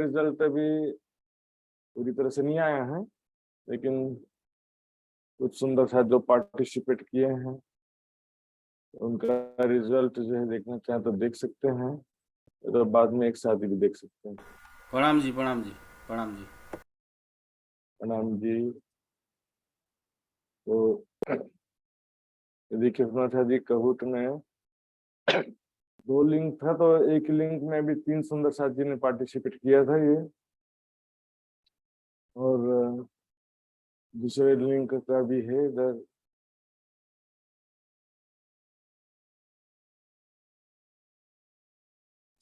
Result अभी पूरी तरह से नहीं आया है, लेकिन कुछ सुंदर साथ जो पार्टिसिपेट किए हैं उनका रिजल्ट जो है देखना चाहें तो देख सकते हैं, तो बाद में एक साथ भी देख सकते हैं। प्रणाम जी, प्रणाम जी, प्रणाम जी। प्रणाम जी। तो देखिए था जी, कहूट में दो लिंक था, तो एक लिंक में भी 3 सुंदर साथी ने पार्टिसिपेट किया था ये, और दूसरे लिंक का भी है इधर।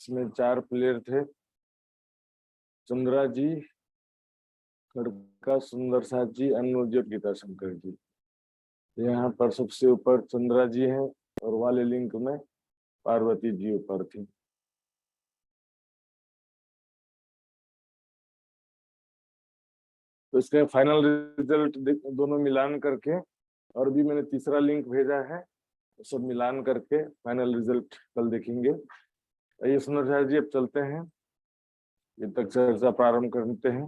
इसमें 4 प्लेयर थे, चंद्रा जी, खड़का सुंदर साथ जी, अनुज जी और गीता शंकर जी। यहाँ पर सबसे ऊपर चंद्रा जी हैं और वाले लिंक में पार्वती जी ऊपर थी। तो इसके फाइनल रिजल्ट दोनों मिलान करके, और भी मैंने तीसरा लिंक भेजा है, तो सब मिलान करके फाइनल रिजल्ट कल देखेंगे। आइए सुंदर जी अब चलते हैं, ये तक चर्चा प्रारंभ करते हैं।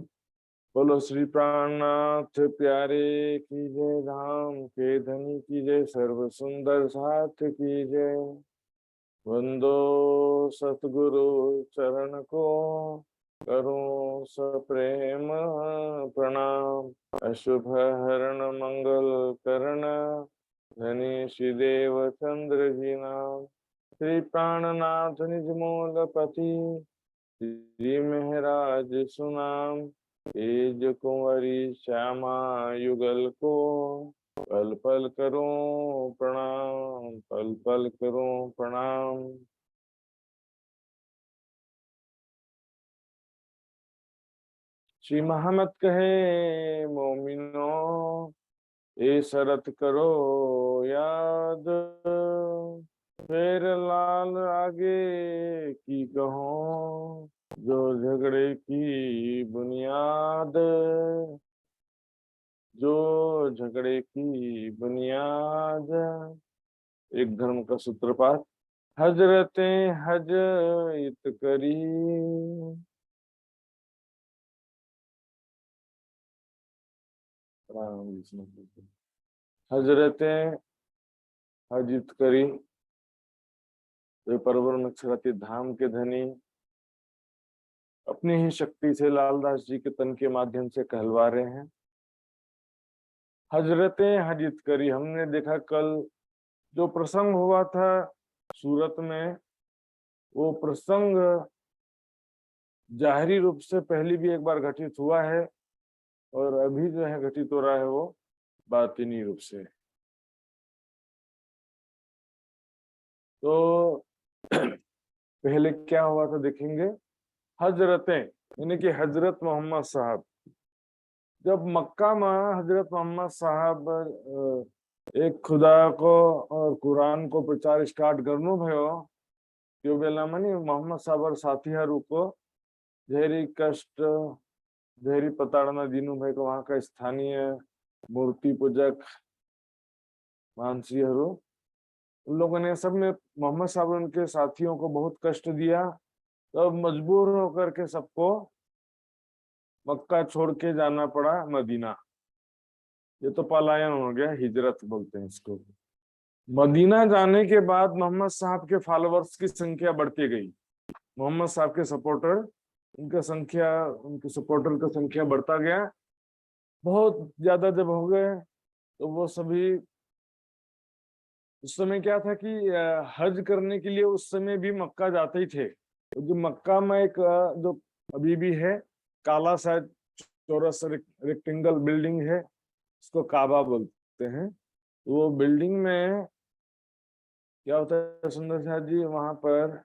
बोलो श्री प्राणनाथ प्यारे की जय, धाम के धनी की जय, सर्व सुंदर साथ की जय। वंदो सतगुरु चरण को, करूं सप्रेम प्रणाम। अशुभ हरण मंगल करण, धनी श्री देव चंद्र जी नाम। श्री प्राणनाथ निज मूल पति, श्री महराज सुनाम। तेज कुंवरी श्यामा युगल को, पल पल करूं प्रणाम, पल पल करूं प्रणाम। श्री महमत कहे मोमिनो, ए शरत करो याद। फिर लाल आगे की कहो, जो झगड़े की बुनियाद, जो झगड़े की बुनियाद। एक धर्म का सूत्रपात, हजरते हज इत करी। हजरते हज इत करी, वे परवर मच्छरती धाम के धनी अपनी ही शक्ति से लालदास जी के तन के माध्यम से कहलवा रहे हैं। हजरतें हजित करी, हमने देखा कल जो प्रसंग हुआ था सूरत में, वो प्रसंग जाहिरी रूप से पहले भी एक बार घटित हुआ है, और अभी जो है घटित हो रहा है वो बातिनी रूप से। तो पहले क्या हुआ था देखेंगे। हजरतें यानी कि हजरत मोहम्मद साहब, जब मक्का में हजरत मोहम्मद साहब एक खुदा को और कुरान को प्रचार स्टार्ट करनो भयो, त्यो बेला में मोहम्मद साहब और साथी को झेरी कष्ट, झेरी पताड़ना दीनू भाई को, वहां का स्थानीय मूर्ति पूजक मानसी, उन लोगों ने सब में मोहम्मद साहब उनके साथियों को बहुत कष्ट दिया। तब मजबूर होकर के सबको मक्का छोड़ के जाना पड़ा मदीना। ये तो पलायन हो गया, हिजरत बोलते हैं इसको। मदीना जाने के बाद मोहम्मद साहब के फॉलोअर्स की संख्या बढ़ती गई, मोहम्मद साहब के सपोर्टर, उनके सपोर्टर का संख्या बढ़ता गया। बहुत ज्यादा जब हो गए तो वो सभी, उस समय क्या था कि हज करने के लिए उस समय भी मक्का जाते ही थे, क्योंकि मक्का में एक जो अभी भी है काला सा चौरस रेक्टेंगल बिल्डिंग है, उसको काबा बोलते हैं। वो बिल्डिंग में क्या होता है सुंदर शाह जी, वहां पर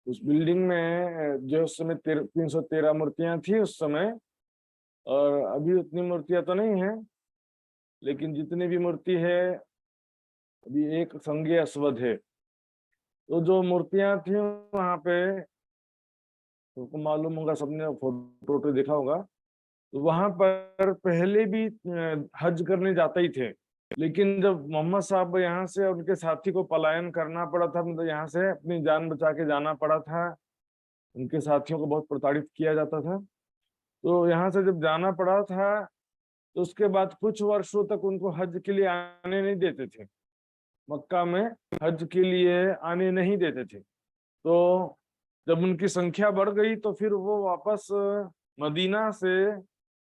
उस बिल्डिंग में जो उस समय 313 मूर्तियां थी उस समय, और अभी उतनी मूर्तियां तो नहीं है, लेकिन जितनी भी मूर्ति है अभी एक संज्ञा अस्वद है। तो जो मूर्तियां थी वहां पे, तुमको मालूम होगा, सबने फोटो तो देखा होगा, तो वहां पर पहले भी हज करने जाते ही थे। लेकिन जब मोहम्मद साहब यहाँ से उनके साथी को पलायन करना पड़ा था, मतलब यहाँ से अपनी जान बचा के जाना पड़ा था, उनके साथियों को बहुत प्रताड़ित किया जाता था, तो यहाँ से जब जाना पड़ा था तो उसके बाद कुछ वर्षों तक उनको हज के लिए आने नहीं देते थे, मक्का में हज के लिए आने नहीं देते थे। तो जब उनकी संख्या बढ़ गई तो फिर वो वापस मदीना से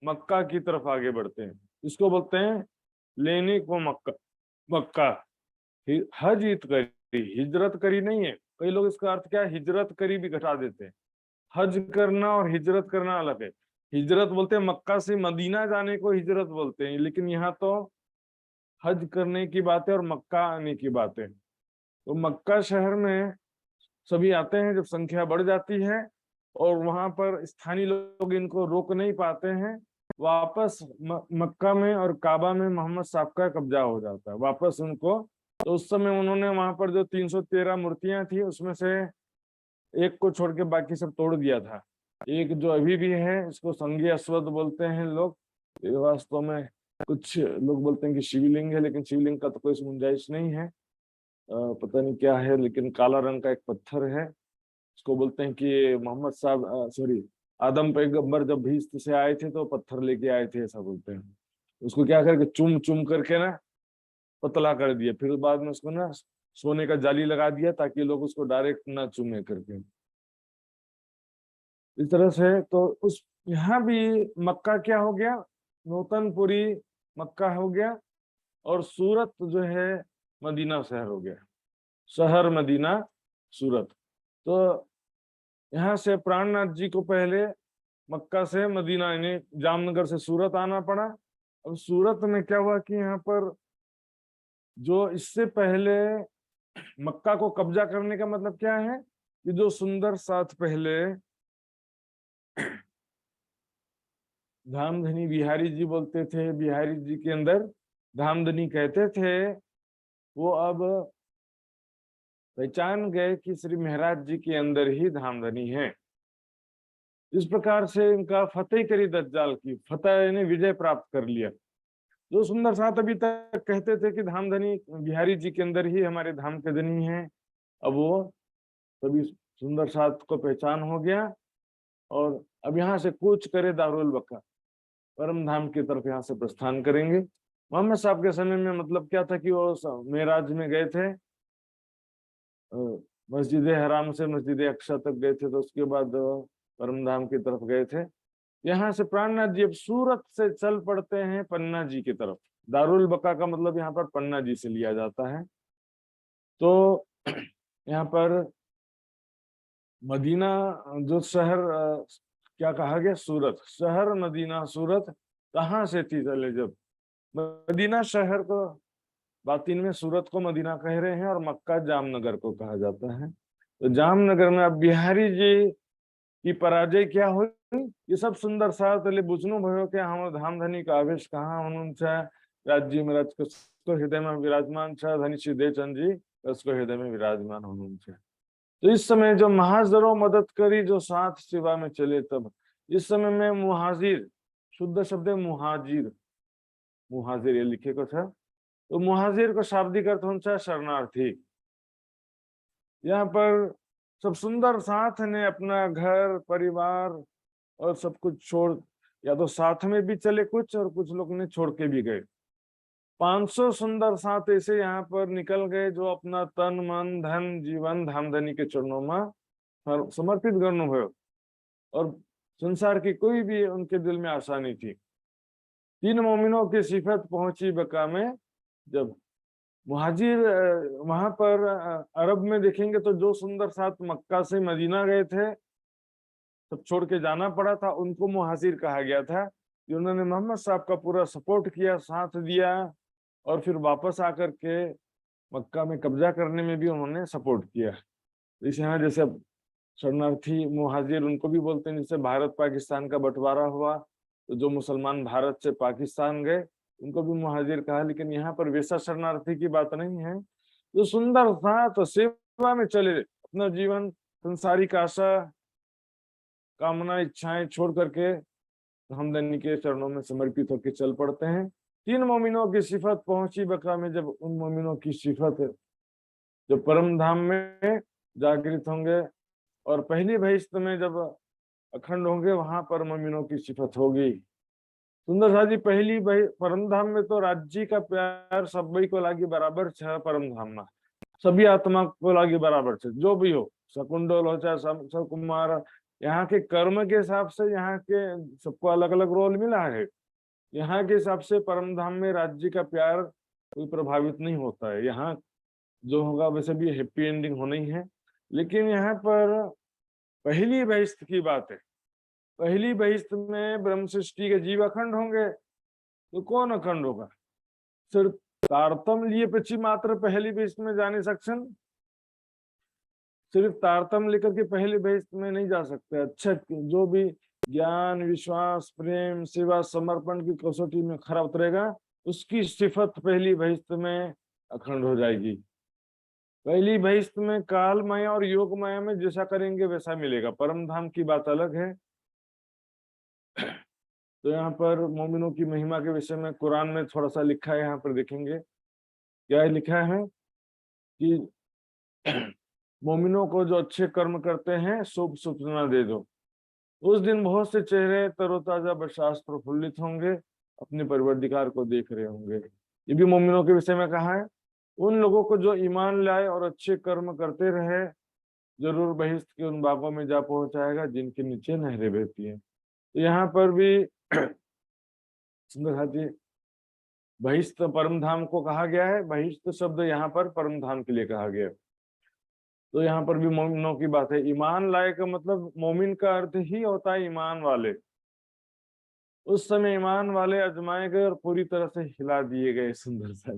मक्का की तरफ आगे बढ़ते हैं। इसको बोलते हैं लेने को मक्का। मक्का हज इत करी, हिजरत करी नहीं है। कई लोग इसका अर्थ क्या है, हिजरत करी भी घटा देते हैं। हज करना और हिजरत करना अलग है। हिजरत बोलते हैं मक्का से मदीना जाने को हिजरत बोलते हैं, लेकिन यहाँ तो हज करने की बात है और मक्का आने की बात है। तो मक्का शहर में सभी आते हैं जब संख्या बढ़ जाती है, और वहां पर स्थानीय लोग इनको रोक नहीं पाते हैं। वापस मक्का में और काबा में मोहम्मद साहब का कब्जा हो जाता है वापस उनको। तो उस समय उन्होंने वहां पर जो 313 मूर्तियां थी उसमें से एक को छोड़ के बाकी सब तोड़ दिया था। एक जो अभी भी है, इसको संगी अस्वद बोलते हैं लोग। ये वास्तव में कुछ लोग बोलते हैं कि शिवलिंग है, लेकिन शिवलिंग का तो कोई गुंजाइश नहीं है। पता नहीं क्या है, लेकिन काला रंग का एक पत्थर है। इसको बोलते हैं कि मोहम्मद साहब सॉरी आदम पैगंबर जब भीस्त से आए थे तो पत्थर लेके आए थे, ऐसा बोलते हैं। उसको क्या करके चुम चुम करके ना पतला कर दिया, फिर बाद में उसको ना सोने का जाली लगा दिया ताकि लोग उसको डायरेक्ट ना चूमे करके। इस तरह से तो उस यहाँ भी मक्का क्या हो गया, नूतनपुरी मक्का हो गया, और सूरत जो है मदीना शहर हो गया। शहर मदीना सूरत। तो यहाँ से प्राणनाथ जी को पहले मक्का से मदीना यानी जामनगर से सूरत आना पड़ा। अब सूरत में क्या हुआ कि यहाँ पर जो इससे पहले मक्का को कब्जा करने का मतलब क्या है कि जो सुंदर साथ पहले धामधनी बिहारी जी बोलते थे, बिहारी जी के अंदर धामधनी कहते थे, वो अब पहचान गए कि श्री महाराज जी के अंदर ही धामधनी है। इस प्रकार से इनका फतेह करी दज्जाल की, फतेह यानी विजय प्राप्त कर लिया। जो सुंदर साथ अभी तक कहते थे कि धामधनी बिहारी जी के अंदर ही हमारे धाम के धनी है, अब वो सभी सुंदर साथ को पहचान हो गया, और अब यहाँ से कूच करे दारुल बका, परम धाम की तरफ यहाँ से प्रस्थान करेंगे। मोहम्मद साहब के समय में मतलब क्या था कि वो मेराज में गए थे, मस्जिद हराम से मस्जिद अक्सा तक गए थे, तो उसके बाद परम धाम की तरफ गए थे। यहाँ से प्राणनाथ जी अब सूरत से चल पड़ते हैं पन्ना जी की तरफ। दारुल बका का मतलब यहाँ पर पन्ना जी से लिया जाता है। तो यहाँ पर मदीना जो शहर क्या कहा गया, सूरत शहर मदीना सूरत कहाँ से थी चले, जब मदीना शहर को बातिन में सूरत को मदीना कह रहे हैं और मक्का जामनगर को कहा जाता है। तो जामनगर में अब बिहारी जी की पराजय क्या हुई, ये सब सुंदर सा तले बुझनु भयो कि हम धामधनी का आवेश कहाँ हुनुहुन्छ, राज्य महाराज कसको हृदय में विराजमान छ, धनी सिद्धे चंद जी कसको हृदय में विराजमान हुनुहुन्छ। तो इस समय जो महाजरों मदद करी जो साथ सेवा में चले, तब इस समय में मुहाजिर, शुद्ध शब्द है मुहाजिर, मुहाजिर ये लिखे को था। तो मुहाजिर को शाब्दिक अर्थ होता शरणार्थी। यहाँ पर सब सुंदर साथ ने अपना घर परिवार और सब कुछ छोड़, या तो साथ में भी चले कुछ और कुछ लोग ने छोड़ के भी गए। 500 सुंदर साथ ऐसे यहाँ पर निकल गए जो अपना तन मन धन जीवन धामधनी के चरणों में समर्पित गर्नु भयो, और संसार की कोई भी उनके दिल में आशा नहीं थी। 3 मोमिनों की सिफत पहुंची बका में। जब मुहाजिर वहां पर अरब में देखेंगे तो जो सुंदर साथ मक्का से मदीना गए थे, सब छोड़ के जाना पड़ा था, उनको मुहाजिर कहा गया था कि उन्होंने मोहम्मद साहब का पूरा सपोर्ट किया, साथ दिया, और फिर वापस आकर के मक्का में कब्जा करने में भी उन्होंने सपोर्ट किया। इस यहाँ जैसे शरणार्थी मुहाजिर उनको भी बोलते हैं, जैसे भारत पाकिस्तान का बंटवारा हुआ तो जो मुसलमान भारत से पाकिस्तान गए उनको भी मुहाजिर कहा, लेकिन यहाँ पर वैसा शरणार्थी की बात नहीं है। जो सुंदर था तो सेवा में चले, अपना जीवन संसारिक आशा कामना इच्छाएं छोड़ करके हमदनी के चरणों में समर्पित होकर चल पड़ते हैं। तीन मोमिनों की सिफत पहुंची बका में, जब उन मोमिनों की सिफत जो परम धाम में जागृत होंगे और पहली बहिश्त में जब अखंड होंगे, वहां पर मोमिनों की सिफत होगी। सुंदर सा जी, पहली परम धाम में तो राज्य का प्यार सभी को लागी बराबर है। परम धाम में सभी आत्मा को लागी बराबर है, जो भी हो, शकुंडल हो चाहे सकुमार, यहाँ के कर्म के हिसाब से यहाँ के सबको अलग अलग रोल मिला है। यहाँ के हिसाब से परम धाम में राज्य का प्यार कोई प्रभावित नहीं होता है। यहाँ जो होगा वैसे भी हैप्पी एंडिंग होना ही है। लेकिन यहाँ पर पहली बहिश्त की बात है। पहली बहिश्त में ब्रह्म सृष्टि के जीव अखंड होंगे, तो कौन अखंड होगा? सिर्फ तारतम लिए पची मात्र पहली बहिश्त में जाने सक्षम, सिर्फ तारतम लेकर के पहली बहिश्त में नहीं जा सकते। अच्छा, जो भी ज्ञान, विश्वास, प्रेम, सेवा, समर्पण की कसौटी में खरा उतरेगा, उसकी सिफत पहली बहिश्त में अखंड हो जाएगी। पहली बहिश्त में काल माया और योग माया में जैसा करेंगे वैसा मिलेगा। परम धाम की बात अलग है। तो यहाँ पर मोमिनों की महिमा के विषय में कुरान में थोड़ा सा लिखा है, यहाँ पर देखेंगे क्या लिखा है कि मोमिनों को जो अच्छे कर्म करते हैं शुभ सूचना दे दो। उस दिन बहुत से चेहरे तरोताजा बशास प्रफुल्लित होंगे, अपने परवरदिगार को देख रहे होंगे। ये भी मोमिनों के विषय में कहा है। उन लोगों को जो ईमान लाए और अच्छे कर्म करते रहे, जरूर बहिश्त के उन बागों में जा पहुंचाएगा जिनके नीचे नहरें बहती हैं। तो यहाँ पर भी सुंदर हाथी बहिश्त परम धाम को कहा गया है। बहिश्त शब्द यहाँ पर परम धाम के लिए कहा गया है। तो यहाँ पर भी मोमिनों की बात है। ईमान लाए का मतलब मोमिन का अर्थ ही होता है ईमान वाले। उस समय ईमान वाले आजमाए गए और पूरी तरह से हिला दिए गए। सुंदर सा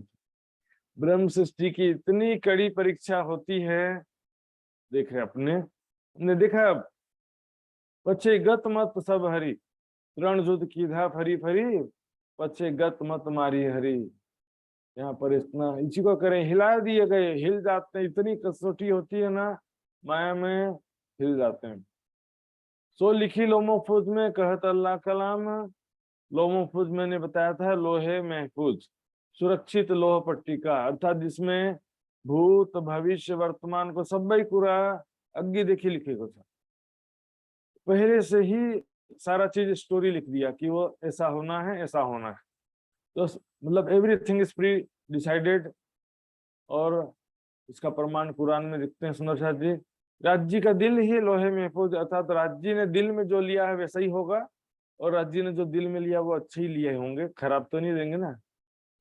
ब्रह्म सृष्टि की इतनी कड़ी परीक्षा होती है। देखे अपने देखा, पछे गत मत सब हरी, रण जुद कीधा फरी फरी, पछे गत मत मारी हरी। यहाँ पर इतना इसी को करें, हिला दिए गए, हिल जाते हैं। इतनी कसौटी होती है ना माया में, हिल जाते हैं। सो लिखी लो महफूज में कहत अल्लाह कलाम। लो महफूज मैंने बताया था, लोहे महफूज, सुरक्षित लोह पट्टी का, अर्थात जिसमें भूत भविष्य वर्तमान को सब भाई पूरा अग्गी देखी लिखे को था। पहले से ही सारा चीज स्टोरी लिख दिया कि वो ऐसा होना है, ऐसा होना है। तो मतलब एवरीथिंग इज प्री डिसाइडेड। और इसका प्रमाण कुरान में देखते हैं। सुंदर शाह जी, राज्य का दिल ही लोहे महफूज, अर्थात राज्य ने दिल में जो लिया है वैसा ही होगा। और राज्य ने जो दिल में लिया वो अच्छे ही लिए होंगे, खराब तो नहीं देंगे ना।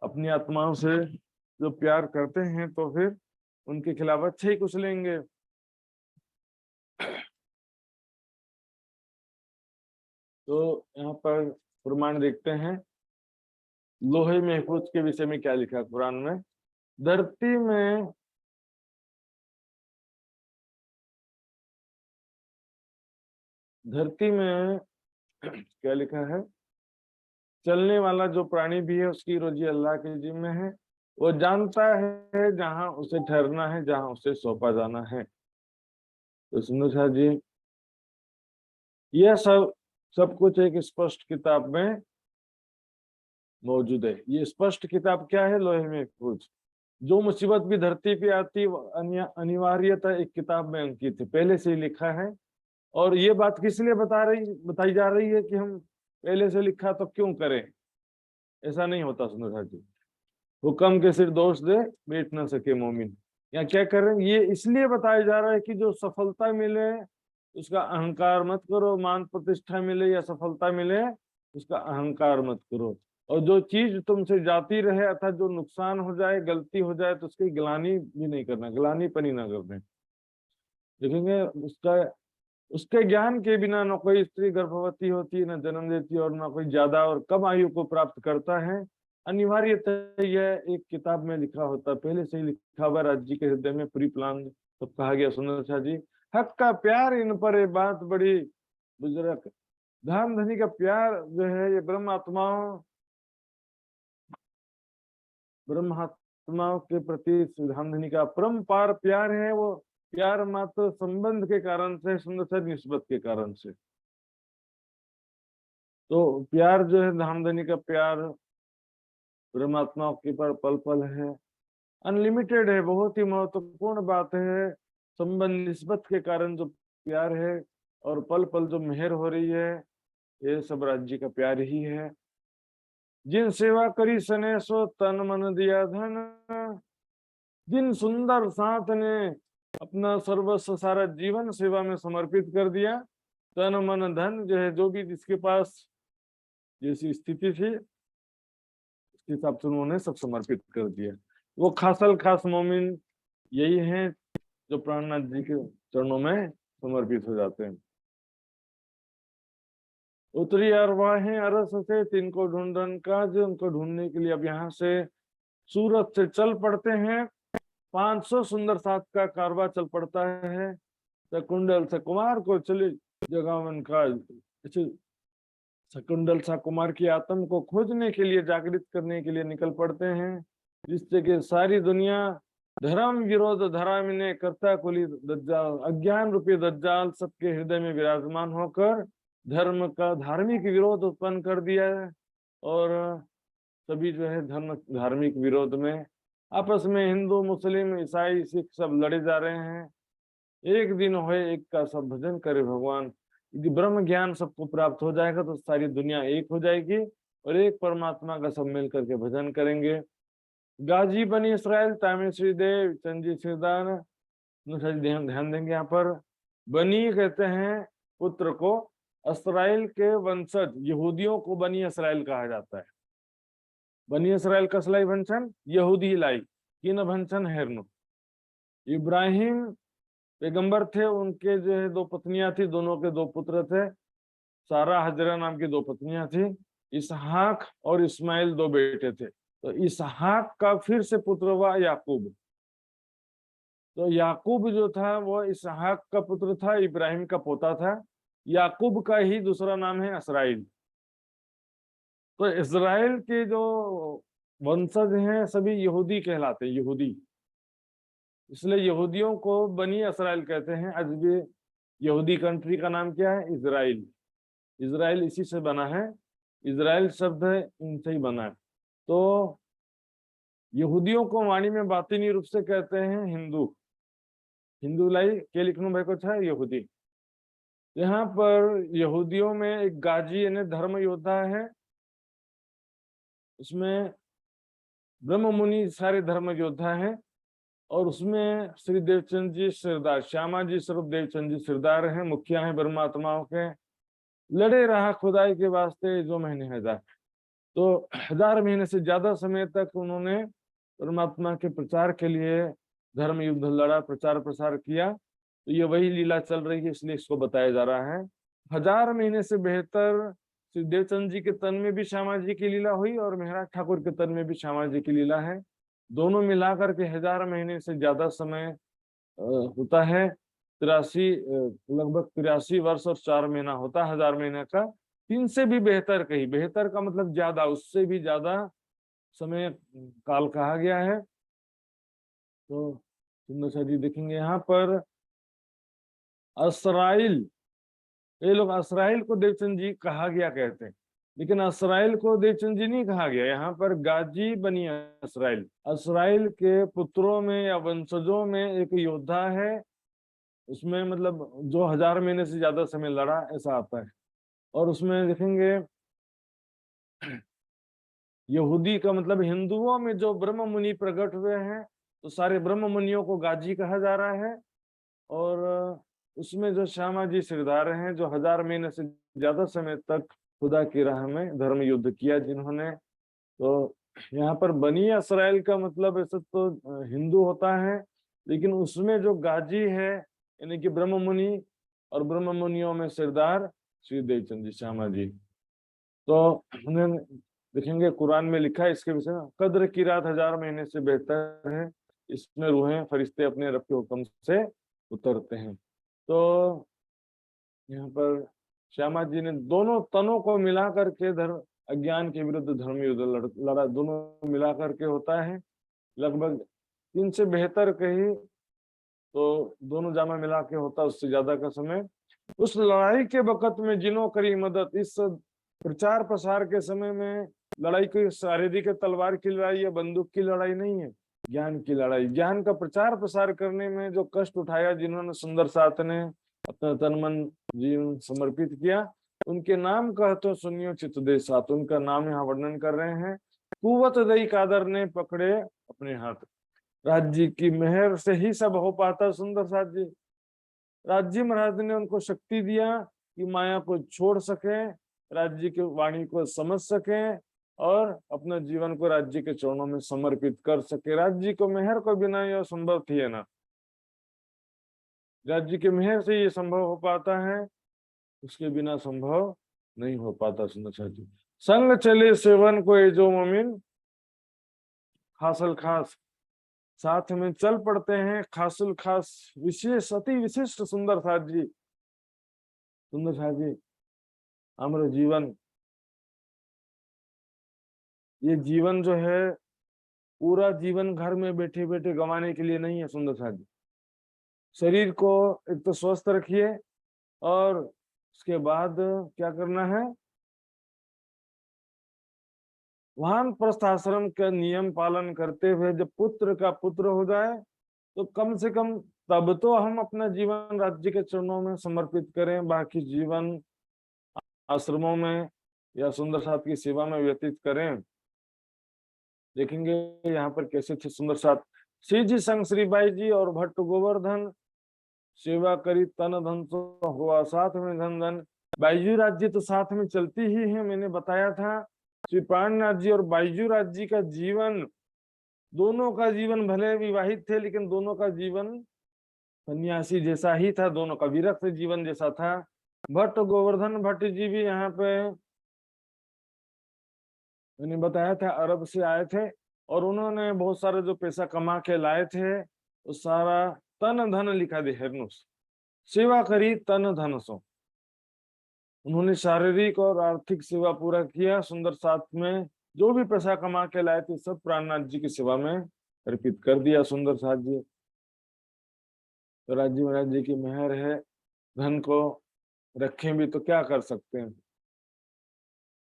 अपनी आत्माओं से जो प्यार करते हैं तो फिर उनके खिलाफ अच्छे ही कुछ लेंगे। तो यहाँ पर प्रमाण देखते हैं लोहे महफूज के विषय में क्या लिखा कुरान में। धरती में क्या लिखा है, चलने वाला जो प्राणी भी है उसकी रोजी अल्लाह के जिम्मे है। वो जानता है जहां उसे ठहरना है, जहां उसे सौंपा जाना है। तो सुंदर शाह जी, यह सब कुछ एक स्पष्ट किताब में मौजूद है। ये स्पष्ट किताब क्या है? लोहे महफूज। जो मुसीबत भी धरती पे आती अनिवार्यता एक किताब में अंकित है, पहले से ही लिखा है। और ये बात किस लिए बताई जा रही है कि हम पहले से लिखा तो क्यों करें? ऐसा नहीं होता सुंदर शाह जी। हुक्म के सिर दोष दे बैठ ना सके मोमिन। या क्या कर रहे हैं, ये इसलिए बताया जा रहा है कि जो सफलता मिले उसका अहंकार मत करो, मान प्रतिष्ठा मिले या सफलता मिले उसका अहंकार मत करो। और जो चीज तुमसे जाती रहे अर्थात जो नुकसान हो जाए, गलती हो जाए, तो उसकी ग्लानी भी नहीं करना, ग्लानीपनी ना करना। देखेंगे उसके ज्ञान के बिना न कोई स्त्री गर्भवती होती है, न जन्म देती है, और न कोई ज्यादा और कम आयु को प्राप्त करता है। अनिवार्यतः यह एक किताब में लिखा होता है, पहले से ही लिखा हुआ। राज्य के हृदय में प्री प्लान सब कहा गया। सुंदर शाह जी, हक का प्यार इन पर ये बात बड़ी बुजुर्ग। धन धनी का प्यार जो है ये ब्रह्मात्माओं के प्रति धन धनी का परम्पार प्यार है। वो प्यार मात्र संबंध के कारण से, सुंदर सा निस्बत के कारण से। तो प्यार जो है धामधनी का प्यार परमात्मा के पर पल पल है, अनलिमिटेड है। बहुत ही महत्वपूर्ण बात है, संबंध निस्बत के कारण जो प्यार है और पल पल जो मेहर हो रही है, ये सब राज्य का प्यार ही है। जिन सेवा करी सने सो तन मन दिया धन, जिन सुंदर साथ ने अपना सर्वस्व सारा जीवन सेवा में समर्पित कर दिया, तन मन धन जो है, जो भी जिसके पास जैसी स्थिति थी उसके हिसाब से उन्होंने सब समर्पित कर दिया। वो खासल खास मोमिन यही हैं जो प्राणनाथ जी के चरणों में समर्पित हो जाते हैं। उतरी अरवाहें अरस से तिनको ढूंढन का, जो उनको ढूंढने के लिए अब यहाँ से सूरत से चल पड़ते हैं। 500 सुंदर साथ का कारवा चल पड़ता है। शकुंडल सा कुमार को चले जगावन का, शकुंडल सा कुमार की आत्म को खोजने के लिए, जागृत करने के लिए निकल पड़ते हैं, जिससे कि सारी दुनिया धर्म विरोध धरामिने करता कुली दज्जाल, अज्ञान रूपी दज्जाल सबके हृदय में विराजमान होकर धर्म का धार्मिक विरोध उत्पन्न कर दिया है। और सभी जो है धर्म धार्मिक विरोध में आपस में हिंदू मुस्लिम ईसाई सिख सब लड़े जा रहे हैं। एक दिन होए एक का सब भजन करे भगवान। यदि ब्रह्म ज्ञान सबको प्राप्त हो जाएगा तो सारी दुनिया एक हो जाएगी और एक परमात्मा का सब मिल करके भजन करेंगे। गाजी बनी इसराइल तामिल श्रीदेव चंजी श्रीदान, ध्यान ध्यान देंगे यहाँ पर। बनी कहते हैं पुत्र को, इसराइल के वंशज यहूदियों को बनी इसराइल कहा जाता है। बनी इसराइल कसलाई भंशन यहूदी लाई किन भंशन हेरनु। इब्राहिम पैगंबर थे, उनके जो है 2 पत्नियां थी, दोनों के 2 पुत्र थे। सारा हजरा नाम की 2 पत्नियां थी। इसहाक और इस्माइल 2 बेटे थे। तो इसहाक का फिर से पुत्र हुआ याकूब। तो याकूब जो था वो इसहाक का पुत्र था, इब्राहिम का पोता था। याकूब का ही दूसरा नाम है इसराइल। तो इजराइल के जो वंशज हैं सभी यहूदी कहलाते हैं, यहूदी। इसलिए यहूदियों को बनी इसराइल कहते हैं। आज भी यहूदी कंट्री का नाम क्या है? इजराइल। इजराइल इसी से बना है, इजराइल शब्द है इनसे ही बना है। तो यहूदियों को वाणी में बातिनी रूप से कहते हैं हिंदू। हिंदू लाई के लिखनू भाई को है यहूदी। यहाँ पर यहूदियों में एक गाजी यानी धर्म योद्धा है, उसमें ब्रह्म मुनि सारे धर्म योद्धा हैं। और उसमें श्री देवचंद जी सिरदार, श्यामा जी स्वरूप देवचंद जी सिरदार हैं, मुखिया हैं ब्रह्मात्माओं के। लड़े रहा खुदाई के वास्ते जो महीने हजार, तो 1000 महीने से ज्यादा समय तक उन्होंने परमात्मा के प्रचार के लिए धर्म युद्ध लड़ा, प्रचार प्रसार किया। तो ये वही लीला चल रही है, इसलिए इसको बताया जा रहा है। 1000 महीने से बेहतर श्री देवचंद जी के तन में भी श्यामा जी की लीला हुई और मेहराज ठाकुर के तन में भी श्यामा जी की लीला है। दोनों मिलाकर के 1000 महीने से ज्यादा समय होता है। 83 लगभग 83 वर्ष और 4 महीना होता है 1000 महीने का। 3 से भी बेहतर, कही बेहतर का मतलब ज्यादा, उससे भी ज्यादा समय काल कहा गया है। तो सुंदर सा जी देखेंगे यहाँ पर इसराइल, ये लोग इसराइल को देवचंद जी कहा गया कहते हैं, लेकिन इसराइल को देवचंद जी नहीं कहा गया। यहाँ पर गाजी बनी इसराइल। इसराइल के पुत्रों में या वंशजों में एक योद्धा है, उसमें मतलब जो 1000 महीने से ज्यादा समय लड़ा, ऐसा आता है। और उसमें देखेंगे यहूदी का मतलब हिंदुओं में जो ब्रह्म मुनि प्रकट हुए हैं, तो सारे ब्रह्म मुनियों को गाजी कहा जा रहा है। और उसमें जो श्यामा जी सिरदार हैं, जो 1000 महीने से ज्यादा समय तक खुदा की राह में धर्म युद्ध किया जिन्होंने। तो यहाँ पर बनी इसराइल का मतलब ऐसे तो हिंदू होता है, लेकिन उसमें जो गाजी है यानी कि ब्रह्म मुनि, और ब्रह्म मुनियों में सिरदार श्री देवचंद जी श्यामा जी। तो उन्हें देखेंगे कुरान में लिखा है इसके विषय में, कद्र की रात 1000 महीने से बेहतर है, इसमें रूहें फरिश्ते अपने रब के हुक्म से उतरते हैं। तो यहाँ पर श्यामा जी ने दोनों तनों को मिला करके धर्म अज्ञान के विरुद्ध धर्म युद्ध लड़ा, दोनों मिला करके होता है। लगभग 3 से बेहतर कही तो दोनों जामा मिला के होता, उससे ज्यादा का समय। उस लड़ाई के वक्त में जिन्हों करी मदद, इस प्रचार प्रसार के समय में लड़ाई कोई शारीरिक तलवार की लड़ाई या बंदूक की लड़ाई नहीं है, ज्ञान की लड़ाई। ज्ञान का प्रचार प्रसार करने में जो कष्ट उठाया, जिन्होंने सुंदर साथ ने अपना तन मन जीवन समर्पित किया, उनके नाम कहते सुनियो चित्त दे साथ, उनका नाम यहाँ वर्णन कर रहे हैं। कुवत दई कादर ने पकड़े अपने हाथ। राज्य की मेहर से ही सब हो पाता। सुंदर साथ जी, राज्य महाराज ने उनको शक्ति दिया कि माया को छोड़ सके, राज्य की वाणी को समझ सके और अपने जीवन को राज्य के चरणों में समर्पित कर सके। राज्य को मेहर को बिना यह संभव थी ना, राज्य के मेहर से ये संभव हो पाता है, उसके बिना संभव नहीं हो पाता। सुंदर साथ जी, संग चले सेवन को ये जो मोमिन खासल खास, साथ में चल पड़ते हैं खासुल खास, विशेष अति विशिष्ट। सुंदर साथ जी, सुंदर साथ जी, हमारे जीवन, ये जीवन जो है पूरा जीवन घर में बैठे बैठे गंवाने के लिए नहीं है। सुंदर साथ जी, शरीर को एक तो स्वस्थ रखिए और उसके बाद क्या करना है, वानप्रस्थ आश्रम का नियम पालन करते हुए जब पुत्र का पुत्र हो जाए तो कम से कम तब तो हम अपना जीवन राज्य के चरणों में समर्पित करें, बाकी जीवन आश्रमों में या सुंदर साथ की सेवा में व्यतीत करें। देखेंगे यहाँ पर कैसे थे सुंदर साथ। श्री जी संग श्री बाई जी और भट्ट गोवर्धन, सेवा करी तन धन तो हुआ साथ में धन धन। बाईजू राज्य तो साथ में चलती ही है, मैंने बताया था। श्री प्राणनाथ जी और बाईजू राज्य का जीवन, दोनों का जीवन भले विवाहित थे लेकिन दोनों का जीवन सन्यासी जैसा ही था, दोनों का विरक्त जीवन जैसा था। भट्ट गोवर्धन भट्ट जी भी यहाँ पे मैंने बताया था अरब से आए थे और उन्होंने बहुत सारे जो पैसा कमा के लाए थे वो सारा तन धन लिखा दे हेरनुस, सेवा करी तन धन सो। उन्होंने शारीरिक और आर्थिक सेवा पूरा किया। सुंदर साथ में जो भी पैसा कमा के लाए थे सब प्राणनाथ जी की सेवा में अर्पित कर दिया। सुंदर साथ जी, तो राज्य महाराज जी की मेहर है, धन को रखें भी तो क्या कर सकते हैं।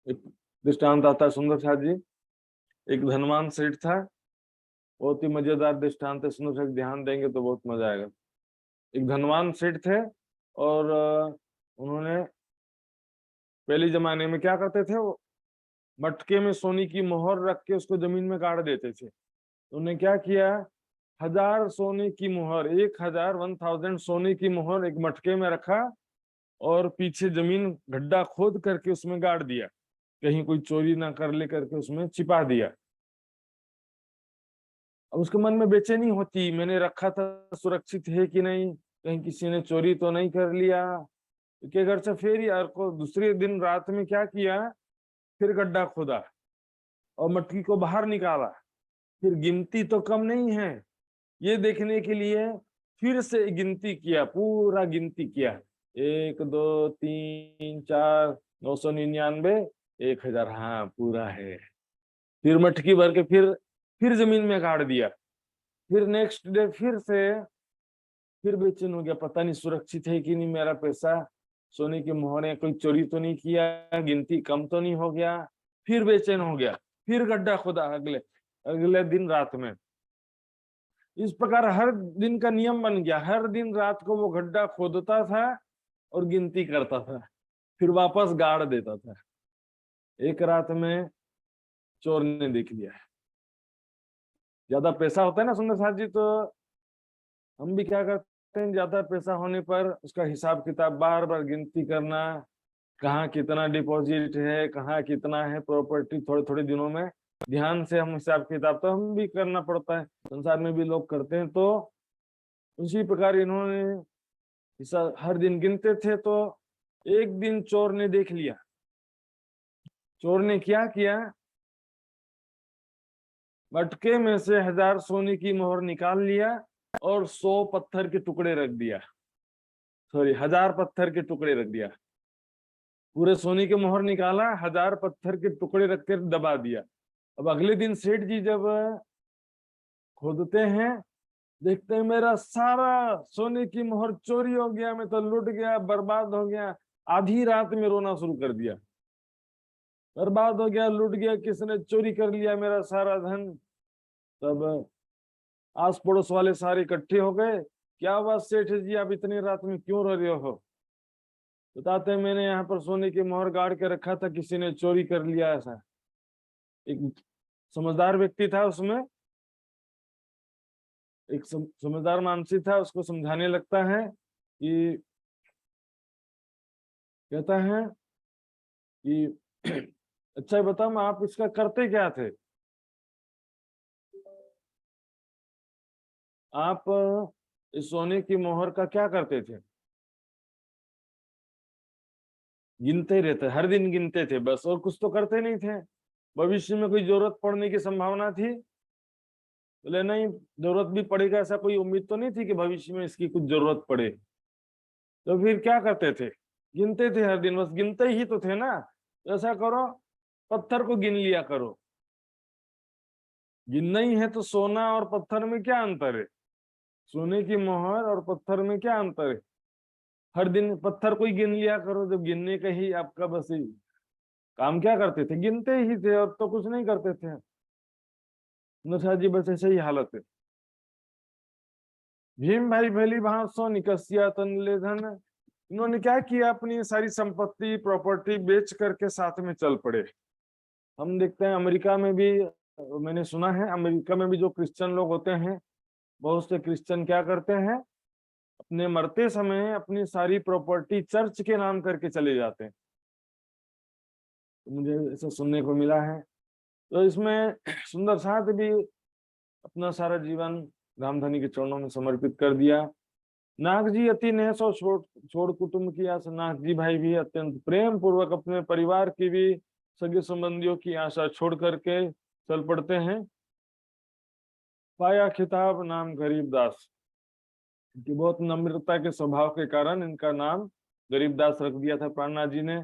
एक दृष्टांत आता है सुंदर साथ जी, एक धनवान सेठ था, बहुत ही मजेदार दृष्टांत है, सुंदर साथ ध्यान देंगे तो बहुत मजा आएगा। एक धनवान सेठ थे और उन्होंने पहले जमाने में क्या करते थे, वो मटके में सोने की मोहर रख के उसको जमीन में गाड़ देते थे। उन्होंने क्या किया, 1000 सोने की मोहर, 1000 सोने की मोहर एक मटके में रखा और पीछे जमीन गड्ढा खोद करके उसमें गाड़ दिया, कहीं कोई चोरी ना कर ले करके उसमें छिपा दिया। अब उसके मन में बेचैनी होती, मैंने रखा था सुरक्षित है कि नहीं, कहीं किसी ने चोरी तो नहीं कर लिया। के घर से फिर यार को दूसरे दिन रात में क्या किया, फिर गड्ढा खोदा और मटकी को बाहर निकाला। फिर गिनती तो कम नहीं है, ये देखने के लिए फिर से गिनती किया, पूरा गिनती किया, 1 2 3 4 999 1000, हाँ पूरा है। फिर मटकी भर के फिर जमीन में गाड़ दिया। फिर नेक्स्ट डे फिर बेचैन हो गया, पता नहीं सुरक्षित है कि नहीं मेरा पैसा, सोने की मोहरें कोई चोरी तो नहीं किया, गिनती कम तो नहीं हो गया। फिर बेचैन हो गया, फिर गड्ढा खोदा अगले दिन रात में। इस प्रकार हर दिन का नियम बन गया, हर दिन रात को वो गड्ढा खोदता था और गिनती करता था, फिर वापस गाड़ देता था। एक रात में चोर ने देख लिया, ज्यादा पैसा होता है ना सुंदर साथ जी, तो हम भी क्या करते हैं, ज्यादा पैसा होने पर उसका हिसाब किताब बार बार गिनती करना, कहाँ कितना डिपॉजिट है, कहाँ कितना है प्रॉपर्टी, थोड़े थोड़े दिनों में ध्यान से हम हिसाब किताब तो हम भी करना पड़ता है, संसार में भी लोग करते हैं। तो उसी प्रकार इन्होंने हिसाब हर दिन गिनते थे। तो एक दिन चोर ने देख लिया। चोर ने क्या किया, मटके में से 1000 सोने की मोहर निकाल लिया और 100 पत्थर के टुकड़े रख दिया, सॉरी 1000 पत्थर के टुकड़े रख दिया। पूरे सोने के मोहर निकाला, 1000 पत्थर के टुकड़े रख कर दबा दिया। अब अगले दिन सेठ जी जब खोदते हैं, देखते हैं मेरा सारा सोने की मोहर चोरी हो गया, मैं तो लुट गया, बर्बाद हो गया। आधी रात में रोना शुरू कर दिया। बर्बाद हो गया, लूट गया, किसने चोरी कर लिया मेरा सारा धन। तब आस पड़ोस वाले सारे इकट्ठे हो गए, क्या बात सेठ जी, आप इतनी रात में क्यों रो रहे हो? बताते हैं, मैंने यहाँ पर सोने की मोहर गाड़ के रखा था, किसी ने चोरी कर लिया। ऐसा एक समझदार व्यक्ति था उसमें, एक समझदार मानसी था, उसको समझाने लगता है कि, कहता है कि अच्छा बताओ, आप इसका करते क्या थे? आप इस सोने की मोहर का क्या करते थे? गिनते रहते, हर दिन गिनते थे बस, और कुछ तो करते नहीं थे। भविष्य में कोई जरूरत पड़ने की संभावना थी? बोले नहीं, जरूरत भी पड़ेगा ऐसा कोई उम्मीद तो नहीं थी कि भविष्य में इसकी कुछ जरूरत पड़े। तो फिर क्या करते थे? गिनते थे हर दिन, बस गिनते ही तो थे ना। तो ऐसा करो, पत्थर को गिन लिया करो। गिनना ही है तो सोना और पत्थर में क्या अंतर है? सोने की मोहर और पत्थर में क्या अंतर है? हर दिन पत्थर को ही गिन लिया करो, जब गिनने का ही आपका बस ही काम। क्या करते थे? गिनते ही थे, और तो कुछ नहीं करते थे। नशा जी बस ऐसे ही हालत है। भीम भाई भैली भाषो निकसिया तन ले धन। इन्होंने क्या किया, अपनी सारी संपत्ति प्रॉपर्टी बेच करके साथ में चल पड़े। हम देखते हैं अमेरिका में भी, मैंने सुना है अमेरिका में भी जो क्रिश्चियन लोग होते हैं, बहुत से क्रिश्चियन क्या करते हैं, अपने मरते समय अपनी सारी प्रॉपर्टी चर्च के नाम करके चले जाते हैं। तो मुझे ऐसा सुनने को मिला है। तो इसमें सुंदर साथ भी अपना सारा जीवन रामधनी के चरणों में समर्पित कर दिया। नाग जी अति ने सो छोड़ छोड़ कुटुंब की आशा। नाग जी भाई भी अत्यंत प्रेम पूर्वक अपने परिवार की भी, सगे संबंधियों की आशा छोड़ करके चल पड़ते हैं। पाया खिताब नाम गरीबदास। इनकी बहुत नम्रता के स्वभाव के कारण इनका नाम गरीबदास रख दिया था प्राणनाथ जी ने।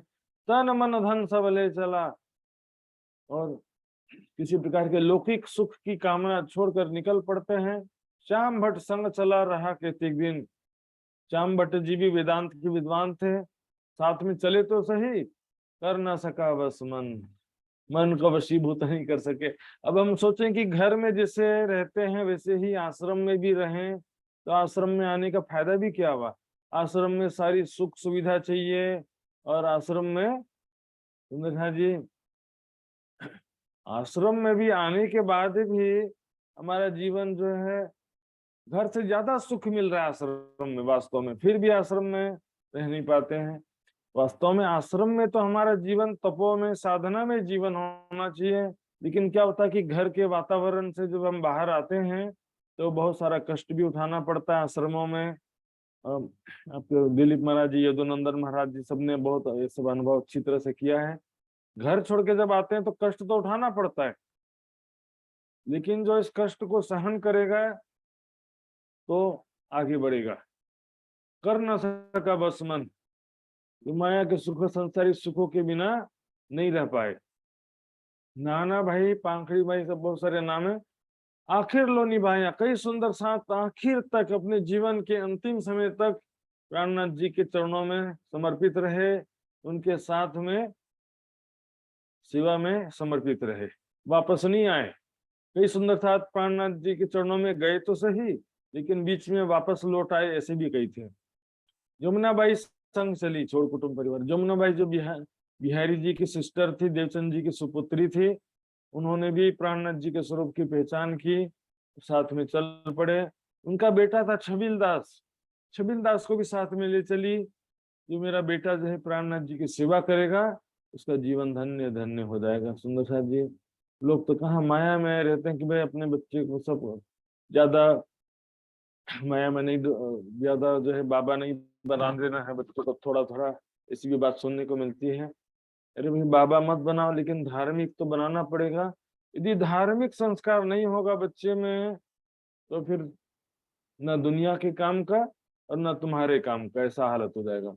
तन मन धन सब ले चला, और किसी प्रकार के लौकिक सुख की कामना छोड़कर निकल पड़ते हैं। श्याम भट्ट संग चला रहा केतिक दिन। श्याम भट्ट जी भी वेदांत के विद्वान थे, साथ में चले तो सही, कर ना सका बस मन। मन को वशीभूत नहीं कर सके। अब हम सोचें कि घर में जैसे रहते हैं वैसे ही आश्रम में भी रहें, तो आश्रम में आने का फायदा भी क्या हुआ? आश्रम में सारी सुख सुविधा चाहिए, और आश्रम में सुंदर जी, आश्रम में भी आने के बाद भी हमारा जीवन जो है, घर से ज्यादा सुख मिल रहा है आश्रम में वास्तव में, फिर भी आश्रम में रह नहीं पाते हैं। वास्तव में आश्रम में तो हमारा जीवन तपो में, साधना में जीवन होना चाहिए। लेकिन क्या होता है कि घर के वातावरण से जब हम बाहर आते हैं तो बहुत सारा कष्ट भी उठाना पड़ता है आश्रमों में। आपके दिलीप महाराज जी, यदुनंदन महाराज जी, सबने बहुत ये सब अनुभव अच्छी तरह से किया है। घर छोड़ के जब आते हैं तो कष्ट तो उठाना पड़ता है, लेकिन जो इस कष्ट को सहन करेगा तो आगे बढ़ेगा। कर न सका बस मन। माया के सुख, संसारी सुखों के बिना नहीं रह पाए। नाना भाई, पांखड़ी भाई, सब बहुत सारे नाम है। आखिर लो निभाया, कई सुंदर साथ आखिर तक, अपने जीवन के अंतिम समय तक प्राणनाथ जी के चरणों में समर्पित रहे, उनके साथ में सेवा में समर्पित रहे, वापस नहीं आए। कई सुंदर साथ प्राणनाथ जी के चरणों में गए तो सही, लेकिन बीच में वापस लौट आए, ऐसे भी कई थे। यमुनाबाई संग चली, छोड़ कुटुंब परिवार। यमुनाबाई जो बिहारी जी की सिस्टर थी, देवचंद जी की सुपुत्री थी, उन्होंने भी प्राणनाथ जी के स्वरूप की पहचान की, साथ में चल पड़े। उनका बेटा था छबिल दास, छबिल दास को भी साथ में ले चली। जो मेरा बेटा जो है प्राणनाथ जी की सेवा करेगा, उसका जीवन धन्य धन्य हो जाएगा। सुंदर साहब जी, लोग तो कहाँ माया में रहते हैं कि भाई अपने बच्चे को सब ज्यादा माया में नहीं, ज्यादा जो है बाबा नहीं बना देना है बच्चों को, थोड़ा थोड़ा ऐसी भी बात सुनने को मिलती है। अरे भाई बाबा मत बनाओ, लेकिन धार्मिक तो बनाना पड़ेगा। यदि धार्मिक संस्कार नहीं होगा बच्चे में, तो फिर न दुनिया के काम का और न तुम्हारे काम का, ऐसा हालत हो जाएगा।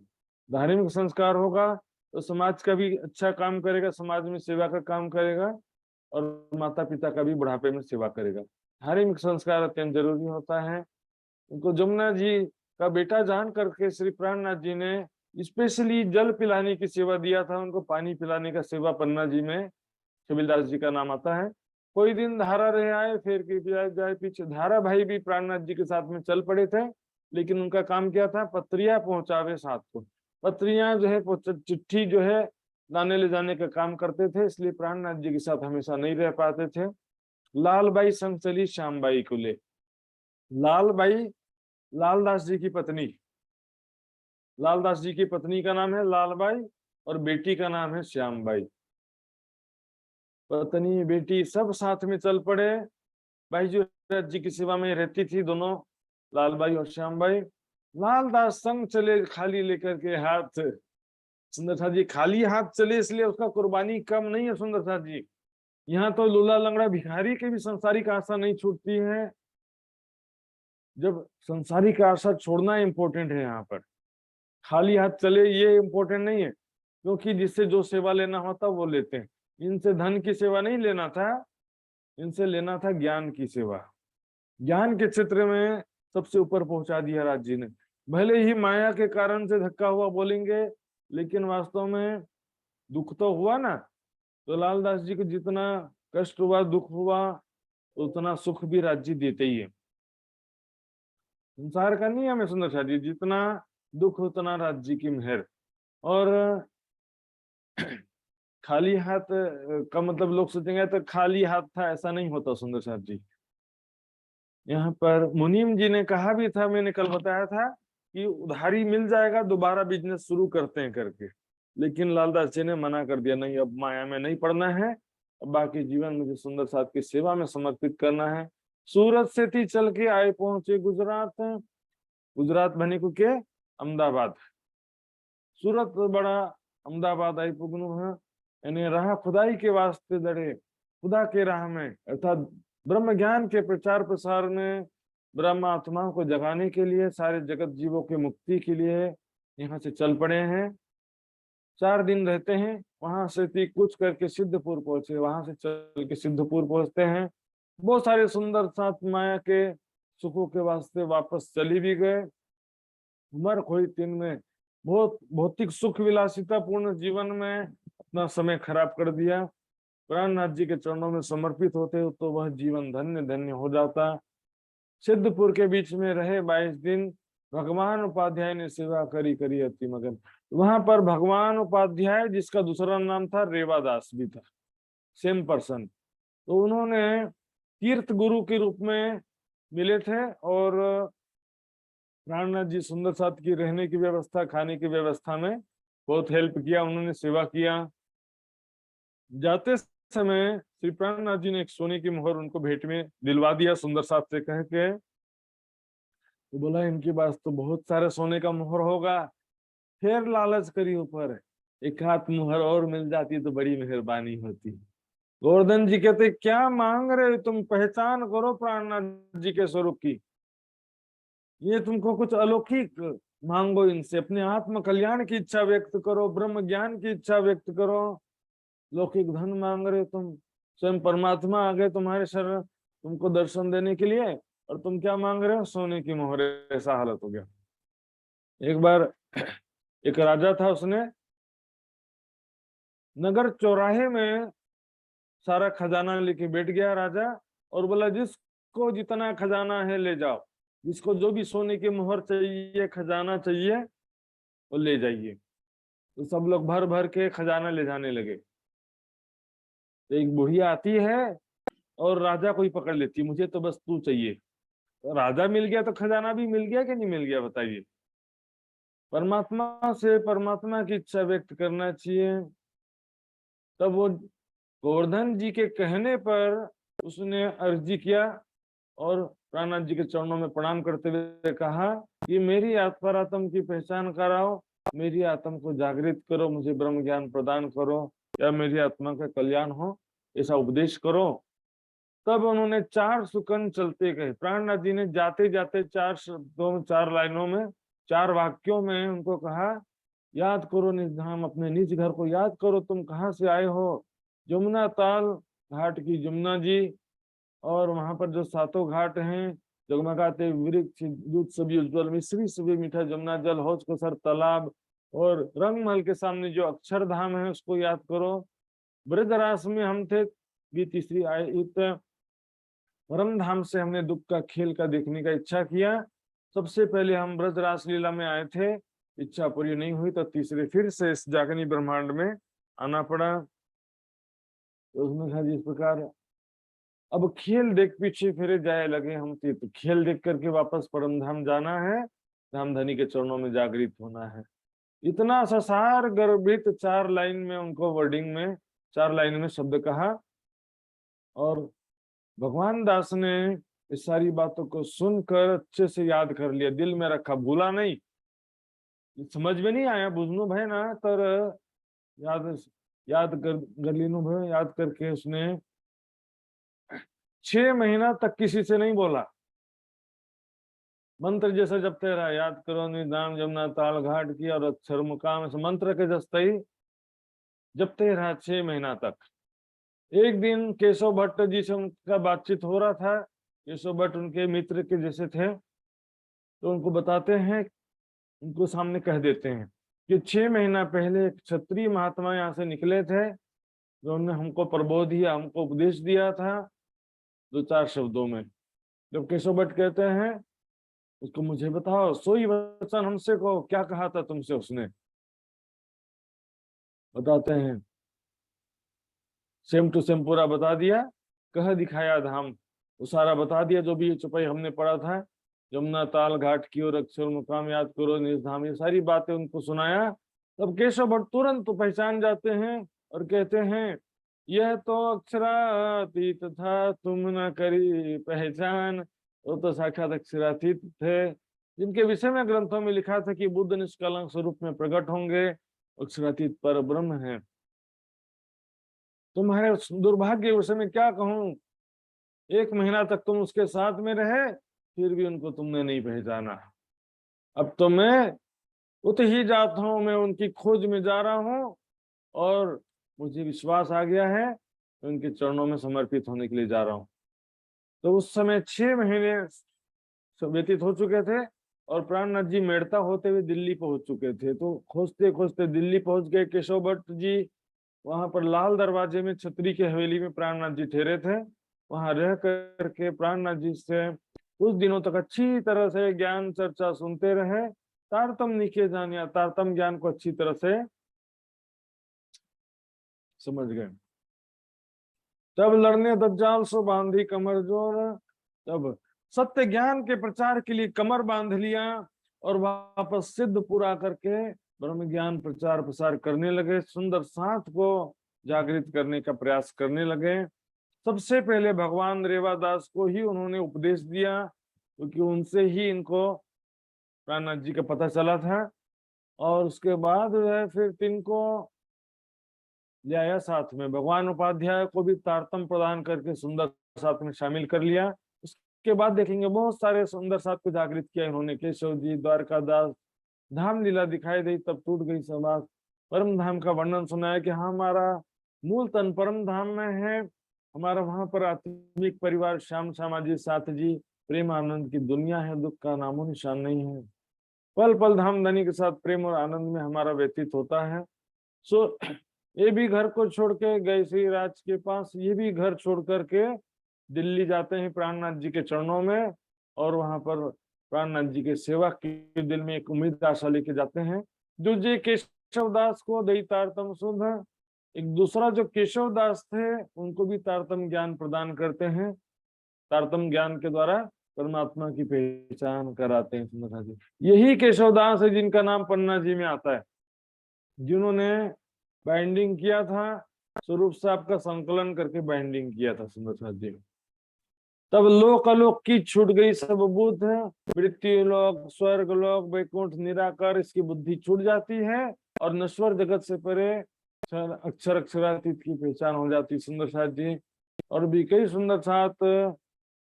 धार्मिक संस्कार होगा तो समाज का भी अच्छा काम करेगा, समाज में सेवा का काम करेगा, और माता पिता का भी बुढ़ापे में सेवा करेगा। धार्मिक संस्कार अत्यंत जरूरी होता है। उनको जमुना जी का बेटा जान करके श्री प्राणनाथ जी ने स्पेशली जल पिलाने की सेवा दिया था उनको, पानी पिलाने का सेवा पन्ना जी में छबिलदास जी का नाम आता है। कोई दिन धारा रहे आए, फिर के जाए पीछे। धारा भाई भी प्राणनाथ जी के साथ में चल पड़े थे, लेकिन उनका काम क्या था, पत्रियां पहुंचावे साथ को। पत्रियां जो है, चिट्ठी जो है लाने ले जाने का काम करते थे, इसलिए प्राणनाथ जी के साथ हमेशा नहीं रह पाते थे। लालबाई संग चली श्यामबाई को ले। लालबाई लालदास जी की पत्नी, लालदास जी की पत्नी का नाम है लालबाई और बेटी का नाम है श्यामबाई। पत्नी बेटी सब साथ में चल पड़े। भाई जो जी की सेवा में रहती थी दोनों, लालबाई और श्यामबाई। लालदास संग चले खाली लेकर के हाथ। सुंदर साथ जी खाली हाथ चले, इसलिए उसका कुर्बानी कम नहीं है सुंदर साथ जी। यहाँ तो लूला लंगड़ा भिखारी की भी संसारिक आशा नहीं छूटती है। जब संसारिक आशा छोड़ना इंपॉर्टेंट है, यहाँ पर खाली हाथ चले ये इंपॉर्टेंट नहीं है, क्योंकि जिससे जो सेवा लेना होता वो लेते हैं। इनसे धन की सेवा नहीं लेना था, इनसे लेना था ज्ञान की सेवा। ज्ञान के क्षेत्र में सबसे ऊपर पहुंचा दिया राज जी ने। भले ही माया के कारण से धक्का हुआ बोलेंगे, लेकिन वास्तव में दुख तो हुआ ना। तो लालदास जी को जितना कष्ट हुआ, दुख हुआ, उतना सुख भी राज जी देते ही है। संसार का नियम है सुंदर शाह जी, जितना दुख उतना राज जी की मेहर। और खाली हाथ का मतलब लोग सोचेंगे तो खाली हाथ था, ऐसा नहीं होता सुंदर साथ जी। यहाँ पर मुनीम जी ने कहा भी था, मैंने कल बताया था कि उधारी मिल जाएगा, दोबारा बिजनेस शुरू करते हैं करके। लेकिन लालदास जी ने मना कर दिया, नहीं अब माया में नहीं पड़ना है, अब बाकी जीवन मुझे सुंदर साथ की सेवा में समर्पित करना है। सूरत से थी चल के आए पहुंचे गुजरात। गुजरात बने को के अहमदाबाद। सूरत बड़ा अहमदाबाद आई पुगनु है। यानी राह खुदाई के वास्ते दड़े, खुदा के राह में, अर्थात ब्रह्म ज्ञान के प्रचार प्रसार में, ब्रह्म आत्माओं को जगाने के लिए, सारे जगत जीवों के मुक्ति के लिए यहाँ से चल पड़े हैं। 4 दिन रहते हैं, वहां से कुछ करके सिद्धपुर पहुंचे, वहां से चल के सिद्धपुर पहुंचते हैं। बहुत सारे सुंदर साथ माया के सुखों के वास्ते वापस चली भी गए। उम्र खोई 3 में बहुत भौतिक सुख विलासिता पूर्ण जीवन में अपना समय खराब कर दिया। प्राणनाथ जी के चरणों में समर्पित होते तो वह जीवन धन्य धन्य हो जाता। सिद्धपुर के बीच में रहे 22 दिन। भगवान उपाध्याय ने सेवा करी करी अति मगन। वहां पर भगवान उपाध्याय, जिसका दूसरा नाम था रेवादास भी था, सेम पर्सन। तो उन्होंने तीर्थ गुरु के रूप में मिले थे और प्राणनाथ जी सुंदर साथ की रहने की व्यवस्था, खाने की व्यवस्था में बहुत हेल्प किया, उन्होंने सेवा किया। जाते समय श्री प्राणनाथ जी ने एक सोने की मोहर उनको भेंट में दिलवा दिया सुंदर साथ से कह के। तो बोला इनके पास तो बहुत सारे सोने का मोहर होगा। फिर लालच करी ऊपर, एक हाथ मोहर और मिल जाती तो बड़ी मेहरबानी होती। गोवर्धन जी कहते क्या मांग रहे तुम, पहचान करो प्राणनाथ जी के स्वरूप की। ये तुमको कुछ अलौकिक मांगो इनसे, अपने आत्म कल्याण की इच्छा व्यक्त करो, ब्रह्म ज्ञान की इच्छा व्यक्त करो। लौकिक धन मांग रहे तुम, स्वयं परमात्मा आ गए तुम्हारे शरण तुमको दर्शन देने के लिए, और तुम क्या मांग रहे हो, सोने की मोहर। ऐसा हालत हो गया। एक बार एक राजा था, उसने नगर चौराहे में सारा खजाना लेके बैठ गया राजा, और बोला जिसको जितना खजाना है ले जाओ, जिसको जो भी सोने की मोहर चाहिए, खजाना चाहिए, वो ले जाइए। तो सब लोग भर भर के खजाना ले जाने लगे। तो एक बुढ़िया आती है और राजा को ही पकड़ लेती, मुझे तो बस तू चाहिए। तो राजा मिल गया तो खजाना भी मिल गया कि नहीं मिल गया, बताइए। परमात्मा से परमात्मा की इच्छा व्यक्त करना चाहिए। तब वो गोवर्धन जी के कहने पर उसने अर्जी किया और प्राणनाथ जी के चरणों में प्रणाम करते हुए कहा कि मेरी आत्मारात्म की पहचान कराओ, मेरी आत्मा को जागृत करो, मुझे ब्रह्म ज्ञान प्रदान करो, या मेरी आत्मा का कल्याण हो, ऐसा उपदेश करो। तब उन्होंने 4 सुकन चलते गए। प्राणनाथ जी ने जाते जाते 4 शब्दों, 4 लाइनों में, 4 वाक्यों में उनको कहा याद करो निज धाम, अपने निज घर को याद करो, तुम कहाँ से आए हो। जमुना ताल घाट की जमुना जी, और वहां पर जो 7 घाट हैं, जगमगाते वृक्ष, दूध सभी उज्ज्वल, मिश्री सभी मीठा जमुना जल, हौज को सर तालाब, और रंगमहल के सामने जो अक्षरधाम है उसको याद करो। ब्रजरास में हम थे, भी तीसरी आयत। परम धाम से हमने दुख का खेल का देखने का इच्छा किया। सबसे पहले हम ब्रजरास लीला में आए थे, इच्छा पूरी नहीं हुई तो तीसरे फिर से इस जागनी ब्रह्मांड में आना पड़ा। तो उसने कहा जिस प्रकार अब खेल देख पीछे फिरे जाए लगे हम थे, तो खेल देख करके वापस परम धाम जाना है, धामधनी के चरणों में जागृत होना है। इतना ससार गर्भित 4 लाइन में उनको वर्डिंग में 4 लाइन में शब्द कहा। और भगवान दास ने इस सारी बातों को सुनकर अच्छे से याद कर लिया, दिल में रखा, भूला नहीं। समझ में नहीं आया बुझनु भाई ना, तर याद याद कर लीनु भाई, याद करके उसने 6 महीना तक किसी से नहीं बोला, मंत्र जैसा जपते रहा, याद करो निदान जमुना ताल घाट की और अक्षर मुकाम, से मंत्र के जस्ते ही जपते रहा 6 महीना तक। एक दिन केशव भट्ट जी से उनका बातचीत हो रहा था, केशव भट्ट उनके मित्र के जैसे थे, तो उनको बताते हैं, उनको सामने कह देते हैं कि 6 महीना पहले एक क्षत्रिय महात्मा यहाँ से निकले थे, जो उन्होंने हमको प्रबोध दिया, हमको उपदेश दिया था 2-4 शब्दों में। जब केशव भट्ट कहते हैं उसको मुझे बताओ, सोई वचन हमसे को क्या कहा था तुमसे उसने। बताते हैं सेम टू सेम पूरा बता दिया, कह दिखाया धाम, वो सारा बता दिया जो भी चुपाई हमने पढ़ा था, यमुना ताल घाट की और अक्षर मुकाम याद करो निज धाम, ये सारी बातें उनको सुनाया। तब केशव भट्ट तुरंत तो पहचान जाते हैं और कहते हैं यह तो अक्षरातीत था, तुम न करी पहचान। वो तो साक्षात अक्षरातीत थे, जिनके विषय में ग्रंथों में लिखा था कि बुद्ध निष्कलंक स्वरूप में प्रकट होंगे, अक्षरातीत पर ब्रह्म है। तुम्हारे दुर्भाग्य विषय में क्या कहूं, 1 महीना तक तुम उसके साथ में रहे, फिर भी उनको तुमने नहीं पहचाना। अब तो मैं उत ही जाता हूं, मैं उनकी खोज में जा रहा हूं और मुझे विश्वास आ गया है, उनके चरणों में समर्पित होने के लिए जा रहा हूं। तो उस समय 6 महीने व्यतीत हो चुके थे और प्राणनाथ जी मेड़ता होते हुए दिल्ली पहुंच चुके थे। तो खोजते खोजते दिल्ली पहुंच गए केशव भट्ट जी। वहां पर लाल दरवाजे में छतरी की हवेली में प्राणनाथ जी ठहरे थे, वहां रह करके प्राणनाथ जी से कुछ दिनों तक अच्छी तरह से ज्ञान चर्चा सुनते रहे, तारतम्य निके जान या तारतम्य ज्ञान को अच्छी तरह से समझ गए। तब लड़ने दज्जाल सो बांधी कमर जोर, तब सत्य ज्ञान के प्रचार के लिए कमर बांध लिया और वापस सिद्ध पूरा करके ब्रह्म ज्ञान प्रचार प्रसार करने लगे, सुंदर साथ को जागृत करने का प्रयास करने लगे। सबसे पहले भगवान रेवादास को ही उन्होंने उपदेश दिया, क्योंकि उनसे ही इनको प्राणनाथ जी का पता चला था। और उसके बाद जो है फिर 3 को ले आया साथ में, भगवान उपाध्याय को भी तारतम्य प्रदान करके सुंदर साथ में शामिल कर लिया। उसके बाद देखेंगे बहुत सारे सुंदर साथ को जागृत किया इन्होंने, केशव जी, द्वारकादास, धाम लीला दिखाई दी तब टूट गई समाज, परम धाम का वर्णन सुनाया कि हाँ हमारा मूल तन परम धाम में है, हमारा वहां पर आत्मिक परिवार श्याम श्यामा जी, साथ जी, प्रेम आनंद की दुनिया है, दुख का नामो निशान नहीं है, पल पल धाम धनी के साथ प्रेम और आनंद में हमारा व्यतीत होता है। सो ये भी घर को छोड़ के गए श्री राज के पास, ये भी घर छोड़ करके दिल्ली जाते हैं प्राणनाथ जी के चरणों में, और वहां पर प्राणनाथ जी के सेवा के दिल में एक उम्मीद आशा लेके जाते हैं। दूसरे केशवदास को दई तारतम सुध, एक दूसरा जो केशवदास थे उनको भी तारतम ज्ञान प्रदान करते हैं, तारतम ज्ञान के द्वारा परमात्मा की पहचान कराते हैं सुंदरता जी। यही केशवदास है जिनका नाम पन्ना जी में आता है, जिन्होंने बाइंडिंग किया था, स्वरूप साहब का संकलन करके बाइंडिंग किया था सुंदरता जी। तब लोक अलोक की छूट गई सब बुद्ध, मृत्यु लोक, स्वर्ग लोक, वैकुंठ, निराकार, इसकी बुद्धि छूट जाती है और नश्वर जगत से परे अक्षर अक्षरातीत की पहचान हो जाती सुंदर साथ जी। और भी कई सुंदर साथ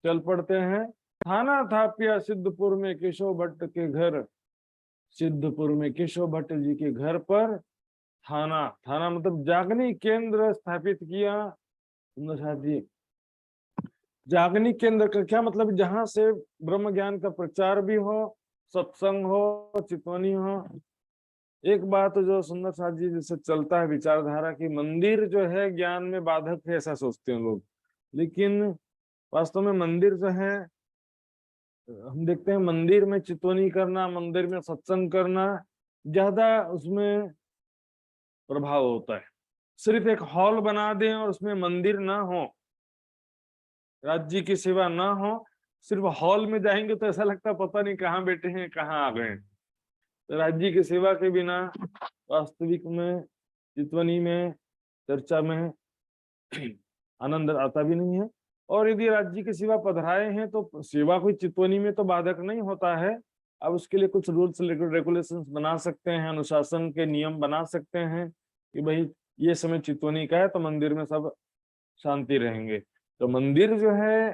चल पड़ते हैं। थाना थापिया सिद्धपुर में केशव भट्ट के घर, सिद्धपुर में केशव भट्ट जी के घर पर थाना, थाना मतलब जागनी केंद्र स्थापित किया सुंदर साथ जी। जागनी केंद्र का क्या मतलब, जहां से ब्रह्म ज्ञान का प्रचार भी हो, सत्संग हो, चितवनी हो, एक बात जो सुंदर साथ जी जैसे चलता है विचारधारा की मंदिर जो है ज्ञान में बाधक है, ऐसा सोचते हैं लोग। लेकिन वास्तव में मंदिर जो है, हम देखते हैं मंदिर में चितवनी करना, मंदिर में सत्संग करना ज्यादा उसमें प्रभाव होता है। सिर्फ एक हॉल बना दें और उसमें मंदिर ना हो, राज्य की सेवा ना हो, सिर्फ हॉल में जाएंगे तो ऐसा लगता है पता नहीं कहाँ बैठे हैं, कहाँ आ गए। तो राज्य की सेवा के बिना वास्तविक में चितवनी में चर्चा में आनंद आता भी नहीं है। और यदि राज्य की सेवा पधराए हैं तो सेवा कोई चितवनी में तो बाधक नहीं होता है। अब उसके लिए कुछ रूल्स रेगुलेशंस बना सकते हैं, अनुशासन के नियम बना सकते हैं कि भाई ये समय चितवनी का है तो मंदिर में सब शांति रहेंगे। तो मंदिर जो है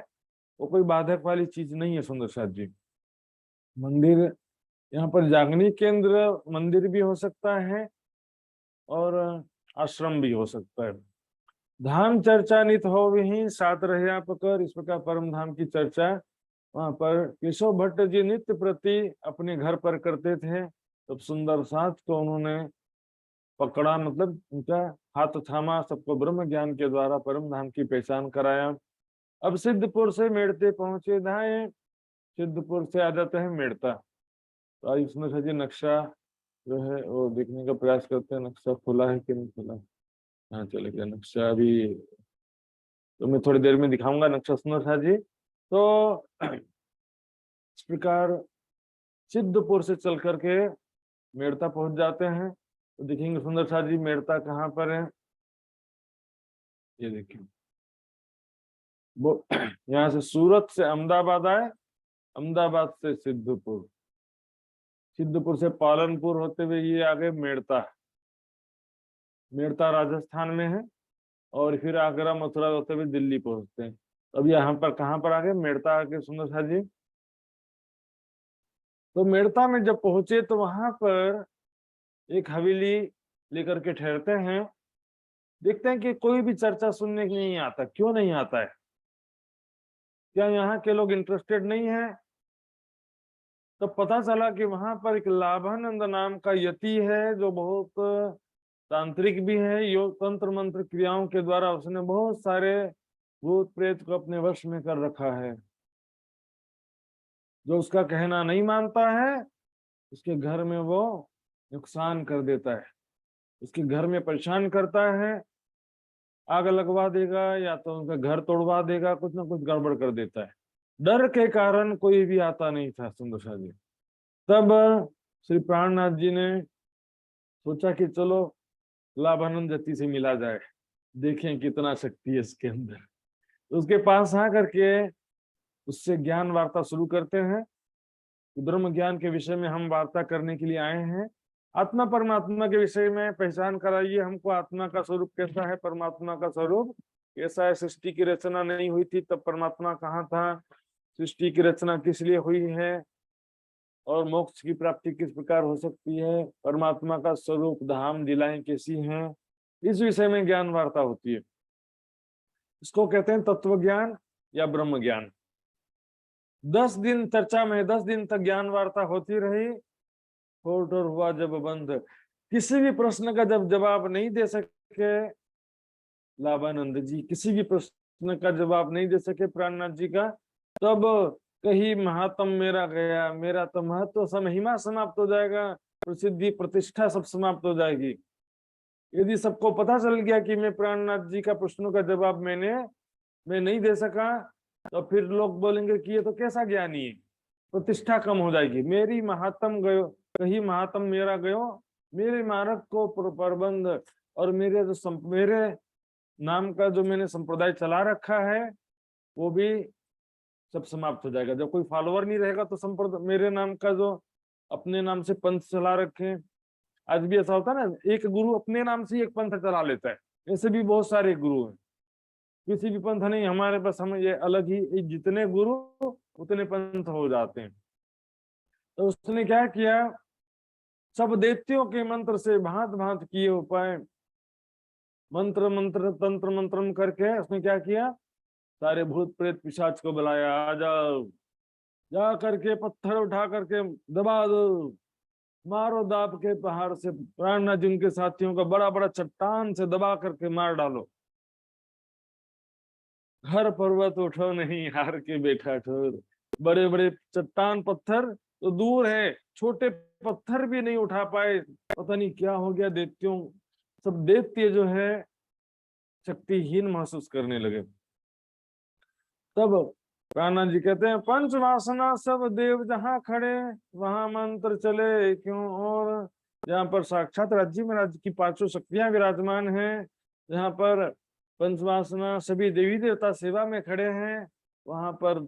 वो कोई बाधक वाली चीज नहीं है सुंदर साथ जी। मंदिर यहाँ पर जागनी केंद्र मंदिर भी हो सकता है और आश्रम भी हो सकता है। धाम चर्चा नित हो विहीन सात रहे आप कर, इस प्रकार परम धाम की चर्चा वहां पर केशव भट्ट जी नित्य प्रति अपने घर पर करते थे। तब सुंदर साथ को उन्होंने पकड़ा, मतलब उनका हाथ थामा, सबको ब्रह्म ज्ञान के द्वारा परम धाम की पहचान कराया। अब सिद्धपुर से मेड़ते पहुंचे धाए, सिद्धपुर से आ जाते हैं मेड़ता। तो आज इसमें सजी नक्शा जो है वो देखने का प्रयास करते हैं, नक्शा खुला है कि नहीं खुला। हाँ चले गया नक्शा। अभी तो मैं थोड़ी देर में दिखाऊंगा नक्शा सुंदर साथ जी। तो इस प्रकार सिद्धपुर से चल करके मेड़ता पहुंच जाते हैं। तो देखेंगे सुंदर साथ जी मेड़ता कहाँ पर है, ये देखिए वो यहाँ से सूरत से अहमदाबाद आए, अहमदाबाद से सिद्धपुर, सिद्धपुर से पालनपुर होते हुए ये आगे मेड़ता, मेड़ता राजस्थान में है। और फिर आगरा मथुरा होते हुए दिल्ली पहुंचते हैं। अब यहाँ पर कहाँ पर आ गए, मेड़ता आके सुंदर साथ जी। तो मेड़ता में जब पहुंचे तो वहां पर एक हवेली लेकर के ठहरते हैं। देखते हैं कि कोई भी चर्चा सुनने के नहीं आता। क्यों नहीं आता है? क्या यहाँ के लोग इंटरेस्टेड नहीं है? तो पता चला कि वहां पर एक लाभानंद नाम का यति है जो बहुत तांत्रिक भी है। योग तंत्र मंत्र क्रियाओं के द्वारा उसने बहुत सारे भूत प्रेत को अपने वश में कर रखा है। जो उसका कहना नहीं मानता है उसके घर में वो नुकसान कर देता है, उसके घर में परेशान करता है, आग लगवा देगा या तो उनका घर तोड़वा देगा, कुछ ना कुछ गड़बड़ कर देता है। डर के कारण कोई भी आता नहीं था सुंदर शाह जी। तब श्री प्राणनाथ जी ने सोचा कि चलो लाभानंद जति से मिला जाए, देखें कितना शक्ति है इसके अंदर। तो उसके पास आ करके उससे ज्ञान वार्ता शुरू करते हैं। ब्रह्म ज्ञान के विषय में हम वार्ता करने के लिए आए हैं। आत्मा परमात्मा के विषय में पहचान कराइए हमको, आत्मा का स्वरूप कैसा है, परमात्मा का स्वरूप कैसा है। सृष्टि की रचना नहीं हुई थी तब परमात्मा कहाँ था, सृष्टि की रचना किस लिए हुई है और मोक्ष की प्राप्ति किस प्रकार हो सकती है, परमात्मा का स्वरूप धाम लीलाएं कैसी हैं, इस विषय में ज्ञान वार्ता होती है। इसको कहते हैं तत्व ज्ञान या ब्रह्म ज्ञान। 10 दिन चर्चा में, 10 दिन तक ज्ञान वार्ता होती रही। कोर्ट और हुआ जब बंद, किसी भी प्रश्न का जब जवाब नहीं दे सके लाभानंद जी, किसी भी प्रश्न का जवाब नहीं दे सके प्राणनाथ जी का, तब कहीं महात्म मेरा गया, मेरा तो महत्व महिमा समाप्त हो जाएगा, प्रसिद्धि प्रतिष्ठा सब समाप्त हो जाएगी। यदि सबको पता चल गया कि मैं प्राणनाथ जी का प्रश्नों का जवाब मैं नहीं दे सका, तो फिर लोग बोलेंगे कि ये तो कैसा ज्ञानी है, प्रतिष्ठा कम हो जाएगी। मेरी महात्म गयो, कहीं महात्म मेरा गयो, मेरे मार्ग को प्रबंध और मेरे जो मेरे नाम का जो मैंने संप्रदाय चला रखा है वो भी सब समाप्त हो जाएगा। जब कोई फॉलोअर नहीं रहेगा तो संप्रदाय मेरे नाम का जो अपने नाम से पंथ चला रखे, आज भी ऐसा होता है ना, एक गुरु अपने नाम से एक पंथ चला लेता है। ऐसे भी बहुत सारे गुरु हैं, किसी भी पंथ नहीं हमारे पास, हम ये अलग ही, जितने गुरु उतने पंथ हो जाते हैं। तो उसने क्या किया, सब दैत्यों के मंत्र से भांत भांत किए उपाय, मंत्र मंत्र तंत्र मंत्र करके उसने क्या किया, सारे भूत प्रेत पिशाच को बुलाया, आ जाओ, जा करके पत्थर उठा करके दबा दो, मारो दाब के पहाड़ से, प्राणनाथ जी उनके साथियों का बड़ा बड़ा चट्टान से दबा करके मार डालो। हर पर्वत उठो नहीं हार के बैठा ठोर। बड़े बड़े चट्टान पत्थर तो दूर है, छोटे पत्थर भी नहीं उठा पाए। पता नहीं क्या हो गया दैत्यों, सब दैत्य जो है शक्तिहीन महसूस करने लगे। तब प्राणनाथ जी कहते हैं, पंच वासना सब देव जहां खड़े, वहां मंत्र चले क्यों और। जहाँ पर साक्षात राज्य में राज्य की पांचों शक्तियां विराजमान हैं, जहाँ पर पंचवासना सभी देवी देवता सेवा में खड़े हैं, वहां पर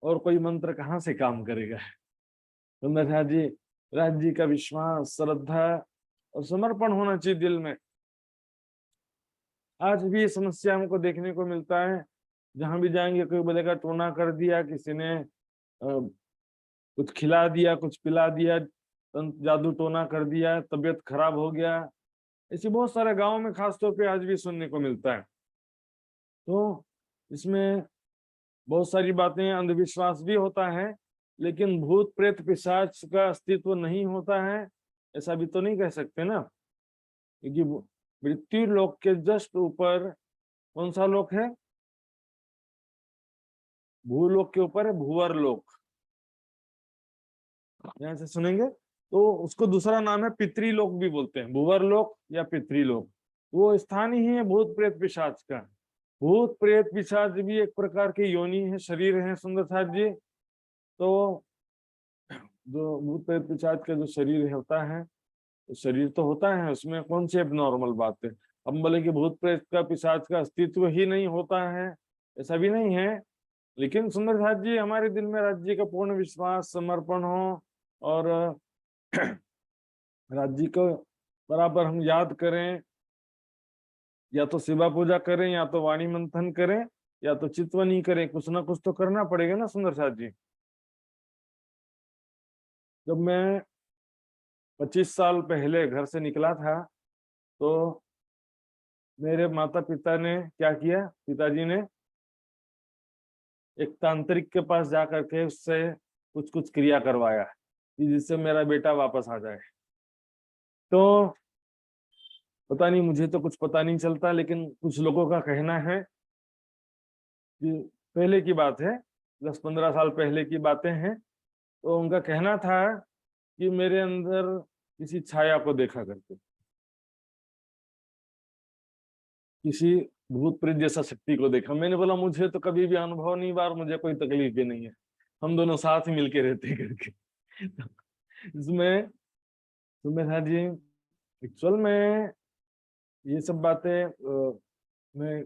और कोई मंत्र कहाँ से काम करेगा। सुंदर जी, राज्य का विश्वास, श्रद्धा और समर्पण होना चाहिए दिल में। आज भी ये समस्या हमको देखने को मिलता है। जहां भी जाएंगे कोई बोलेगा टोना कर दिया, किसी ने कुछ खिला दिया, कुछ पिला दिया, जादू टोना कर दिया, तबीयत खराब हो गया। ऐसे बहुत सारे गांवों में खासतौर पे आज भी सुनने को मिलता है। तो इसमें बहुत सारी बातें, अंधविश्वास भी होता है, लेकिन भूत प्रेत पिशाच का अस्तित्व नहीं होता है ऐसा भी तो नहीं कह सकते ना। क्योंकि मृत्यु लोक के जस्ट ऊपर कौन सा लोक है? भूलोक के ऊपर है भूवर लोक। यहाँ से सुनेंगे तो उसको दूसरा नाम है पितृलोक भी बोलते हैं, भूवर लोक या पितृलोक। वो स्थान ही है भूत प्रेत पिशाच का। भूत प्रेत पिशाच भी एक प्रकार के योनि है, शरीर है सुंदर साथ जी। तो जो भूत प्रेत पिशाच का जो शरीर होता है, तो शरीर तो होता है, उसमें कौन सी एबनॉर्मल बात है। हम बोले कि भूत प्रेत का पिशाच का अस्तित्व ही नहीं होता है, ऐसा भी नहीं है। लेकिन सुंदर साथ जी, हमारे दिल में राज्य का पूर्ण विश्वास, समर्पण हो और राज्य को बराबर हम याद करें, या तो शिवा पूजा करें, या तो वाणी मंथन करें, या तो चितवनी करें, कुछ ना कुछ तो करना पड़ेगा ना सुंदर साथ जी। जब मैं 25 साल पहले घर से निकला था, तो मेरे माता पिता ने क्या किया, पिताजी ने एक तांत्रिक के पास जाकर के उससे कुछ कुछ क्रिया करवाया कि जिससे मेरा बेटा वापस आ जाए। तो पता नहीं, मुझे तो कुछ पता नहीं चलता, लेकिन कुछ लोगों का कहना है कि पहले की बात है, 10-15 साल पहले की बातें हैं, तो उनका कहना था कि मेरे अंदर किसी छाया को देखा करके, किसी भूत प्रेत जैसा शक्ति को देखा। मैंने बोला मुझे तो कभी भी अनुभव नहीं हुआ और मुझे कोई तकलीफ भी नहीं है, हम दोनों साथ ही मिलके रहते करके। इसमें तुम्हें था जी, एक्चुअल में ये सब बातें मैं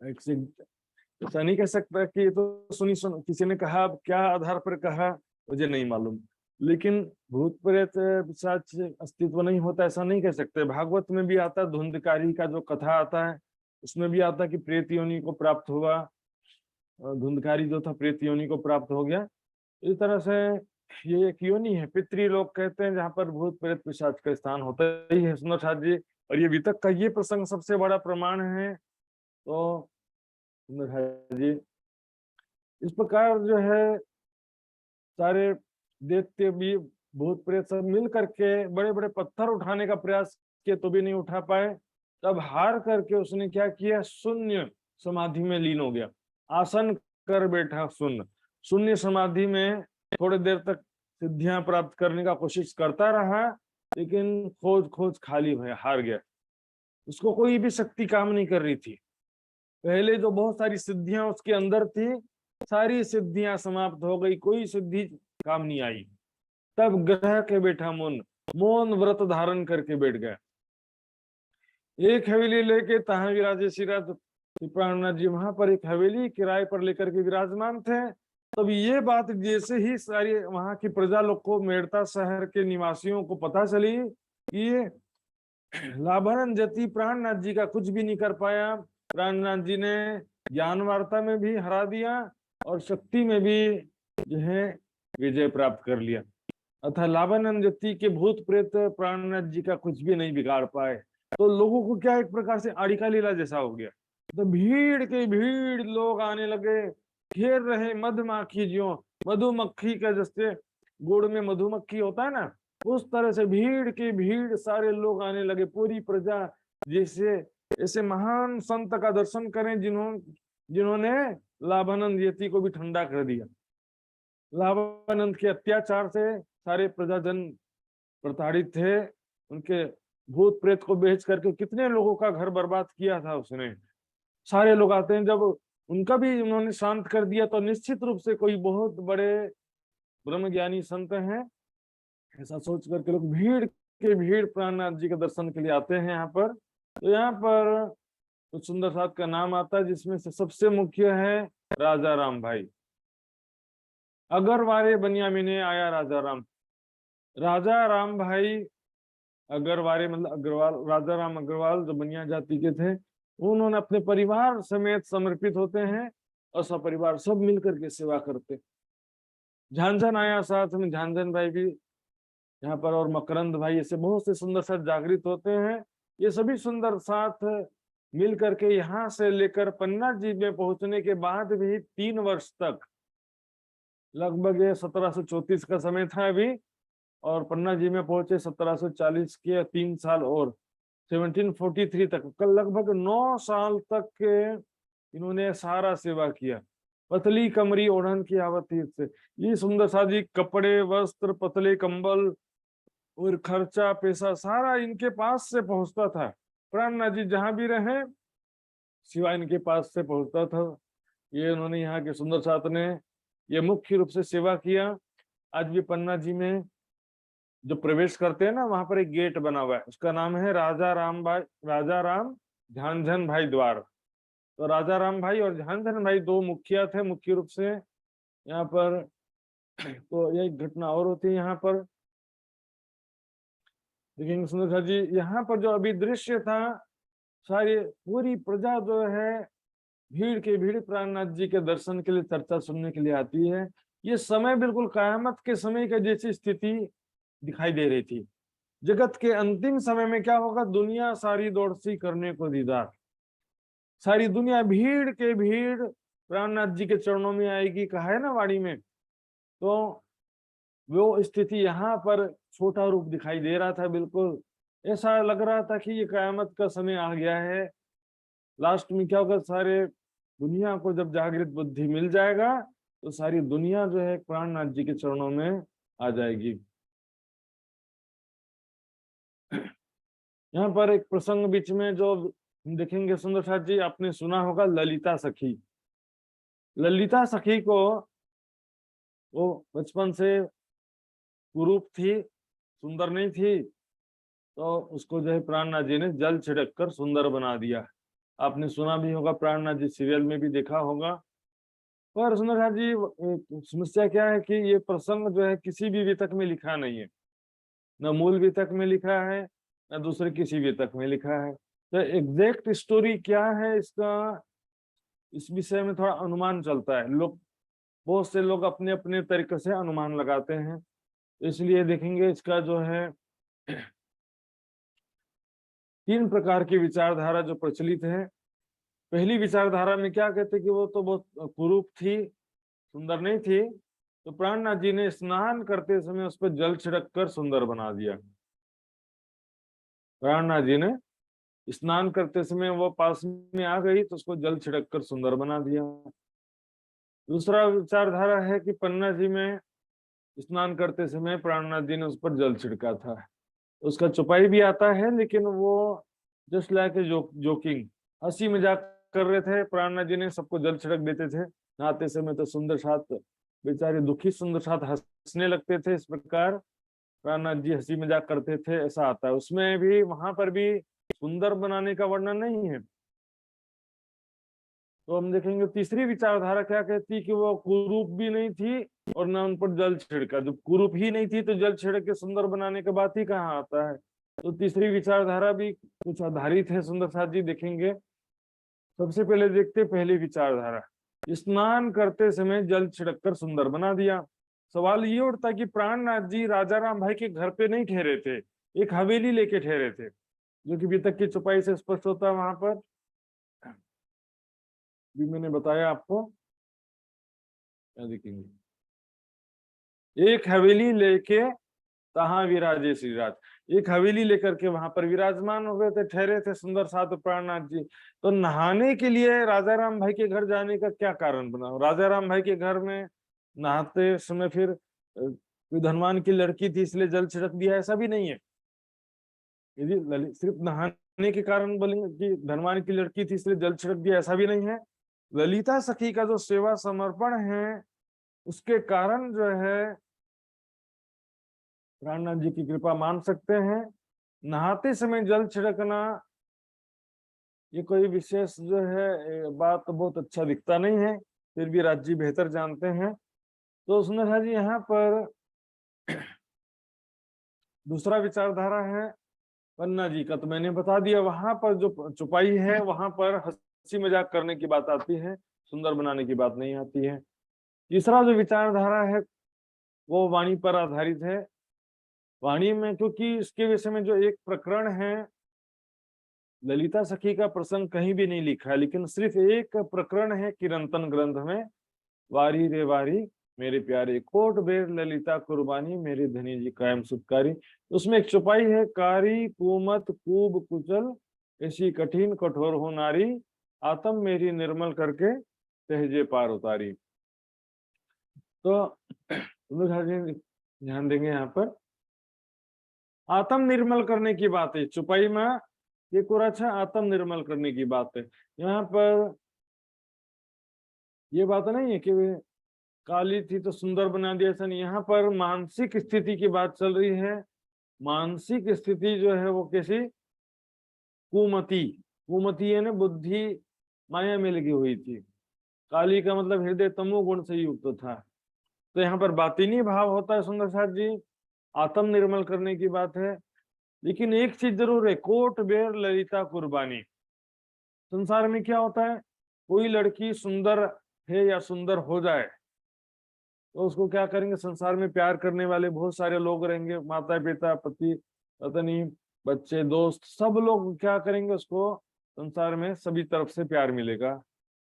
ऐसा नहीं कह सकता कि ये तो सुन किसी ने कहा, क्या आधार पर कहा मुझे नहीं मालूम। लेकिन भूत प्रेत पिशाच अस्तित्व नहीं होता ऐसा नहीं कह सकते। भागवत में भी आता है, धुंधकारी का जो कथा आता है उसमें भी आता है कि प्रेत योनि को प्राप्त हुआ, धुंधकारी जो था प्रेत योनि को प्राप्त हो गया। इस तरह से ये एक योनि है, पितृलोक कहते हैं, जहाँ पर भूत प्रेत पिशाच का स्थान होता ही है सुंदर साथ जी। और ये वितक का ये प्रसंग सबसे बड़ा प्रमाण है। तो सुंदर साथ जी, इस प्रकार जो है सारे दैत्य भी, भूत प्रेत सब मिल करके बड़े बड़े पत्थर उठाने का प्रयास किए तो भी नहीं उठा पाए। तब हार करके उसने क्या किया, शून्य समाधि में लीन हो गया, आसन कर बैठा शून्य। शून्य समाधि में थोड़ी देर तक सिद्धियां प्राप्त करने का कोशिश करता रहा, लेकिन खोज खोज खाली भय हार गया। उसको कोई भी शक्ति काम नहीं कर रही थी। पहले जो बहुत सारी सिद्धियां उसके अंदर थी, सारी सिद्धियां समाप्त हो गई, कोई सिद्धि काम नहीं आई। तब ग्रह के बैठा मौन, मौन व्रत धारण करके बैठ गया। एक हवेली लेके तहां विराजे श्रीराज प्राणनाथ जी वहां पर एक हवेली किराए पर लेकर के विराजमान थे। तब ये बात जैसे ही सारी वहां की प्रजा लोग को, मेड़ता शहर के निवासियों को पता चली कि लाभानंद जति प्राणनाथ जी का कुछ भी नहीं कर पाया, प्राणनाथ जी ने ज्ञान वार्ता में भी हरा दिया और शक्ति में भी जो है विजय प्राप्त कर लिया, अतः लाभानंद जति के भूत प्रेत प्राणनाथ जी का कुछ भी नहीं बिगाड़ पाए। तो लोगों को क्या एक प्रकार से आड़िका लीला जैसा हो गया। तो भीड़ के भीड़ लोग आने लगे, घेर रहे मधुमाखी, जो मधुमक्खी का जैसे गुड़ में मधुमक्खी होता है ना, उस तरह से भीड़ की भीड़ सारे लोग आने लगे, पूरी प्रजा, जैसे ऐसे महान संत का दर्शन करें जिन्होंने लाभानंद यति को भी ठंडा कर दिया। लाभानंद के अत्याचार से सारे प्रजाजन प्रताड़ित थे, उनके भूत प्रेत को बेच करके कितने लोगों का घर बर्बाद किया था उसने। सारे लोग आते हैं, जब उनका भी उन्होंने शांत कर दिया तो निश्चित रूप से कोई बहुत बड़े ब्रह्म ज्ञानी संत हैं, ऐसा सोच करके लोग भीड़ के भीड़ प्राणनाथ जी के दर्शन के लिए आते हैं यहाँ पर। तो यहाँ पर कुछ सुंदर साथ का नाम आता है, जिसमें से सबसे मुख्य है राजा राम भाई। अगरवारे बनियामिने आया राजा राम। राजा राम भाई अगरवारे मतलब अग्रवाल, राजा राम अग्रवाल जो बनिया जाति के थे, उन्होंने अपने परिवार समेत समर्पित होते हैं और सपरिवार सब मिलकर के सेवा करते। झांझन आया साथ में, झांझन भाई भी यहाँ पर, और मकरंद भाई, ऐसे बहुत से सुंदर साथ जागृत होते हैं। ये सभी सुंदर साथ मिल करके यहाँ से लेकर पन्ना जी में पहुंचने के बाद भी 3 वर्ष तक, लगभग ये 1734 का समय था अभी, और पन्ना जी में पहुंचे 1740 के 3 साल और 1743 तक, कल लगभग 9 साल तक इन्होंने सारा सेवा किया। पतली कमरी ओढ़न की आवती से, ये सुंदर साजी कपड़े वस्त्र पतले कंबल और खर्चा पैसा सारा इनके पास से पहुंचता था। प्राणनाथ जी जहां भी रहे सिवा इनके पास से पहुंचता था। ये उन्होंने यहाँ के सुंदर साथ ने ये मुख्य रूप से सेवा किया। आज भी पन्ना जी में जो प्रवेश करते हैं ना, वहां पर एक गेट बना हुआ है, उसका नाम है राजा राम झांझन भाई द्वार। तो राजा राम भाई और झांझन भाई 2 मुखिया थे मुख्य रूप से यहाँ पर। तो ये घटना और होती है यहाँ पर, लेकिन सुंदर जी यहाँ पर जो अभी दृश्य था, सारी पूरी प्रजा जो है भीड़ के भीड़ प्राणनाथ जी के दर्शन के लिए, चर्चा सुनने के लिए आती है। ये समय बिल्कुल कयामत के समय का जैसी स्थिति दिखाई दे रही थी। जगत के अंतिम समय में क्या होगा, दुनिया सारी दौड़ सी करने को दीदार, सारी दुनिया भीड़ के भीड़ प्राणनाथ जी के चरणों में आएगी, कहा है ना वाणी में। तो वो स्थिति यहाँ पर छोटा रूप दिखाई दे रहा था, बिल्कुल ऐसा लग रहा था कि ये कयामत का समय आ गया है। लास्ट में क्या होगा, सारे दुनिया को जब जागृत बुद्धि मिल जाएगा तो सारी दुनिया जो है प्राणनाथ जी के चरणों में आ जाएगी। यहाँ पर एक प्रसंग बीच में जो देखेंगे सुंदर साथ जी, आपने सुना होगा ललिता सखी। ललिता सखी को वो बचपन से कुरूप थी, सुंदर नहीं थी, तो उसको जो है प्राणनाथ जी ने जल छिड़क कर सुंदर बना दिया। आपने सुना भी होगा, प्राणनाथ जी सीरियल में भी देखा होगा। पर सुंदर जी समस्या क्या है कि ये प्रसंग जो है किसी भी वितक में लिखा नहीं है, न मूल वितक में लिखा है न दूसरे किसी वितक में लिखा है। तो एग्जैक्ट स्टोरी क्या है इसका, इस विषय में थोड़ा अनुमान चलता है। लोग, बहुत से लोग अपने अपने तरीके से अनुमान लगाते हैं। इसलिए देखेंगे इसका जो है 3 प्रकार की विचारधारा जो प्रचलित है। पहली विचारधारा में क्या कहते कि वो तो बहुत कुरूप थी, सुंदर नहीं थी, तो प्राणनाथ जी ने स्नान करते समय उस पर जल छिड़क कर सुंदर बना दिया। प्राणनाथ जी ने स्नान करते समय वो पास में आ गई तो उसको जल छिड़क कर सुंदर बना दिया। दूसरा विचारधारा है कि पन्ना जी में स्नान करते समय प्राणनाथ जी ने उस पर जल छिड़का था। उसका चुपाई भी आता है, लेकिन वो जस्ट लाइक जोकिंग, हंसी मजाक कर रहे थे। प्राणनाथ जी ने सबको जल छिड़क देते थे नहाते समय, तो सुंदर साथ बेचारे दुखी सुंदर साथ हंसने लगते थे। इस प्रकार प्राणनाथ जी हंसी मजाक करते थे, ऐसा आता है उसमें भी। वहां पर भी सुंदर बनाने का वर्णन नहीं है। तो हम देखेंगे तीसरी विचारधारा क्या कहती कि वो कुरूप भी नहीं थी और ना उन पर जल छिड़का। जब कुरूप ही नहीं थी तो जल छिड़क के सुंदर बनाने का बात ही कहाँ आता है। तो तीसरी विचारधारा भी कुछ आधारित है सुंदर साथ जी, देखेंगे। सबसे पहले देखते पहली विचारधारा, स्नान करते समय जल छिड़क कर सुंदर बना दिया। सवाल ये उठता कि प्राणनाथ जी राजा राम भाई के घर पे नहीं ठहरे थे, एक हवेली लेके ठहरे थे, जो कि वितक की चुपाई से स्पष्ट होता है। वहां पर भी मैंने बताया आपको, क्या देखेंगे, एक हवेली लेके तहाँ विराजे श्रीराज। एक हवेली लेकर के वहां पर विराजमान हो गए थे, ठहरे थे सुंदर साथ प्राणनाथ जी। तो नहाने के लिए राजा राम भाई के घर जाने का क्या कारण बना? राजा राम भाई के घर में नहाते समय फिर कोई धनवान की लड़की थी इसलिए जल छिड़क दिया, ऐसा भी नहीं है। यदि सिर्फ नहाने के कारण बोलेंगे कि धनवान की लड़की थी इसलिए जल छिड़क दिया, ऐसा भी नहीं है। ललिता सखी का जो सेवा समर्पण है उसके कारण जो है प्राणनाथ जी की कृपा मान सकते हैं। नहाते समय जल छिड़कना ये कोई विशेष जो है बात तो बहुत अच्छा दिखता नहीं है, फिर भी राज जी बेहतर जानते हैं। तो सुंदर जी यहाँ पर दूसरा विचारधारा है पन्ना जी का, तो मैंने बता दिया। वहां पर जो चुपाई है वहां पर हंसी मजाक करने की बात आती है, सुंदर बनाने की बात नहीं आती है। तीसरा जो विचारधारा है वो वाणी पर आधारित है। वाणी में क्योंकि इसके विषय में जो एक प्रकरण है, ललिता सखी का प्रसंग कहीं भी नहीं लिखा है, लेकिन सिर्फ एक प्रकरण है किरंतन ग्रंथ में, वारी रे वारी मेरे प्यारे कोट बेर ललिता कुर्बानी मेरे धनी जी कायम सुखकारी। उसमें एक चौपाई है, कारी कुमत कूब कुचल ऐसी कठिन कठोर हो नारी, आत्म मेरी निर्मल करके सहजे पार उतारी। तो ध्यान देंगे यहाँ पर आत्म निर्मल करने की बात है चुपाई में, ये पूरा अच्छा आत्म निर्मल करने की बात है। यहाँ पर ये बात नहीं है कि काली थी तो सुंदर बना दिया, ऐसा नहीं। यहाँ पर मानसिक स्थिति की बात चल रही है। मानसिक स्थिति जो है वो कैसी? कुमति, कुमति है ना, बुद्धि माया में लगी हुई थी। काली का मतलब हृदय तमो गुण से युक्त था। तो यहाँ पर बातिनी भाव होता है सुंदर साथ जी, आत्म निर्मल करने की बात है। लेकिन एक चीज जरूर है, कोट बेर ललिता कुर्बानी। संसार में क्या होता है, कोई लड़की सुंदर है या सुंदर हो जाए तो उसको क्या करेंगे, संसार में प्यार करने वाले बहुत सारे लोग रहेंगे, माता पिता पति पत्नी बच्चे दोस्त सब लोग क्या करेंगे, उसको संसार में सभी तरफ से प्यार मिलेगा।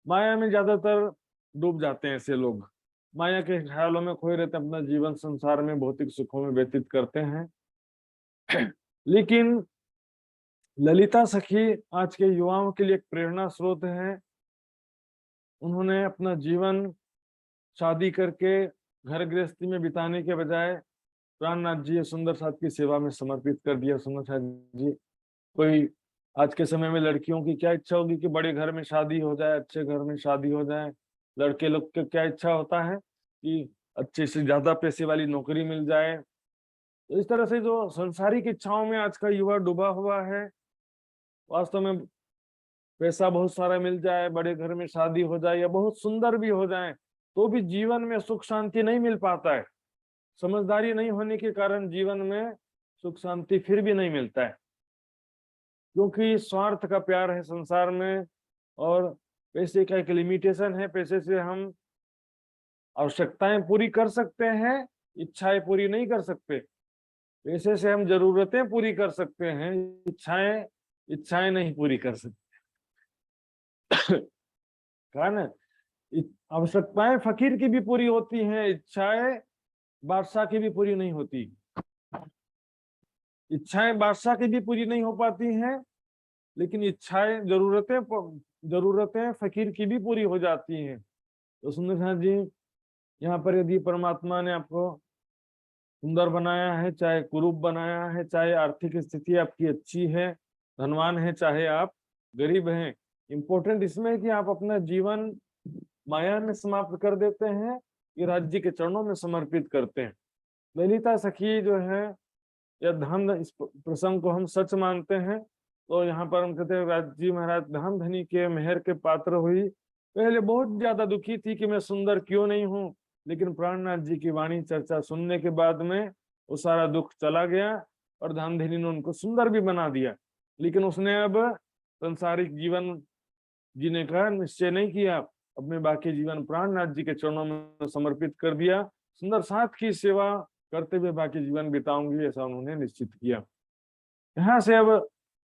माया में ज्यादातर डूब जाते हैं ऐसे लोग, माया के ख्यालों में खोए रहते हैं, अपना जीवन संसार में भौतिक सुखों में व्यतीत करते हैं। लेकिन ललिता सखी आज के युवाओं के लिए एक प्रेरणा स्रोत है। उन्होंने अपना जीवन शादी करके घर गृहस्थी में बिताने के बजाय प्राणनाथ जी सुंदर साथ की सेवा में समर्पित कर दिया। सुंदर साथ जी, कोई आज के समय में लड़कियों की क्या इच्छा होगी कि बड़े घर में शादी हो जाए, अच्छे घर में शादी हो जाए। लड़के लोग की क्या इच्छा होता है कि अच्छे से ज्यादा पैसे वाली नौकरी मिल जाए। तो इस तरह से जो संसारिक इच्छाओं में आज का युवा डूबा हुआ है, वास्तव में पैसा बहुत सारा मिल जाए, बड़े घर में शादी हो जाए या बहुत सुंदर भी हो जाए तो भी जीवन में सुख शांति नहीं मिल पाता है। समझदारी नहीं होने के कारण जीवन में सुख शांति फिर भी नहीं मिलता है, क्योंकि स्वार्थ का प्यार है संसार में और पैसे का एक लिमिटेशन है। पैसे से हम आवश्यकताएं पूरी कर सकते हैं, इच्छाएं पूरी नहीं कर सकते। पैसे से हम जरूरतें पूरी कर सकते हैं, इच्छाएं नहीं पूरी कर सकते। कहा ना, आवश्यकताएं फकीर की भी पूरी होती हैं, इच्छाएं बादशाह की भी पूरी नहीं होती। इच्छाएं बादशाह की भी पूरी नहीं हो पाती हैं, लेकिन इच्छाएं जरूरतें फकीर की भी पूरी हो जाती हैं। तो सुंदर साथ जी, यहाँ पर यदि परमात्मा ने आपको सुंदर बनाया है, चाहे कुरूप बनाया है, चाहे आर्थिक स्थिति आपकी अच्छी है, धनवान है, चाहे आप गरीब हैं, इम्पोर्टेंट इसमें है कि आप अपना जीवन माया में समाप्त कर देते हैं कि राज्य के चरणों में समर्पित करते हैं। ललिता सखी जो है या धन, इस प्रसंग को हम सच मानते हैं तो यहाँ पर हम कहते हैं राजी महाराज धन धनी के मेहर के पात्र हुई। पहले बहुत ज्यादा दुखी थी कि मैं सुंदर क्यों नहीं हूँ, लेकिन प्राणनाथ जी की वाणी चर्चा सुनने के बाद में वो सारा दुख चला गया और धन धनी ने उनको सुंदर भी बना दिया। लेकिन उसने अब संसारिक जीवन जीने का निश्चय नहीं किया, अपने बाकी जीवन प्राणनाथ जी के चरणों में समर्पित कर दिया। सुंदर साथ की सेवा करते हुए बाकी जीवन बिताऊंगी, ऐसा उन्होंने निश्चित किया। यहाँ से अब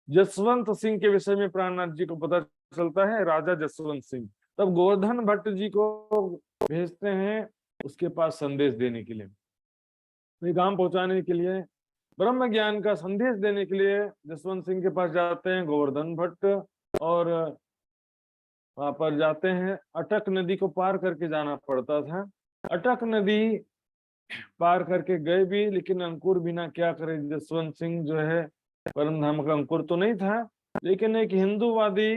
जसवंत सिंह के विषय में प्राणनाथ जी को पता चलता है, राजा जसवंत सिंह। तब गोवर्धन भट्ट जी को भेजते हैं उसके पास संदेश देने के लिए। पैगाम पहुंचाने के लिए, ब्रह्म ज्ञान का संदेश देने के लिए जसवंत सिंह के पास जाते हैं गोवर्धन भट्ट, और वहां पर जाते हैं। अटक नदी को पार करके जाना पड़ता था। अटक नदी पार करके गए भी, लेकिन अंकुर बिना क्या करे, जसवंत सिंह जो है परम धाम का अंकुर तो नहीं था, लेकिन एक हिंदूवादी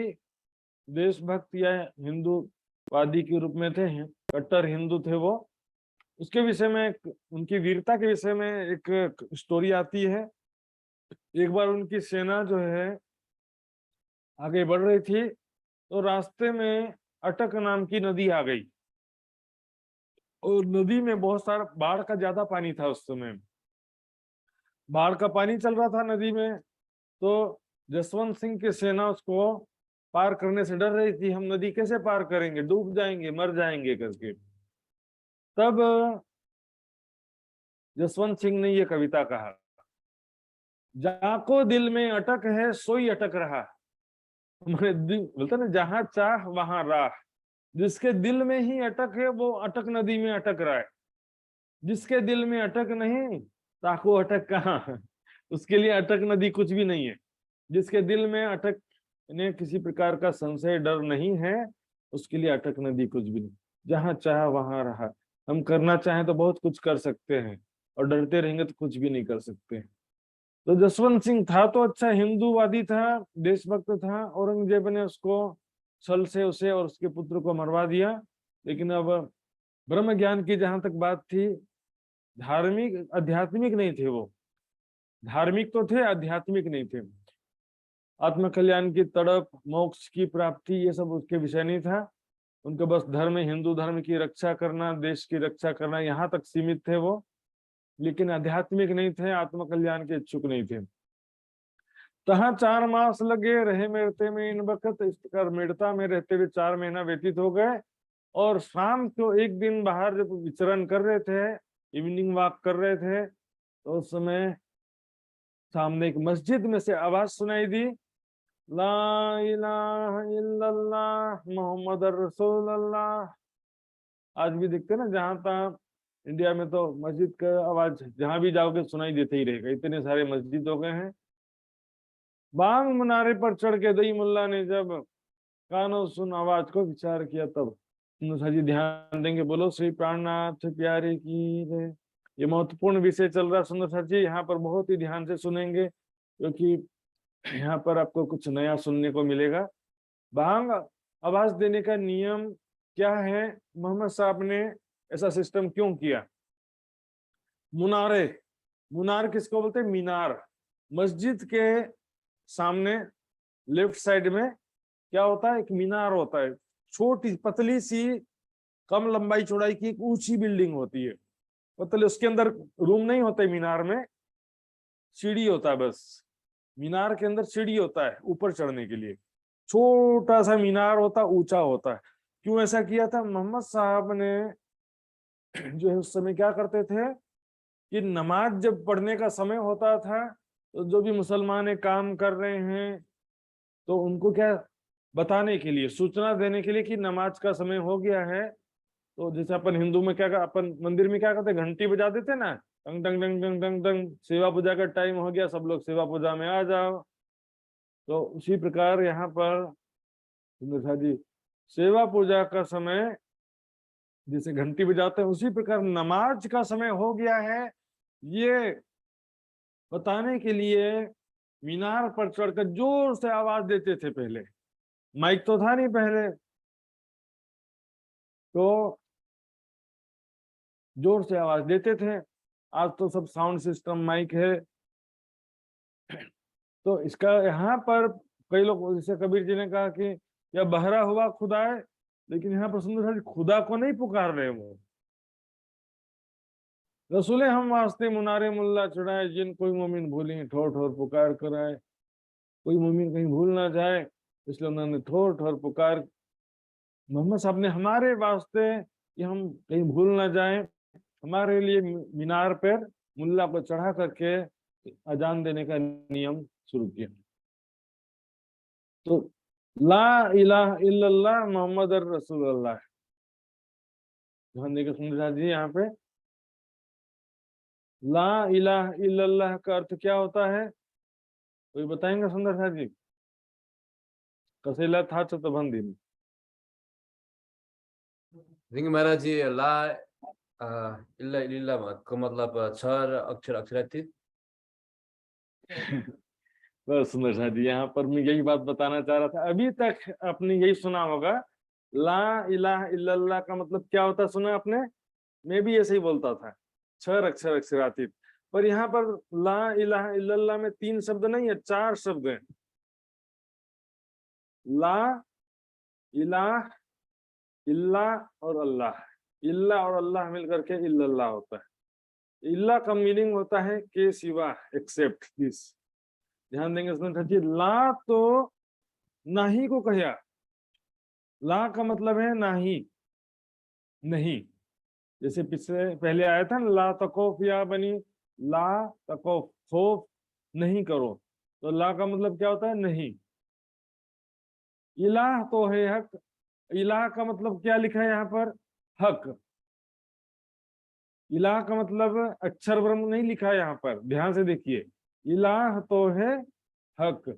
देशभक्त या हिंदूवादी के रूप में थे, कट्टर हिंदू थे वो। उसके विषय में, उनकी वीरता के विषय में एक स्टोरी आती है। एक बार उनकी सेना जो है आगे बढ़ रही थी, तो रास्ते में अटक नाम की नदी आ गई, और नदी में बहुत सारा बाढ़ का ज्यादा पानी था उस समय। बाढ़ का पानी चल रहा था नदी में, तो जसवंत सिंह की सेना उसको पार करने से डर रही थी। हम नदी कैसे पार करेंगे, डूब जाएंगे, मर जाएंगे करके। तब जसवंत सिंह ने ये कविता कहा, जाको दिल में अटक है सोई अटक रहा। हमारे दिल बोलते ना, जहां चाह वहां राह। जिसके दिल में ही अटक है वो अटक नदी में अटक रहा है। जिसके दिल में अटक नहीं, ताको अटक कहाँ। उसके लिए अटक नदी कुछ भी नहीं है। जिसके दिल में अटक ने किसी प्रकार का संशय डर नहीं है, उसके लिए अटक नदी कुछ भी नहीं। जहां चाह वहां रहा। हम करना चाहें तो बहुत कुछ कर सकते हैं, और डरते रहेंगे तो कुछ भी नहीं कर सकते। तो जसवंत सिंह था तो अच्छा हिंदूवादी था, देशभक्त था। औरंगजेब ने उसको छल से उसे और उसके पुत्र को मरवा दिया। लेकिन अब ब्रह्म ज्ञान की जहां तक बात थी, धार्मिक आध्यात्मिक नहीं थे वो। धार्मिक तो थे, आध्यात्मिक नहीं थे। आत्म कल्याण की तड़प, मोक्ष की प्राप्ति, ये सब उसके विषय नहीं था। उनका बस धर्म, हिंदू धर्म की रक्षा करना, देश की रक्षा करना, यहाँ तक सीमित थे वो। लेकिन आध्यात्मिक नहीं थे, आत्म कल्याण के इच्छुक नहीं थे। तहाँ 4 मास लगे रहे मेरते में इन वक्त। इस प्रकार मेड़ता में रहते हुए 4 महीना व्यतीत हो गए। और शाम को एक दिन बाहर जब विचरण कर रहे थे, इवनिंग वॉक कर रहे थे, तो उस समय सामने एक मस्जिद में से आवाज सुनाई दी, ला इलाहा इल्लल्लाह मोहम्मद रसूलुल्लाह। आज भी दिखते ना, जहां तहाँ इंडिया में तो मस्जिद का आवाज जहां भी जाओगे सुनाई देते ही रहेगा, इतने सारे मस्जिद हो गए हैं। बांग मुनारे पर चढ़ के दई मुल्ला ने जब कानों सुन आवाज को विचार किया, तब मुसा जी ध्यान देंगे। बोलो श्री प्राणनाथ प्यारे की जय। ये महत्वपूर्ण विषय चल रहा सुंदर सर जी, यहाँ पर बहुत ही ध्यान से सुनेंगे, क्योंकि यहाँ पर आपको कुछ नया सुनने को मिलेगा। बांग आवाज देने का नियम क्या है, मोहम्मद साहब ने ऐसा सिस्टम क्यों किया। मुनारे, मुनार किसको बोलते हैं, मीनार। मस्जिद के सामने लेफ्ट साइड में क्या होता है, एक मीनार होता है। छोटी पतली सी, कम लंबाई चौड़ाई की एक ऊंची बिल्डिंग होती है, पतले। उसके अंदर रूम नहीं होते, मीनार में सीढ़ी होता है बस। मीनार के अंदर सीढ़ी होता है ऊपर चढ़ने के लिए। छोटा सा मीनार होता, ऊंचा होता है। क्यों ऐसा किया था, मोहम्मद साहब ने जो है उस समय क्या करते थे कि नमाज जब पढ़ने का समय होता था, तो जो भी मुसलमान काम कर रहे हैं, तो उनको क्या बताने के लिए, सूचना देने के लिए कि नमाज का समय हो गया है। तो जैसे अपन हिंदू में क्या, अपन मंदिर में क्या करते, घंटी बजा देते ना, टंग टंग टंग टंग टंग टंग, सेवा पूजा का टाइम हो गया, सब लोग सेवा पूजा में आ जाओ। तो उसी प्रकार यहाँ पर जी सेवा पूजा का समय जैसे घंटी बजाते हैं, उसी प्रकार नमाज का समय हो गया है, ये बताने के लिए मीनार पर चढ़कर जोर से आवाज देते थे। पहले माइक तो था नहीं पहले, तो जोर से आवाज देते थे। आज तो सब साउंड सिस्टम, माइक है। तो इसका यहाँ पर कई लोग, जैसे कबीर जी ने कहा कि या बहरा हुआ खुदा है, लेकिन यहाँ पर सुंदर खुदा को नहीं पुकार रहे वो। रसूले हम वास्ते मुनारे मुल्ला चढ़ाए, जिन कोई मोमिन भूली ठोर ठोर पुकार कराए। कोई मोमिन कहीं भूल ना जाए, इसलिए उन्होंने ठोर ठोर पुकार। मोहम्मद साहब ने हमारे वास्ते कि हम कहीं भूल ना जाए, हमारे लिए मीनार पर मुल्ला को चढ़ा करके अजान देने का नियम शुरू किया। तो ला इलाहा इल्लल्लाह मोहम्मद रसूलुल्लाह। ध्यान देकर सुन जी यहाँ पे ला इलाहा इल्लल्लाह का अर्थ क्या होता है? कोई बताएंगे सुंदर साहब जी? कसेला था तो बंदी सिंह महाराज जी, ला इल्ला इल्ला को मतलब छह अक्षर अक्षरातीत। बस सुंदर साहब जी, यहाँ पर मैं यही बात बताना चाह रहा था। अभी तक आपने यही सुना होगा, ला इलाहा इल्लल्लाह का मतलब क्या होता है, सुना आपने? मैं भी ऐसे ही बोलता था, छह अक्षर अक्षरातीत। पर यहाँ पर ला इलाहा इल्लल्लाह में 3 शब्द नहीं है, 4 शब्द हैं। ला इलाह इल्ला और अल्लाह। इल्ला और अल्लाह मिलकर के इल्लल्लाह होता है। इल्ला का मीनिंग होता है के सिवा, एक्सेप्ट दिस। ध्यान देंगे इसमें, ला तो नाही को कहा। ला का मतलब है नाही, नहीं। जैसे पिछले पहले आया था ना, ला तकोफ या बनी, ला तकोफ, खौफ नहीं करो। तो ला का मतलब क्या होता है? नहीं। इलाह तो है हक। इलाह का मतलब क्या लिखा है यहाँ पर? हक। इलाह का मतलब अक्षर ब्रह्म नहीं लिखा है यहाँ पर, ध्यान से देखिए। इलाह तो है हक।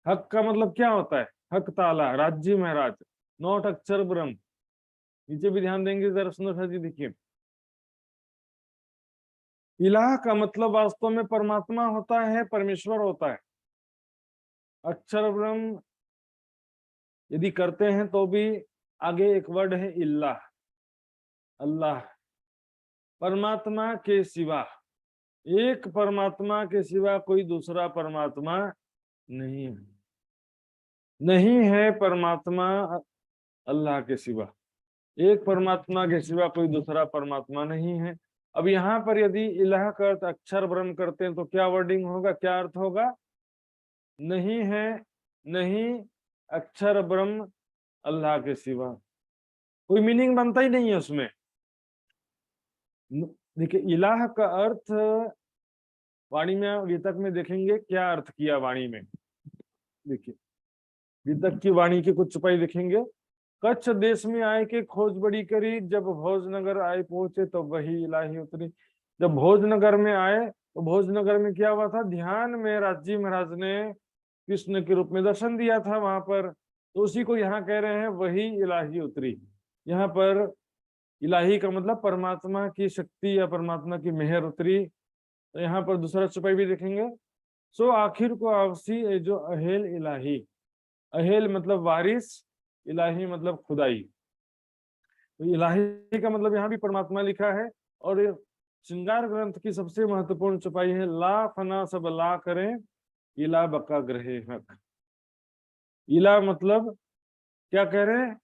हक का मतलब क्या होता है? हक ताला, राज्य महाराज, नॉट अक्षर ब्रह्म। नीचे भी ध्यान देंगे जरा सुंदर सा जी, देखिए। इलाह का मतलब वास्तव में परमात्मा होता है, परमेश्वर होता है। अक्षर ब्रह्म यदि करते हैं तो भी आगे एक वर्ड है इल्लाह, अल्लाह। परमात्मा के सिवा, एक परमात्मा के सिवा कोई दूसरा परमात्मा नहीं है। नहीं है परमात्मा अल्लाह के सिवा, एक परमात्मा के सिवा कोई दूसरा परमात्मा नहीं है। अब यहाँ पर यदि इलाह का अर्थ अक्षर ब्रह्म करते हैं तो क्या वर्डिंग होगा, क्या अर्थ होगा? नहीं है, नहीं अक्षर ब्रह्म अल्लाह के सिवा, कोई मीनिंग बनता ही नहीं है उसमें। देखिए, इलाह का अर्थ वाणी में, वितक में देखेंगे क्या अर्थ किया वाणी में। देखिए, वितक की वाणी की कुछ चुपाई देखेंगे। कच्छ देश में आए के खोज बड़ी करी, जब भोजनगर आए पहुंचे तो वही इलाही उतरी। जब भोजनगर में आए तो भोजनगर में क्या हुआ था? ध्यान में राजी महाराज ने कृष्ण के रूप में दर्शन दिया था वहां पर, तो उसी को यहाँ कह रहे हैं वही इलाही उतरी। यहाँ पर इलाही का मतलब परमात्मा की शक्ति या परमात्मा की मेहर उतरी। तो यहाँ पर दूसरा चुपाई भी देखेंगे। सो आखिर को आवसी जो अहेल इलाही, अहेल मतलब वारिस, इलाही मतलब खुदाई। तो इलाही का मतलब यहाँ भी परमात्मा लिखा है। और श्रृंगार ग्रंथ की सबसे महत्वपूर्ण चुपाई है, ला फना सब ला करें, इला बका ग्रहे हक। इला मतलब क्या कह रहे हैं?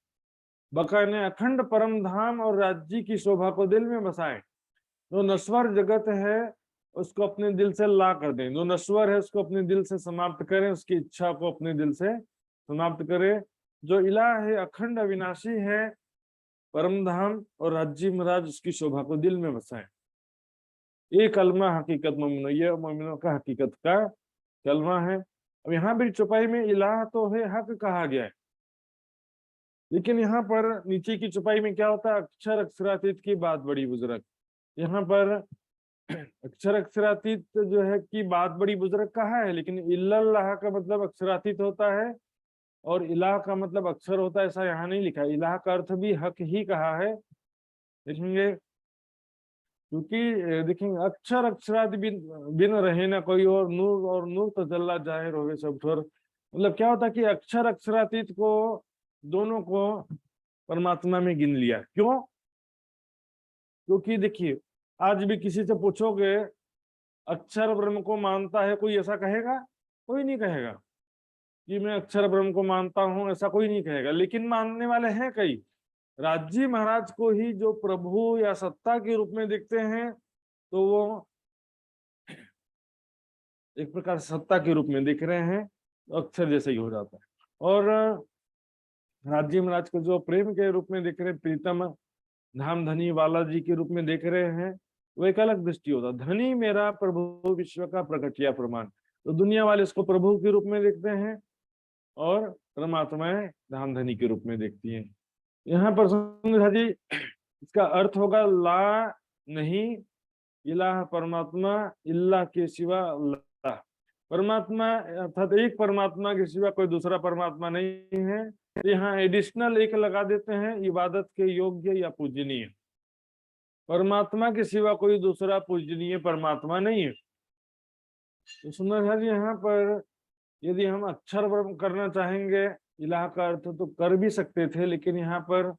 बका ने अखंड परम धाम और राज्य की शोभा को दिल में बसाए। जो नश्वर जगत है उसको अपने दिल से ला कर दें, जो नश्वर है उसको अपने दिल से समाप्त करें, उसकी इच्छा को अपने दिल से समाप्त करें। जो इलाह है अखंड अविनाशी है, परम धाम और राज्य महाराज, उसकी शोभा को दिल में बसाए। ये कलमा हकीकत मोमिनो, ये मोमिनों का हकीकत का कलमा है। अब यहाँ भी चौपाई में इलाह तो है हक कहा गया है, लेकिन यहाँ पर नीचे की चौपाई में क्या होता है? अक्षर अक्षरातीत की बात बड़ी बुजुर्ग। यहाँ पर अक्षर अक्षरातीत जो है की बात बड़ी बुजुर्ग कहा है, लेकिन इल्लल्लाह का मतलब अक्षरातीत होता है और इलाह का मतलब अक्षर होता है, ऐसा यहाँ नहीं लिखा है। इलाह का अर्थ भी हक ही कहा है, देखेंगे। क्योंकि देखेंगे, अक्षर अक्षरादि बिन बिन रहे ना कोई और नूर तजल्ला जाहिर होवे सब ठोर। मतलब क्या होता है कि अक्षर अक्षरातीत को, दोनों को परमात्मा में गिन लिया। क्यों? क्योंकि देखिए, आज भी किसी से पूछोगे अक्षर ब्रह्म को मानता है, कोई ऐसा कहेगा? कोई नहीं कहेगा कि मैं अक्षर ब्रह्म को मानता हूं, ऐसा कोई नहीं कहेगा। लेकिन मानने वाले हैं कई। राजी महाराज को ही जो प्रभु या सत्ता के रूप में देखते हैं, तो वो एक प्रकार सत्ता के रूप में दिख रहे हैं, अक्षर जैसे ही हो जाता है। और राजी महाराज को जो प्रेम के रूप में देख रहे हैं, प्रीतम धाम धनी वाला जी के रूप में देख रहे हैं, वो एक अलग दृष्टि होता है। धनी मेरा प्रभु विश्व का प्रकटिया प्रमाण, तो दुनिया वाले इसको प्रभु के रूप में देखते हैं और परमात्माएं धाम धनी के रूप में देखती हैं। यहाँ पर जी इसका अर्थ होगा ला नहीं इलाह परमात्मा, इल्लाह के सिवा अल्लाह। परमात्मा अर्थात एक परमात्मा के सिवा कोई दूसरा परमात्मा नहीं है। तो यहाँ एडिशनल एक लगा देते हैं, इबादत के योग्य या पूजनीय। परमात्मा के सिवा कोई दूसरा पूजनीय परमात्मा नहीं है। तो सुंदर जी यहाँ पर यदि हम अक्षर ब्रह्म करना चाहेंगे इलाह का अर्थ तो कर भी सकते थे, लेकिन यहाँ पर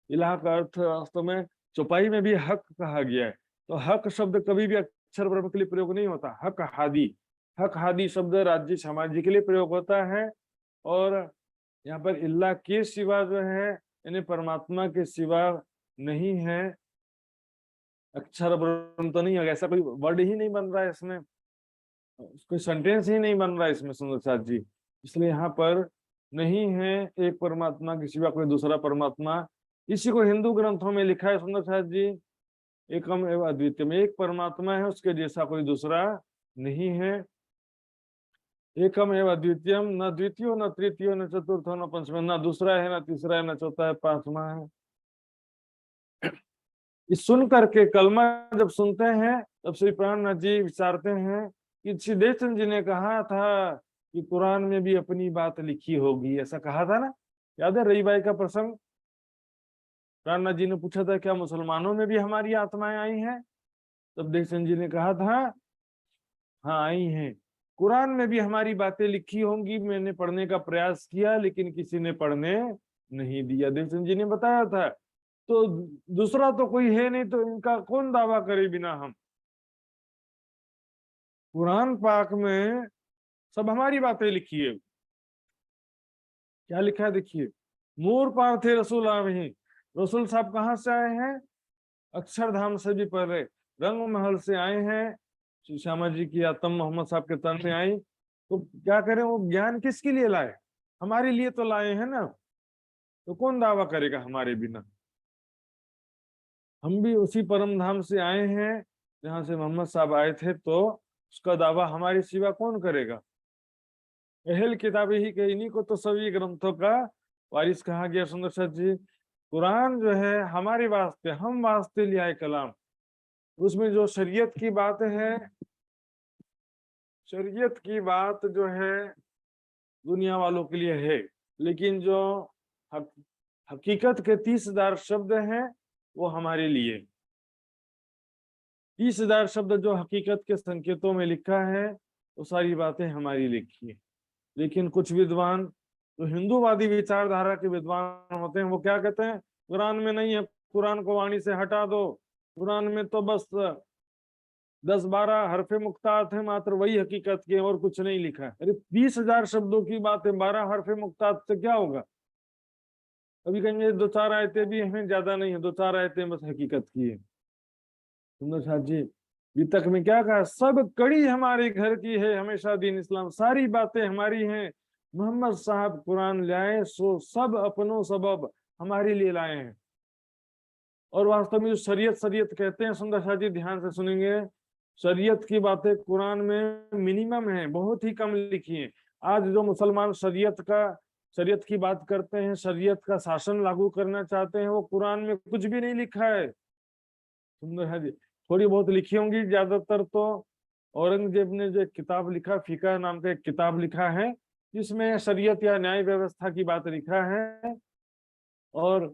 इलाह का अर्थ वास्तव में चौपाई में भी हक कहा गया है। तो हक शब्द कभी भी अक्षर ब्रह्म के लिए प्रयोग नहीं होता। हक हादी शब्द राज्य समाज के लिए प्रयोग होता है। और यहाँ पर इल्लाह के सिवा जो है यानी परमात्मा के सिवा नहीं है, अक्षर ब्रह्म तो नहीं होगा, ऐसा कोई वर्ड ही नहीं बन रहा है इसमें, कोई सेंटेंस ही नहीं बन रहा है इसमें सुंदर साथ जी। इसलिए यहाँ पर नहीं है एक परमात्मा के सिवा कोई दूसरा परमात्मा। इसी को हिंदू ग्रंथों में लिखा है सुंदर साथ जी, एकम एवं अद्वितीय में एक परमात्मा है, उसके जैसा कोई दूसरा नहीं है। एकम एवं अद्वितीयम, न द्वितीय न तृतीय न चतुर्थ न पंचम, न दूसरा है न तीसरा है न चौथा है पांचवा है। इस सुन करके कलमा जब सुनते हैं तब श्री प्राणनाथ जी विचारते हैं कि सिद्धेश्वर जी ने कहा था कि कुरान में भी अपनी बात लिखी होगी, ऐसा कहा था ना, याद है रईबाई का प्रसंग। प्राणनाथ जी ने पूछा था क्या मुसलमानों में भी हमारी आत्माएं आई हैं? तब देवचंद जी ने कहा था हाँ आई हैं। कुरान में भी हमारी बातें लिखी होंगी, मैंने पढ़ने का प्रयास किया लेकिन किसी ने पढ़ने नहीं दिया, देवचंद जी ने बताया था। तो दूसरा तो कोई है नहीं, तो इनका कौन दावा करे बिना हम। कुरान पाक में सब हमारी बातें लिखी है। क्या लिखा है देखिए, मोर पार्थे रसूल आए। रसूल साहब कहाँ से आए हैं? अक्षरधाम से भी पहले रंग महल से आए हैं। श्यामा जी की आत्म मोहम्मद साहब के तन में आई। तो क्या करें, वो ज्ञान किसके लिए लाए? हमारे लिए तो लाए हैं ना। तो कौन दावा करेगा हमारे बिना? हम भी उसी परम धाम से आए हैं जहां से मोहम्मद साहब आए थे, तो उसका दावा हमारे सिवा कौन करेगा? अहल किताबी ही के, इन्हीं को तो सभी ग्रंथों का वारिस कहा गया सुंदर सर जी। कुरान जो है हमारे वास्ते, हम वास्ते लिया है कलाम। उसमें जो शरीयत की बात है, शरीयत की बात जो है दुनिया वालों के लिए है, लेकिन जो हकीकत के 30,000 शब्द हैं वो हमारे लिए। 30,000 शब्द जो हकीकत के संकेतों में लिखा है वो सारी बातें हमारी लिखी है। लेकिन कुछ विद्वान जो हिंदूवादी विचारधारा के विद्वान होते हैं वो क्या कहते हैं, कुरान में नहीं है, कुरान को वाणी से हटा दो, कुरान में तो बस 10-12 हरफे मुक्तात है, मात्र वही हकीकत के, और कुछ नहीं लिखा है। अरे 20,000 शब्दों की बात है, 12 हरफे मुक्तात से क्या होगा? अभी कहेंगे 2-4 आयतें भी हैं, ज्यादा नहीं है, 2-4 आयतें बस हकीकत की है। सुंदर साहब जी वितक में क्या कहा, सब कड़ी हमारे घर की है, हमेशा दीन इस्लाम, सारी बातें हमारी हैं। मोहम्मद साहब कुरान लाए सो सब अपनों सबब हमारे लिए लाए हैं। और वास्तव में जो शरीयत कहते हैं सुंदर शाह जी ध्यान से सुनेंगे, शरीयत की बातें कुरान में मिनिमम है, बहुत ही कम लिखी है। आज जो मुसलमान शरीयत की बात करते हैं, शरीयत का शासन लागू करना चाहते हैं, वो कुरान में कुछ भी नहीं लिखा है सुंदर शाह जी। थोड़ी बहुत लिखी होंगी, ज्यादातर तो औरंगजेब ने जो एक किताब लिखा, फीका नाम का एक किताब लिखा है, जिसमें शरीयत या न्याय व्यवस्था की बात लिखा है, और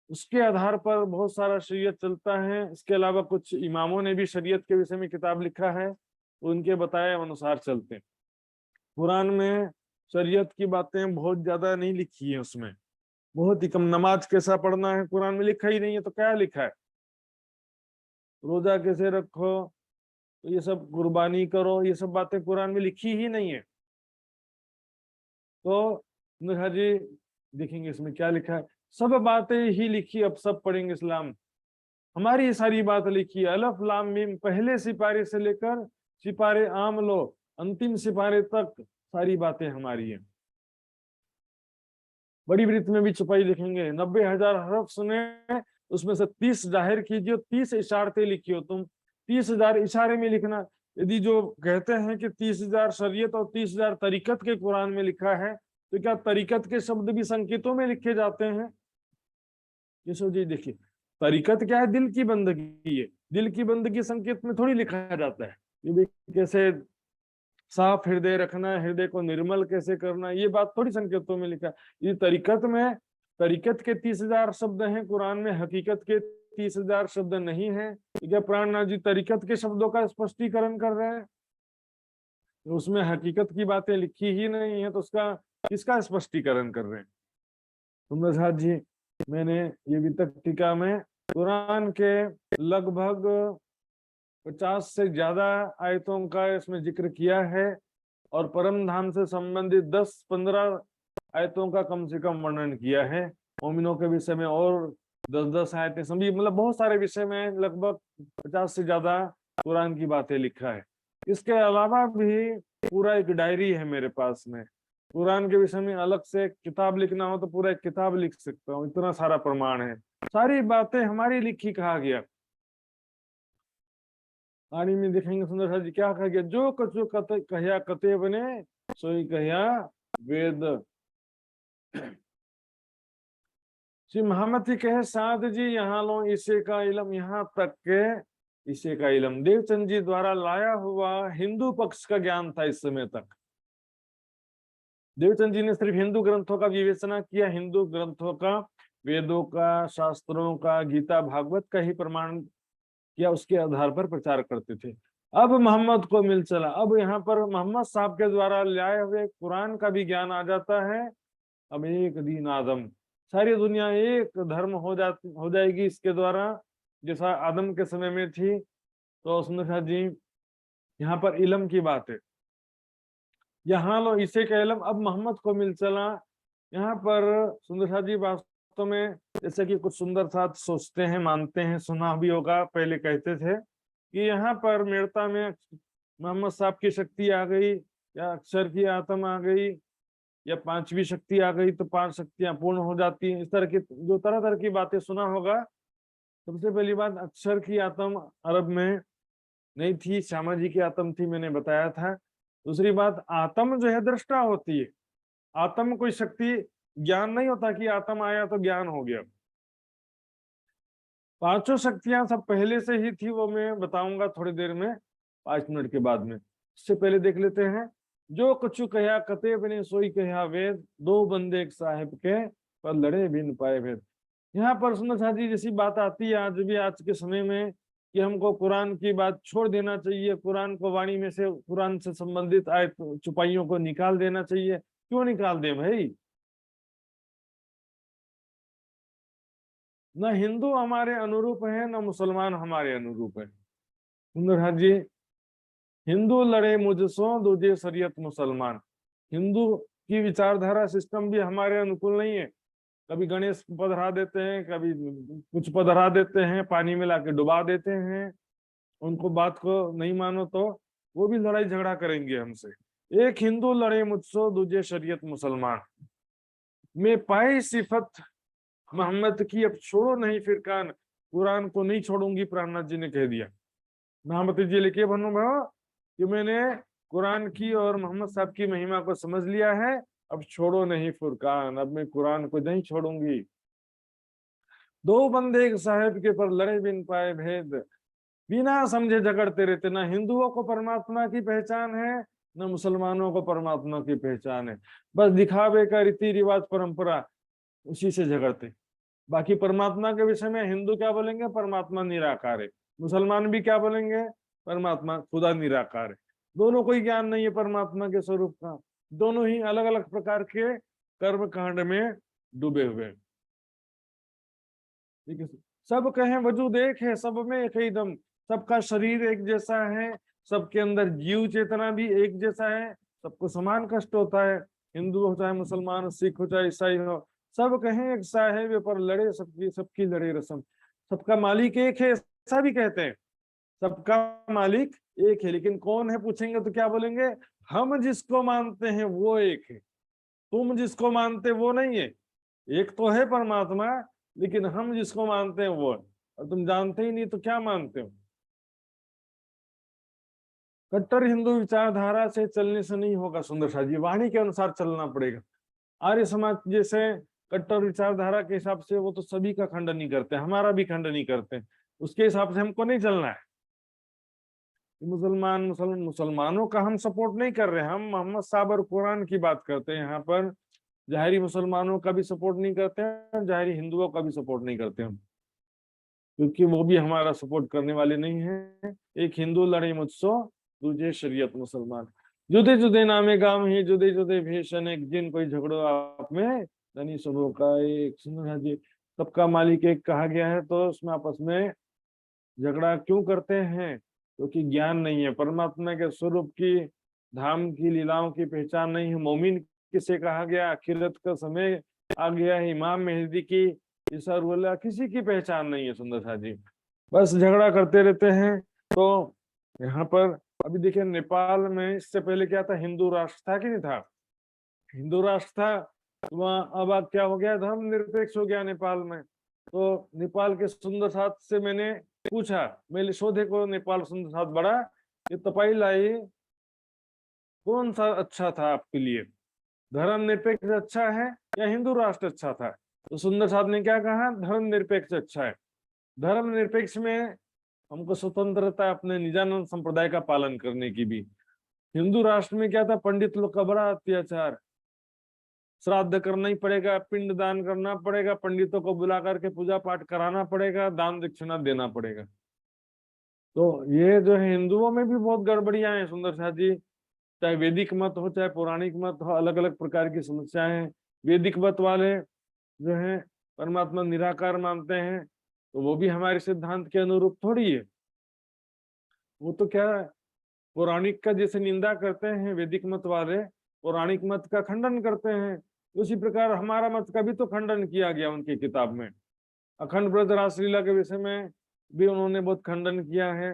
उसके आधार पर बहुत सारा शरीयत चलता है। इसके अलावा कुछ इमामों ने भी शरीयत के विषय में किताब लिखा है, उनके बताए अनुसार चलते हैं। कुरान में शरीयत की बातें बहुत ज्यादा नहीं लिखी है, उसमें बहुत ही कम। नमाज कैसा पढ़ना है कुरान में लिखा ही नहीं है, तो क्या लिखा है? रोजा कैसे रखो, तो ये सब कुर्बानी करो, ये सब बातें कुरान में लिखी ही नहीं है। तो जी देखेंगे इसमें क्या लिखा है, सब बातें ही लिखी, अब सब पढ़ेंगे इस्लाम। हमारी ये सारी बात लिखी है, अलफ लाम मीम, पहले सिपारे से लेकर सिपारे आम लो, अंतिम सिपारे तक सारी बातें हमारी हैं। बड़ी वृत्त में भी छुपाई लिखेंगे, 90,000 हरफ सुने, उसमें से 30 जाहिर कीजिए, 30 इशारतें लिखियो। तुम 30,000 इशारे में लिखना। यदि जो कहते हैं कि 30,000 शरीयत और 30,000 तरीकत के कुरान में लिखा है, तो क्या तरीकत के शब्द भी संकेतों में लिखे जाते हैं? यशो जी देखिए, तरीकत क्या है? दिल की बंदगी है। दिल की बंदगी संकेत में थोड़ी लिखा जाता है ये भी कैसे साफ हृदय रखना, हृदय को निर्मल कैसे करना, ये बात थोड़ी संकेतों में लिखा है। ये तरीकत में, तरीकत के 30,000 शब्द हैं कुरान में, हकीकत के 30,000 शब्द नहीं है। क्या प्राणनाथ जी तरीकत के शब्दों का स्पष्टीकरण कर रहे हैं? तो उसमें हकीकत की बातें लिखी ही नहीं है, तो उसका किसका स्पष्टीकरण कर रहे हैं? सुंदर साथ जी, मैंने ये वितक टीका में कुरान के लगभग 50 से ज्यादा आयतों का इसमें जिक्र किया है और परम धाम से संबंधित 10-15 आयतों का कम से कम वर्णन किया है। मोमिनों के विषय में और 10-10 आयतें, सभी मतलब बहुत सारे विषय में लगभग 50 से ज्यादा कुरान की बातें लिखा है। इसके अलावा भी पूरा एक डायरी है मेरे पास में, कुरान के विषय में अलग से किताब लिखना हो तो पूरा एक किताब लिख सकता हूँ, इतना सारा प्रमाण है। सारी बातें हमारी लिखी कहा गया। आनी में देखेंगे सुंदर साथ जी क्या कहा गया, जो कछु कहिया कते बने सोई कहिया वेद। श्री महामती कहे साध जी यहाँ लो इसे का इलम, यहाँ तक के इसे का इलम देवचंद जी द्वारा लाया हुआ हिंदू पक्ष का ज्ञान था। इस समय तक देवचंद जी ने सिर्फ हिंदू ग्रंथों का विवेचना किया, हिंदू ग्रंथों का, वेदों का, शास्त्रों का, गीता भागवत का ही प्रमाण किया, उसके आधार पर प्रचार करते थे। अब मोहम्मद को मिल चला, अब यहाँ पर मोहम्मद साहब के द्वारा लाए हुए कुरान का भी ज्ञान आ जाता है। अब एक दीन आदम, सारी दुनिया एक धर्म हो जाएगी इसके द्वारा, जैसा आदम के समय में थी। तो सुंदर साथ जी यहाँ पर इलम की बात है, यहाँ लो इसे का इलम अब मोहम्मद को मिल चला। यहाँ पर सुंदर साथ जी वास्तव में जैसे कि कुछ सुंदर साथ सोचते हैं, मानते हैं, सुना भी होगा, पहले कहते थे कि यहाँ पर मेड़ता में मोहम्मद साहब की शक्ति आ गई या अक्षर की आत्म आ गई या पांचवी शक्ति आ गई तो 5 शक्तियां पूर्ण हो जाती हैं। इस तरह की जो तरह तरह की बातें सुना होगा। सबसे पहली बात, अक्षर की आत्म अरब में नहीं थी, श्यामा जी की आत्म थी, मैंने बताया था। दूसरी बात, आत्म जो है दृष्टा होती है, आत्म कोई शक्ति, ज्ञान नहीं होता कि आत्म आया तो ज्ञान हो गया। 5 शक्तियां सब पहले से ही थी, वो मैं बताऊंगा थोड़ी देर में, 5 मिनट के बाद में। इससे पहले देख लेते हैं, जो कछु कहा कते बने सोई कहा वेद, 2 बंदे एक साहिब के पर लड़े बिन पाए भेद। यहाँ पर सुंदर साथ जी जैसी बात आती है आज भी, आज के समय में, कि हमको कुरान की बात छोड़ देना चाहिए, कुरान को वाणी में से, कुरान से संबंधित आयत चुपाइयों को निकाल देना चाहिए। क्यों निकाल दे भाई? न हिंदू हमारे अनुरूप है, न मुसलमान हमारे अनुरूप है। सुंदर साथ जी, हिंदू लड़े मुझसो दूजे शरीयत मुसलमान। हिंदू की विचारधारा सिस्टम भी हमारे अनुकूल नहीं है। कभी गणेश पधरा देते हैं, कभी कुछ पधरा देते हैं, पानी में लाके डुबा देते हैं। उनको बात को नहीं मानो तो वो भी लड़ाई झगड़ा करेंगे हमसे। एक हिंदू लड़े मुझसो दूजे शरीयत मुसलमान, मैं पाई सिफत मोहम्मद की अब छोड़ो नहीं फिर कान। कुरान को नहीं छोड़ूंगी, प्राणनाथ जी ने कह दिया। महामती जी लिखे बनो भाव कि मैंने कुरान की और मोहम्मद साहब की महिमा को समझ लिया है, अब छोड़ो नहीं फुरकान, अब मैं कुरान को नहीं छोड़ूंगी। 2 बंदे एक साहेब के पर लड़े बिन पाए भेद, बिना समझे झगड़ते रहते। ना हिंदुओं को परमात्मा की पहचान है, न मुसलमानों को परमात्मा की पहचान है। बस दिखावे का रीति रिवाज परंपरा, उसी से झगड़ते। बाकी परमात्मा के विषय में हिंदू क्या बोलेंगे? परमात्मा निराकार है। मुसलमान भी क्या बोलेंगे? परमात्मा खुदा निराकार है। दोनों को ही ज्ञान नहीं है परमात्मा के स्वरूप का, दोनों ही अलग अलग प्रकार के कर्म कांड में डूबे हुए। ठीक है, सब कहें वजूद एक है, सब में एक ही दम, सबका शरीर एक जैसा है, सबके अंदर जीव चेतना भी एक जैसा है, सबको समान कष्ट होता है, हिंदू हो चाहे मुसलमान, सिख हो चाहे ईसाई हो। सब कहें एक साहेब पर लड़े सबकी सबकी लड़े रसम, सबका मालिक एक है ऐसा भी कहते हैं। सबका मालिक एक है, लेकिन कौन है पूछेंगे तो क्या बोलेंगे? हम जिसको मानते हैं वो एक है, तुम जिसको मानते वो नहीं है। एक तो है परमात्मा, लेकिन हम जिसको मानते हैं वो है, और तुम जानते ही नहीं तो क्या मानते हो? कट्टर हिंदू विचारधारा से चलने से नहीं होगा सुंदर साथ जी, वाणी के अनुसार चलना पड़ेगा। आर्य समाज जैसे कट्टर विचारधारा के हिसाब से वो तो सभी का खंडन नहीं करते, हमारा भी खंडन नहीं करते। उसके हिसाब से हमको नहीं चलना है। मुसलमानों का हम सपोर्ट नहीं कर रहे हैं, हम मोहम्मद साहब और कुरान की बात करते हैं यहाँ पर। जाहिरी मुसलमानों का भी सपोर्ट नहीं करते हैं, जाहिरी हिंदुओं का भी सपोर्ट नहीं करते हम, क्योंकि वो भी हमारा सपोर्ट करने वाले नहीं है। एक हिंदू लड़े मुझसो, दूजे शरीयत मुसलमान, जुदे जुदे नामे गाम ही, जुदे जुदे भेष अनेक, जिन कोई झगड़ो आप में धनी सबों का एक। सुंदर जी, सबका मालिक एक कहा गया है, तो उसमें आपस में झगड़ा क्यों करते हैं? क्योंकि ज्ञान नहीं है, परमात्मा के स्वरूप की, धाम की लीलाओं की पहचान नहीं है। मोमिन किसे कहा गया? आखिरत का समय आ गया है, इमाम मेहदी की, ईसा रुल्ला, किसी की पहचान नहीं है। सुंदर सा जी, बस झगड़ा करते रहते हैं। तो यहाँ पर अभी देखिए, नेपाल में इससे पहले क्या था? हिंदू राष्ट्र था कि नहीं था? हिंदू राष्ट्र था, वहाँ अब क्या हो गया? धर्मनिरपेक्ष हो गया नेपाल में। तो नेपाल के सुंदर साथ से मैंने पूछा, मैले सोधेको नेपाल सुंदर साथ बड़ा, ये तपाईलाई कौन सा अच्छा था आपके लिए, धर्मनिरपेक्ष अच्छा है या हिंदू राष्ट्र अच्छा था? तो सुंदर साहब ने क्या कहा? धर्मनिरपेक्ष अच्छा है। धर्मनिरपेक्ष में हमको स्वतंत्रता अपने निजानंद संप्रदाय का पालन करने की भी। हिंदू राष्ट्र में क्या था? पंडित लोग का बड़ा अत्याचार, श्राद्ध करना ही पड़ेगा, पिंड दान करना पड़ेगा, पंडितों को बुला करके पूजा पाठ कराना पड़ेगा, दान दक्षिणा देना पड़ेगा। तो ये जो है हिंदुओं में भी बहुत गड़बड़ियां हैं सुंदर साथ जी, चाहे वैदिक मत हो चाहे पौराणिक मत हो, अलग अलग प्रकार की समस्याएं हैं। वैदिक मत वाले जो है परमात्मा निराकार मानते हैं, तो वो भी हमारे सिद्धांत के अनुरूप थोड़ी है। वो तो क्या है, पौराणिक का जैसे निंदा करते हैं वैदिक मत वाले, पौराणिक मत का खंडन करते हैं, उसी प्रकार हमारा मत का भी तो खंडन किया गया उनकी किताब में। अखंड ब्रज रासलीला के विषय में भी उन्होंने बहुत खंडन किया है।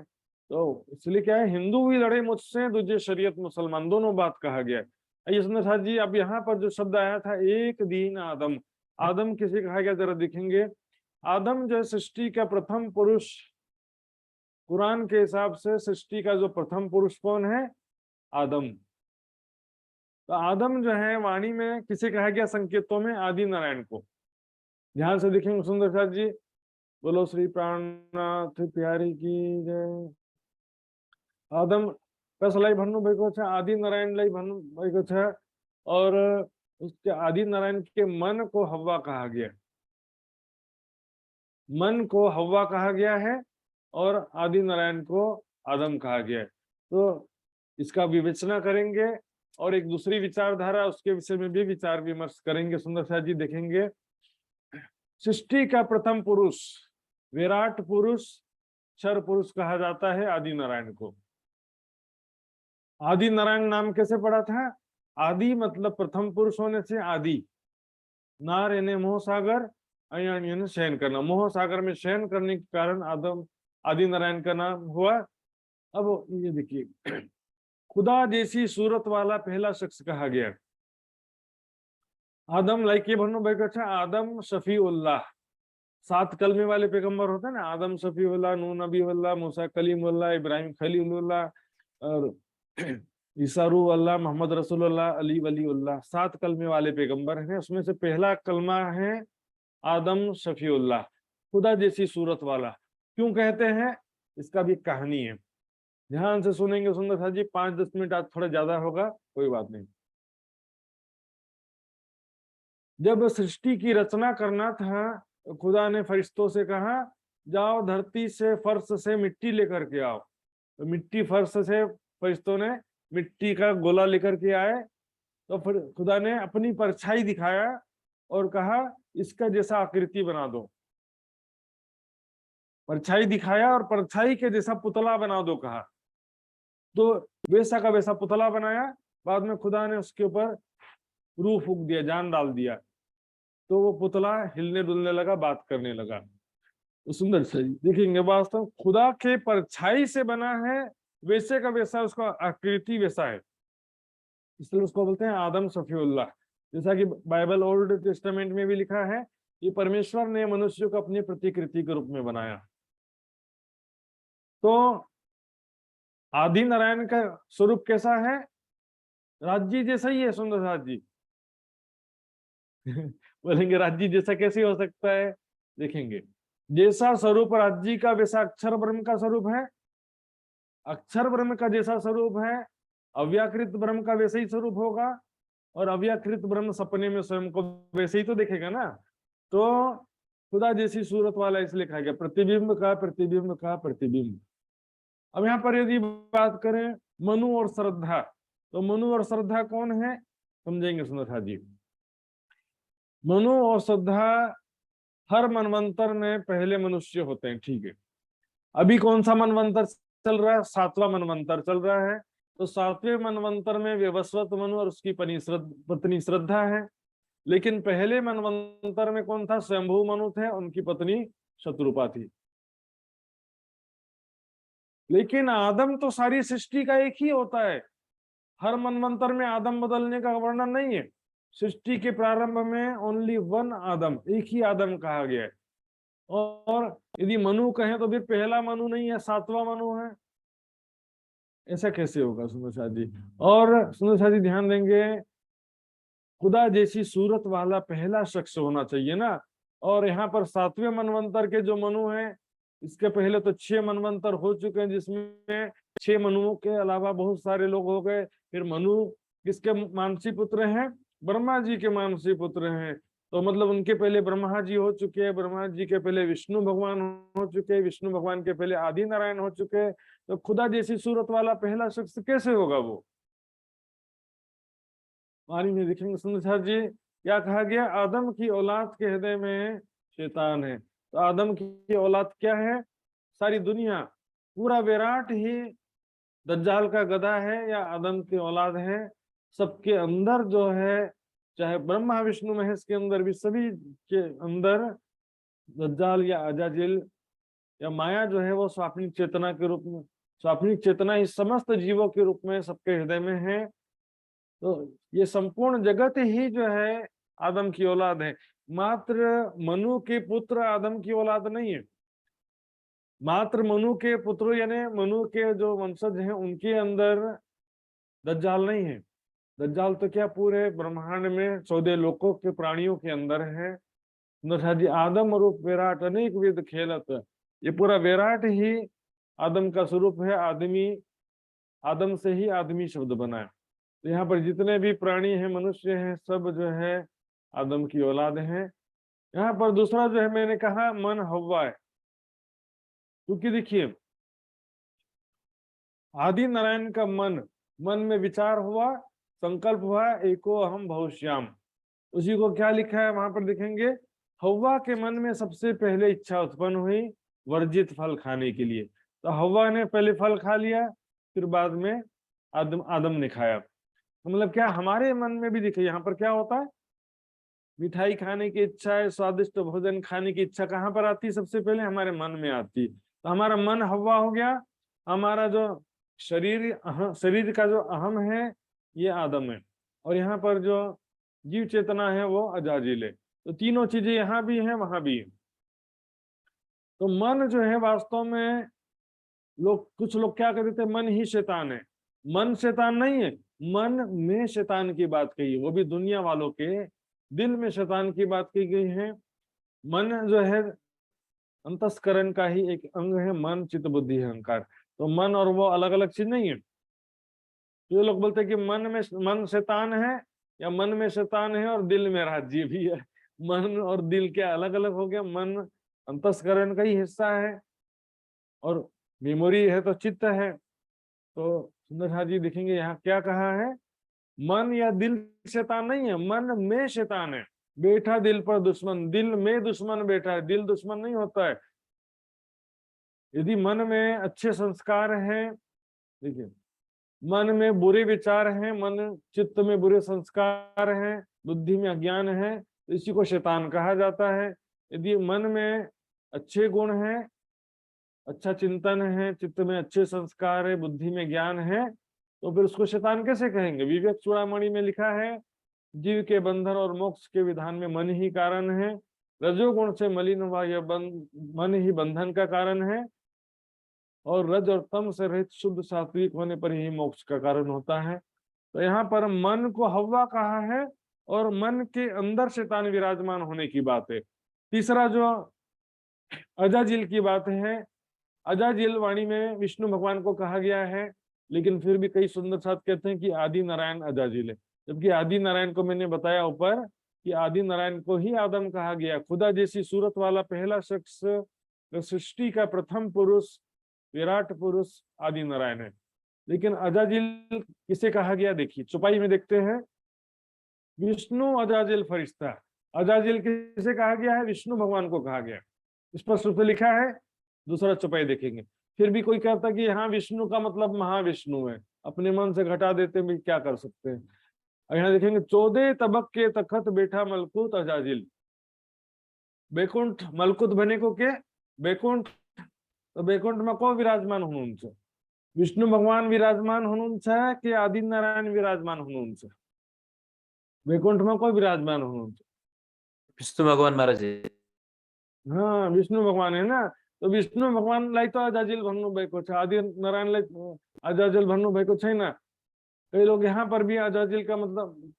तो इसलिए क्या है, हिंदू भी लड़े मुझसे, दूजे शरीयत मुसलमान, दोनों बात कहा गया है। आइए सुंदर साथ जी, अब यहाँ पर जो शब्द आया था एक दिन आदम, आदम किसे कहा गया जरा देखेंगे। आदम जो सृष्टि का प्रथम पुरुष, कुरान के हिसाब से सृष्टि का जो प्रथम पुरुष कौन है? आदम। तो आदम जो है वाणी में किसे कहा गया? संकेतों में आदि नारायण को। ध्यान से देखेंगे सुंदर साथ जी, बोलो श्री प्राणनाथ प्यारी की जय। आदम कसलाई भन्नुभएको छ, आदि नारायणलाई भन्नुभएको छ, और उसके आदि नारायण के मन को हव्वा कहा गया, मन को हव्वा कहा गया है, और आदि नारायण को आदम कहा गया है। तो इसका विवेचना करेंगे और एक दूसरी विचारधारा उसके विषय में भी विचार विमर्श करेंगे। सुंदर साथ जी देखेंगे, सृष्टि का प्रथम पुरुष, विराट पुरुष, क्षर पुरुष कहा जाता है आदि नारायण को। आदि नारायण नाम कैसे पड़ा था? आदि मतलब प्रथम पुरुष होने से आदि, नार यानी मोह सागर, अयन यानी शयन करना, मोह सागर में शयन करने के कारण आदम आदि नारायण का नाम हुआ। अब ये देखिए, खुदा जैसी सूरत वाला पहला शख्स कहा गया आदम। लाइक ये भन्नुभएको छ, आदम शफीउल्लाह, 7 कलमे वाले पैगंबर होते हैं ना, आदम शफीउल्लाह, नूह नबीउल्लाह, मूसा कलीमुल्लाह, इब्राहिम खलीलुल्लाह, और ईसा रूहुल्लाह, मोहम्मद रसूलुल्लाह, अली वलीउल्लाह, 7 कलमे वाले पैगंबर हैं। उसमें से पहला कलमा है आदम शफीउल्लाह, खुदा जैसी सूरत वाला। क्यों कहते हैं? इसका भी कहानी है, ध्यान से सुनेंगे सुंदर साथ जी। 5-10 मिनट आज थोड़ा ज्यादा होगा, कोई बात नहीं। जब सृष्टि की रचना करना था, तो खुदा ने फरिश्तों से कहा, जाओ धरती से, फर्श से मिट्टी लेकर के आओ। तो मिट्टी, फर्श से फरिश्तों ने मिट्टी का गोला लेकर के आए। तो फिर खुदा ने अपनी परछाई दिखाया और कहा, इसका जैसा आकृति बना दो। परछाई दिखाया और परछाई के जैसा पुतला बना दो कहा। तो वैसा का वैसा पुतला बनाया। बाद में खुदा ने उसके ऊपर रूह फूंक दिया, जान डाल दिया, तो वो पुतला हिलने डुलने लगा, बात करने लगा। तो सुंदर सही देखेंगे, वास्तव खुदा के परछाई से बना है, वैसे का वैसा उसका आकृति वैसा है, इसलिए उसको बोलते हैं आदम सफीउल्लाह। जैसा कि बाइबल ओल्ड टेस्टामेंट में भी लिखा है, ये परमेश्वर ने मनुष्य को अपनी प्रतिकृति के रूप में बनाया। तो आदि नारायण का स्वरूप कैसा है? राज्य जैसा ही है सुंदर साथ जी। बोलेंगे राज्य जैसा कैसे हो सकता है? देखेंगे, जैसा स्वरूप राज्य का वैसा अक्षर ब्रह्म का स्वरूप है, अक्षर ब्रह्म का जैसा स्वरूप है अव्याकृत ब्रह्म का वैसे ही स्वरूप होगा, और अव्याकृत ब्रह्म सपने में स्वयं को वैसे ही तो देखेगा ना। तो खुदा जैसी सूरत वाला इसलिए कहा गया प्रतिबिंब का प्रतिबिंब का प्रतिबिंब। अब यहाँ पर यदि बात करें मनु और श्रद्धा, तो मनु और श्रद्धा कौन है समझेंगे सुंदर जी। मनु और श्रद्धा हर मनवंतर में पहले मनुष्य होते हैं, ठीक है। अभी कौन सा मनवंतर चल रहा है? 7वां मनवंतर चल रहा है। तो 7वें मनवंतर में विवस्वत मनु और उसकी पत्नी श्रद्धा है। लेकिन पहले मनवंतर में कौन था? स्वयंभू मनु थे, उनकी पत्नी शत्रुपा थी। लेकिन आदम तो सारी सृष्टि का एक ही होता है। हर मनवंतर में आदम बदलने का वर्णन नहीं है। सृष्टि के प्रारंभ में ओनली वन आदम, एक ही आदम कहा गया है। और यदि मनु कहें तो फिर पहला मनु नहीं है, 7वां मनु है। ऐसा कैसे होगा सुंदर शाह जी? और सुंदर शाह जी ध्यान देंगे, खुदा जैसी सूरत वाला पहला शख्स होना चाहिए ना। और यहाँ पर 7वें मनवंतर के जो मनु हैं, इसके पहले तो 6 मनवंतर हो चुके हैं, जिसमें 6 मनुओं के अलावा बहुत सारे लोग हो गए। फिर मनु किसके मानसी पुत्र हैं? ब्रह्मा जी के मानसी पुत्र हैं। तो मतलब उनके पहले ब्रह्मा जी हो चुके हैं, ब्रह्मा जी के पहले विष्णु भगवान हो चुके हैं, विष्णु भगवान के पहले आदि नारायण हो चुके हैं। तो खुदा जैसी सूरत वाला पहला शख्स कैसे होगा वो? वाणी में देखेंगे सुंदर शाह जी, क्या कहा गया? आदम की औलाद के हृदय में शैतान है। तो आदम की औलाद क्या है? सारी दुनिया, पूरा विराट ही दज्जाल का गधा है या आदम की औलाद है। सबके अंदर जो है, चाहे ब्रह्मा विष्णु महेश के अंदर भी, सभी के अंदर दज्जाल या अजाजिल या माया जो है वो स्वाप्निक चेतना के रूप में, स्वाप्निक चेतना इस समस्त जीवों के रूप में सबके हृदय में है। तो ये संपूर्ण जगत ही जो है आदम की औलाद है। मात्र मनु के पुत्र आदम की औलाद नहीं है। मात्र मनु के पुत्र यानी मनु के जो वंशज हैं उनके अंदर दज्जाल नहीं है। दज्जाल तो क्या पूरे ब्रह्मांड में 14 लोकों के प्राणियों के अंदर है। जी आदम रूप विराट अनेक विध खेलत, ये पूरा विराट ही आदम का स्वरूप है। आदमी, आदम से ही आदमी शब्द बना है। तो यहाँ पर जितने भी प्राणी हैं, मनुष्य हैं, सब जो है आदम की औलाद हैं। यहाँ पर दूसरा जो है, मैंने कहा मन हव्वा है, क्योंकि देखिए आदि नारायण का मन, मन में विचार हुआ, संकल्प हुआ, एको अहम बहुश्याम, उसी को क्या लिखा है वहां पर देखेंगे। हव्वा के मन में सबसे पहले इच्छा उत्पन्न हुई वर्जित फल खाने के लिए। तो हव्वा ने पहले फल खा लिया, फिर बाद में आदम ने खाया। तो मतलब क्या हमारे मन में भी देखिए यहाँ पर क्या होता है, मिठाई खाने की इच्छा है, स्वादिष्ट भोजन खाने की इच्छा कहाँ पर आती है? सबसे पहले हमारे मन में आती। तो हमारा मन हव्वा हो गया। हमारा जो शरीर का जो अहम है ये आदम है, और यहाँ पर जो जीव चेतना है वो अजाजिल है। तो तीनों चीजें यहाँ भी हैं वहां भी है। तो मन जो है वास्तव में, कुछ लोग क्या कहते थे, मन ही शैतान है। मन शैतान नहीं है, मन में शैतान की बात कही है, वो भी दुनिया वालों के दिल में शैतान की बात की गई है। मन जो है अंतस्करण का ही एक अंग है, मन चित्त बुद्धि अहंकार। तो मन और वो अलग अलग चीज नहीं है। तो लोग बोलते हैं कि मन शैतान है, या मन में शैतान है और दिल में राज्य भी है। मन और दिल क्या अलग अलग हो गया? मन अंतस्करण का ही हिस्सा है, और मेमोरी है तो चित्त है। तो सुंदर शाह जी देखेंगे यहाँ क्या कहा है, मन या दिल शैतान नहीं है, मन में शैतान है। बैठा दिल पर दुश्मन, दिल में दुश्मन बैठा है, दिल दुश्मन नहीं होता है। यदि मन में अच्छे संस्कार हैं, देखिए मन में बुरे विचार हैं, मन चित्त में बुरे संस्कार हैं, बुद्धि में अज्ञान है, तो इसी को शैतान कहा जाता है। यदि मन में अच्छे गुण हैं, अच्छा चिंतन है, चित्त में अच्छे संस्कार है, बुद्धि में ज्ञान है, तो फिर उसको शैतान कैसे कहेंगे? विवेक चूड़ामणि में लिखा है, जीव के बंधन और मोक्ष के विधान में मन ही कारण है। रजोगुण से मलिन हुआ यह मन ही बंधन का कारण है, और रज और तम से रहित शुद्ध सात्विक होने पर ही मोक्ष का कारण होता है। तो यहाँ पर मन को हव्वा कहा है, और मन के अंदर शैतान विराजमान होने की बात है। तीसरा जो अजाजिल की बात है। अजाजिल वाणी में विष्णु भगवान को कहा गया है, लेकिन फिर भी कई सुंदर साथ कहते हैं कि आदि नारायण अजाजिल है, जबकि आदि नारायण को मैंने बताया ऊपर कि आदि नारायण को ही आदम कहा गया। खुदा जैसी सूरत वाला पहला शख्स, सृष्टि का प्रथम पुरुष, विराट पुरुष आदि नारायण है। लेकिन अजाजिल किसे कहा गया, देखिए चौपाई में देखते हैं, विष्णु अजाजिल फरिश्ता। अजाजिल किसे कहा गया है, विष्णु भगवान को कहा गया, स्पष्ट रूप से लिखा है। दूसरा चौपाई देखेंगे। फिर भी कोई कहता कि हाँ विष्णु का मतलब महाविष्णु है, अपने मन से घटा देते भी क्या कर सकते हैं। यहाँ देखेंगे 14 तबक के तखत बैठा मलकुत अजाजिल। बैकुंठ मलकुत बने को के बैकुंठ, तो बैकुंठ में कौन विराजमान हुनुन छे, विष्णु भगवान विराजमान हुनुन छे कि आदि नारायण विराजमान हुनुन छे, बैकुंठ में कोई विराजमान हुनुन छे। विष्णु भगवान महाराज हाँ विष्णु भगवान है ना, तो विष्णु भगवान लाई तो अजाजिल भन्नु भएको छ, आदि नारायण लाई अजाजिल भन्नु भएको छैन। कई लोग यहाँ पर भी अजाजिल का मतलब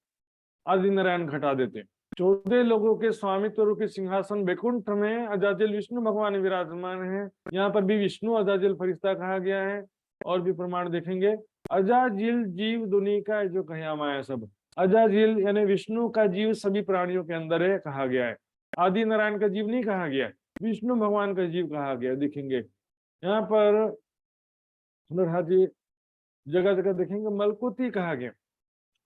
आदि नारायण घटा देते। 14 लोगों के स्वामित्व रूपी सिंहासन बैकुंठ में अजाजिल विष्णु भगवान विराजमान है। यहाँ पर भी विष्णु अजाजिल फरिश्ता कहा गया है। और भी प्रमाण देखेंगे। अजाजिल जीव दुनी का जो कहा माया सब, अजाजिल यानी विष्णु का जीव सभी प्राणियों के अंदर है कहा गया है। आदि नारायण का जीव नहीं कहा गया, विष्णु भगवान का जीव कहा गया। देखेंगे यहाँ पर जी जगह जगह देखेंगे मलकुत ही कहा गया,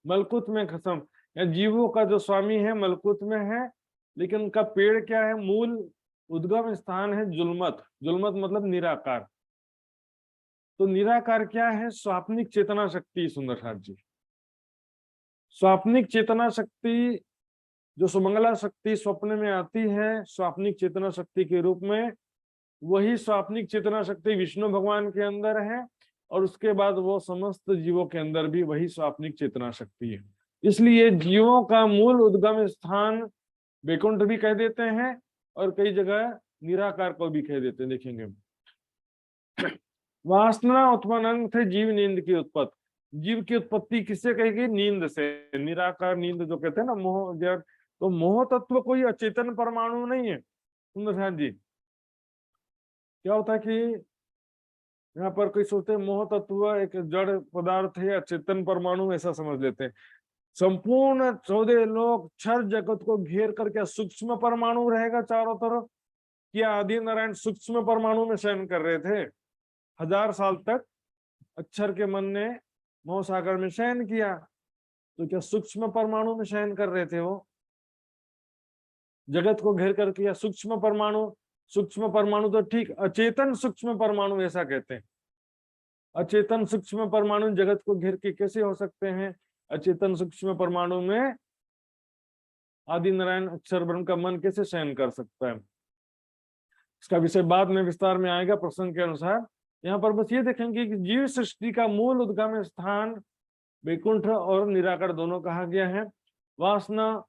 मलकुत में खसम या जीवों का जो स्वामी है मलकुत में है, लेकिन उनका पेड़ क्या है, मूल उद्गम स्थान है जुल्मत। जुल्मत मतलब निराकार। तो निराकार क्या है, स्वाप्निक चेतना शक्ति। सुंदर साथ जी, स्वाप्निक चेतना शक्ति जो सुमंगला शक्ति स्वप्न में आती है स्वाप्निक चेतना शक्ति के रूप में, वही स्वाप्निक चेतना शक्ति विष्णु भगवान के अंदर है। और उसके बाद वो समस्त जीवों के अंदर भी वही स्वाप्निक चेतना शक्ति है। इसलिए जीवों का मूल उद्गम स्थान बैकुंठ भी कह देते हैं और कई जगह निराकार को भी कह देते हैं। देखेंगे वासना उत्पन्न थे जीव नींद की उत्पत्ति। जीव की उत्पत्ति किससे कहेगी, नींद से। निराकार नींद जो कहते हैं ना, मोह जड़। तो मोह तत्व कोई अचेतन परमाणु नहीं है। सुंदर जी क्या होता है कि यहाँ पर कोई सोचते हैं मोह तत्व एक जड़ पदार्थ है, अचेतन परमाणु, ऐसा समझ लेते हैं। संपूर्ण 14 लोग क्षर जगत को घेर कर क्या सूक्ष्म परमाणु रहेगा चारों तरफ? क्या आदि नारायण सूक्ष्म परमाणु में शयन कर रहे थे? 1000 साल तक अक्षर के मन ने मोह सागर में शयन किया, तो क्या सूक्ष्म परमाणु में शयन कर रहे थे? वो जगत को घेर कर किया सूक्ष्म परमाणु। सूक्ष्म परमाणु तो ठीक, अचेतन सूक्ष्म परमाणु ऐसा कहते हैं। अचेतन सूक्ष्म परमाणु जगत को घेर के कैसे हो सकते हैं? अचेतन सूक्ष्म परमाणु में आदि नारायण अक्षर ब्रह्म का मन कैसे शयन कर सकता है? इसका विषय बाद में विस्तार में आएगा प्रसंग के अनुसार। यहाँ पर बस ये देखेंगे कि जीव सृष्टि का मूल उद्गम स्थान बैकुंठ और निराकार दोनों कहा गया है। वासना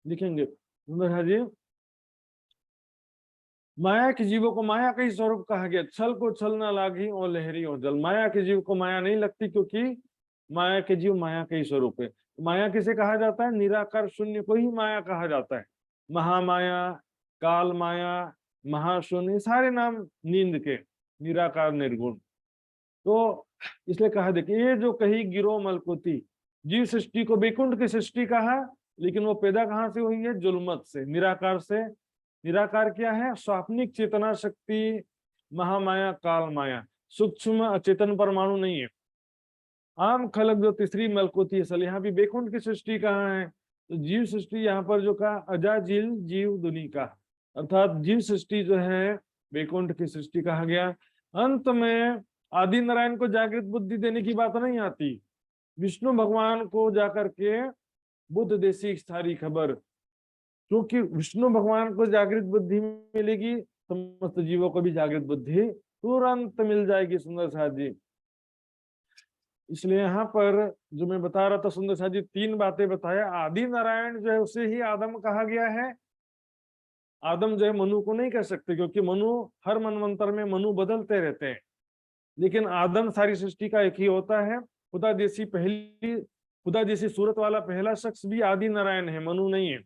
लिखेंगे जी, माया के जीवों को माया का ही स्वरूप कहा गया। छल को छल ना लागी और लहरी और जल। माया के जीव को माया नहीं लगती, क्योंकि माया के जीव माया का ही स्वरूप है। माया किसे कहा जाता है? निराकार शून्य को ही माया कहा जाता है। महामाया, काल माया, महाशून्य, सारे नाम नींद के, निराकार निर्गुण। तो इसलिए कहा देखिए, ये जो कही गिरो मलकुती, जीव सृष्टि को बैकुंठ की सृष्टि कहा, लेकिन वो पैदा कहाँ से हुई है? जुल्मत से, निराकार से। निराकार क्या है? स्वाप्निक चेतना शक्ति, महामाया, काल माया, सूक्ष्म अचेतन परमाणु नहीं है। आम खलक जो तीसरी मलकुती असल, यहाँ भी बैकुंठ की सृष्टि कहाँ है? तो जीव सृष्टि यहाँ पर जो कहा अजाजिल जीव दुनी का, अर्थात जीव सृष्टि जो है बैकुंठ की सृष्टि कहा गया। अंत में आदि नारायण को जागृत बुद्धि देने की बात नहीं आती, विष्णु भगवान को जाकर के बुद्ध देसी सारी खबर, क्योंकि विष्णु भगवान को जागृत बुद्धि मिलेगी, समस्त जीवों को भी जागृत बुद्धि तुरंत मिल जाएगी। सुंदर साथ जी, इसलिए यहाँ पर जो मैं बता रहा था सुंदर साथ जी, 3 बातें बताया। आदि नारायण जो है उसे ही आदम कहा गया है। आदम जो है मनु को नहीं कह सकते, क्योंकि मनु हर मनवंतर में मनु बदलते रहते हैं, लेकिन आदम सारी सृष्टि का एक ही होता है। खुदा जैसी सूरत वाला पहला शख्स भी आदि नारायण है, मनु नहीं है।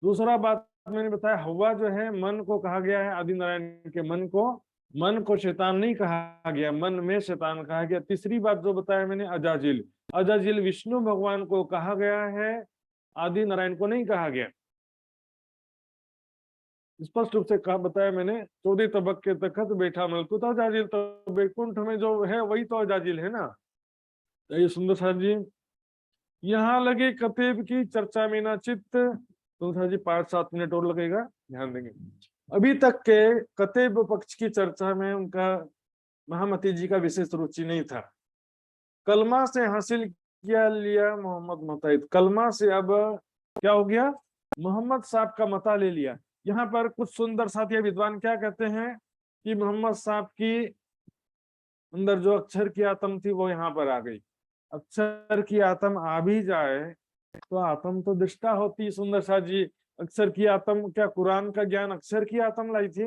दूसरा बात मैंने बताया हवा जो है मन को कहा गया है, आदि नारायण के मन को शैतान नहीं कहा गया, मन में शैतान कहा गया। तीसरी बात जो बताया मैंने अजाजिल, अजाजिल विष्णु भगवान को कहा गया है, आदि नारायण को नहीं कहा गया। स्पष्ट रूप से कहा बताया मैंने, 14 तबक के तखत बैठा मलकुत अजाजिल, तो बैकुंठ में जो है वही तो अजाजिल है ना। तो ये सुंदर साहब जी, यहाँ लगे कतेब की चर्चा में ना चित्त, सुंदर साहब जी 5-7 मिनट और लगेगा, ध्यान देंगे। अभी तक के कतेब पक्ष की चर्चा में उनका महामती जी का विशेष रुचि नहीं था। कलमा से हासिल किया लिया मोहम्मद मुतैद, कलमा से अब क्या हो गया, मोहम्मद साहब का मता ले लिया। यहाँ पर कुछ सुंदर साथी विद्वान क्या कहते हैं कि मोहम्मद साहब की अंदर जो अक्षर की आत्म थी वो यहाँ पर आ गई। अक्षर की आत्म आ भी जाए तो आत्म तो दृष्टा होती। सुंदर साथ जी, अक्षर की आत्म क्या कुरान का ज्ञान अक्षर की आत्म लाई थी?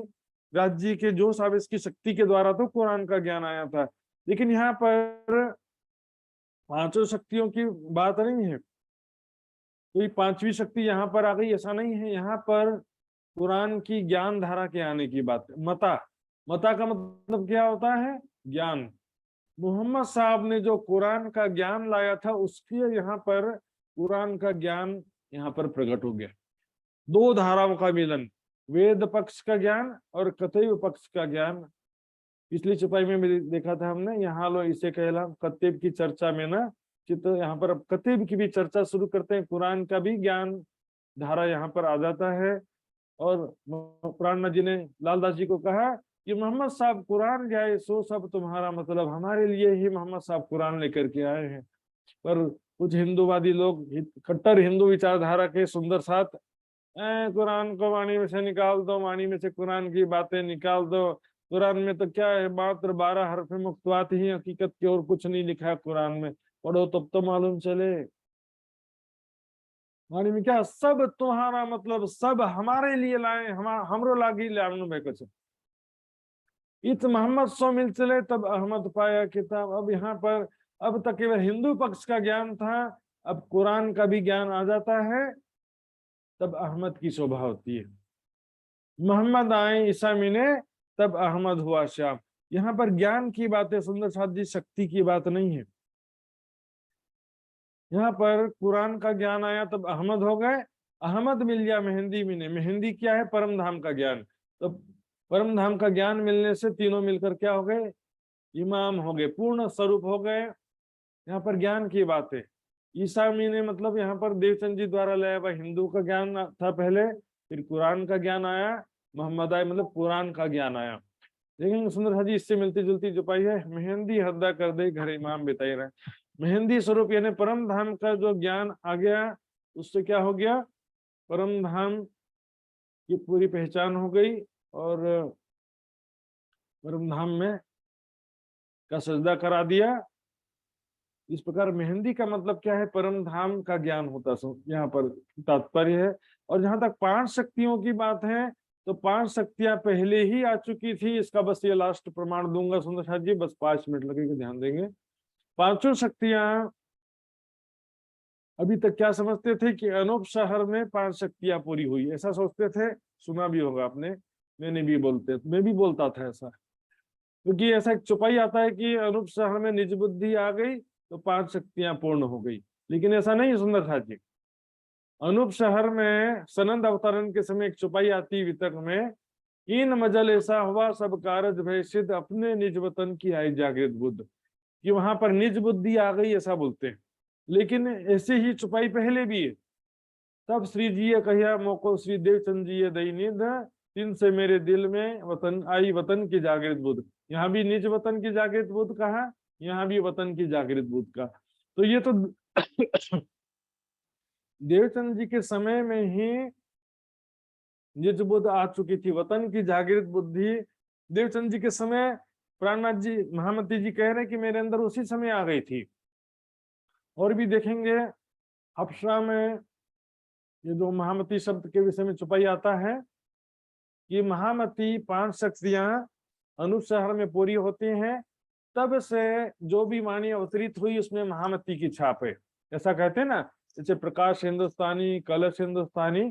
राज जी के जोश आवेश की शक्ति के द्वारा तो कुरान का ज्ञान आया था। लेकिन यहाँ पर पांचों शक्तियों की बात नहीं है, तो ये पांचवी शक्ति यहाँ पर आ गई ऐसा नहीं है। यहाँ पर कुरान की ज्ञान धारा के आने की बात है। मता, मता का मतलब क्या होता है? ज्ञान। मोहम्मद साहब ने जो कुरान का ज्ञान लाया था उसके यहाँ पर कुरान का ज्ञान यहाँ पर प्रकट हो गया। दो धाराओं का मिलन, वेद पक्ष का ज्ञान और कतैव पक्ष का ज्ञान। पिछली चपाई में भी देखा था हमने, यहाँ लो इसे कहला कतेब की चर्चा में ना चित्त। यहाँ पर अब कतेब की भी चर्चा शुरू करते हैं, कुरान का भी ज्ञान धारा यहाँ पर आ जाता है। और प्राणनाथ जी ने लालदास जी को कहा कि मोहम्मद साहब कुरान जाए सो सब तुम्हारा मतलब, हमारे लिए ही मोहम्मद साहब कुरान लेकर के आए हैं। पर कुछ हिंदूवादी लोग, कट्टर हिंदू विचारधारा के सुंदर साथ, कुरान को वाणी में से निकाल दो, वाणी में से कुरान की बातें निकाल दो, कुरान में तो क्या है मात्र 12 हरफ मुक्तवात ही हकीकत के, और कुछ नहीं लिखा है कुरान में, पढ़ो तब तो मालूम चले। वाणी में क्या सब तुम्हारा मतलब, सब हमारे लिए लाए, हमरो लागी ले भाई कुछ इत मोहम्मद सो मिल चले तब अहमद पाया किताब। अब यहाँ पर अब तक केवल हिंदू पक्ष का ज्ञान था, अब कुरान का भी ज्ञान आ जाता है, तब अहमद की शोभा होती है। मोहम्मद आए ईसा मिले तब अहमद हुआ श्याम। यहाँ पर ज्ञान की बात है सुंदर साथ जी, शक्ति की बात नहीं है। यहाँ पर कुरान का ज्ञान आया तब अहमद हो गए, अहमद मिल गया मेहंदी मिले। मेहंदी क्या है? परम धाम का ज्ञान। तो परम धाम का ज्ञान मिलने से तीनों मिलकर क्या हो गए? इमाम हो गए, पूर्ण स्वरूप हो गए। यहाँ पर ज्ञान की बात है। ईसा मीने मतलब यहाँ पर देवचंद जी द्वारा लाया हुआ हिंदू का ज्ञान था पहले, फिर कुरान का ज्ञान आया, मोहम्मद आए मतलब कुरान का ज्ञान आया। देखेंगे सुंदर हाजी इससे मिलती जुलती जो पाई है, मेहंदी हद्दा कर दे घर इमाम बिताई रहे। मेहंदी स्वरूप यानी परम धाम का जो ज्ञान आ गया, उससे क्या हो गया? परम धाम की पूरी पहचान हो गई और परम धाम में का सजदा करा दिया। इस प्रकार मेहंदी का मतलब क्या है? परम धाम का ज्ञान होता यहाँ पर तात्पर्य है। और जहां तक 5 शक्तियों की बात है, तो 5 शक्तियां पहले ही आ चुकी थी। इसका बस ये लास्ट प्रमाण दूंगा सुंदर साथ जी, बस 5 मिनट लगेगा, ध्यान देंगे। पांचों शक्तियां अभी तक क्या समझते थे कि अनूप शहर में 5 शक्तियां पूरी हुई, ऐसा सोचते थे। सुना भी होगा आपने, मैं भी बोलता था ऐसा, क्योंकि ऐसा एक चौपाई आता है कि अनूप शहर में निज बुद्धि आ गई तो 5 शक्तियां पूर्ण हो गई। लेकिन ऐसा नहीं सुंदर साथ जी। अनूप शहर में सनंद अवतरण के समय एक चौपाई आती वितक में, इन मजल ऐसा हुआ सब कारज भय सिद्ध, अपने निज वतन की आई जागृत बुद्ध, कि वहां पर निज बुद्धि आ गई ऐसा बोलते हैं। लेकिन ऐसे ही चौपाई पहले भी है। तब श्री जी कहिया मोको श्री देवचंद जी दई निध, तीन से मेरे दिल में वतन आई वतन की जागृत बुद्ध। यहाँ भी निज वतन की जागृत बुद्ध कहा, यहाँ भी वतन की जागृत बुद्ध का। तो ये तो देवचंद जी के समय में ही निज बुद्ध आ चुकी थी, वतन की जागृत बुद्धि देवचंद जी के समय। प्राणनाथ जी महामती जी कह रहे कि मेरे अंदर उसी समय आ गई थी। और भी देखेंगे अप्सरा में ये जो महामती शब्द के विषय में चौपाई आता है कि महामती 5 शक्तियां अनूप शहर में पूरी होती हैं, तब से जो भी वाणी अवतरित हुई उसमें महामती की छाप है, ऐसा कहते हैं ना। जैसे प्रकाश हिंदुस्तानी, कलश हिंदुस्तानी,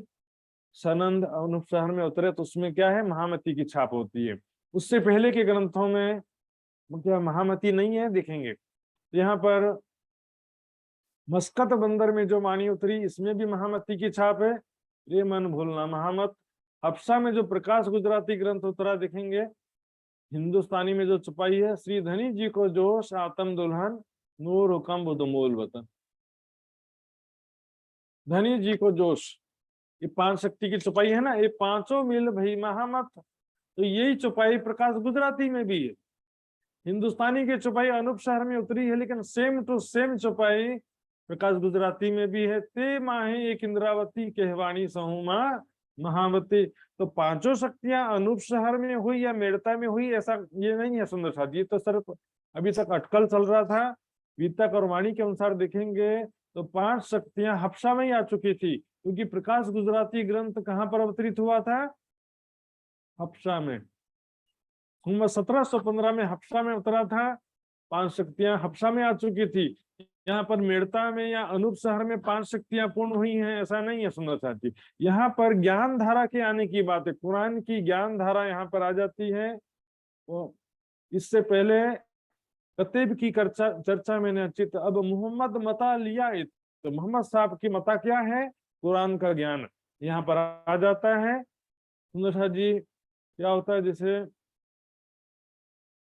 सनंद अनूप शहर में उतरे तो उसमें क्या है, महामती की छाप होती है। उससे पहले के ग्रंथों में क्या महामती नहीं है, देखेंगे यहाँ पर मस्कत बंदर में जो वाणी उतरी इसमें भी महामती की छाप है, ये मन भूलना महामत। हफ्सा में जो प्रकाश गुजराती ग्रंथ उतरा देखेंगे, हिंदुस्तानी में जो छपाई है, श्री धनी जी को जोश आतम दुल्हन नूर हुकम बुदमोल वतन। धनी जी को जोश, ये 5 शक्ति की छपाई है ना, ये पांचों मिल भई महामत। तो यही छपाई प्रकाश गुजराती में भी है। हिंदुस्तानी की छपाई अनूप शहर में उतरी है, लेकिन सेम टू सेम छपाई प्रकाश गुजराती में भी है। ते माहे एक इंद्रावती कहवाणी सहूमा महावती। तो पांचों शक्तियां अनूप शहर में हुई या मेड़ता में हुई, ऐसा ये नहीं है सुंदर साथ जी। तो सिर्फ अभी तक अटकल चल रहा था। वितक और वाणी के अनुसार देखेंगे तो 5 शक्तियां हफ्सा में ही आ चुकी थी, क्योंकि प्रकाश गुजराती ग्रंथ कहाँ पर अवतरित हुआ था, हफ्सा में। 1715 में हफ्सा में उतरा था। 5 शक्तियां हफ्सा में आ चुकी थी। यहाँ पर मेड़ता में या अनूप शहर में 5 शक्तियां पूर्ण हुई हैं, ऐसा नहीं है सुंदर साथी। यहाँ पर ज्ञान धारा के आने की बात है, कुरान की ज्ञान धारा यहाँ पर आ जाती है। तो इससे पहले कतीब की चर्चा मैंने अच्छी। अब मोहम्मद मता लिया, तो मोहम्मद साहब की मता क्या है, कुरान का ज्ञान यहाँ पर आ जाता है। सुंदर साथ जी क्या होता है, जैसे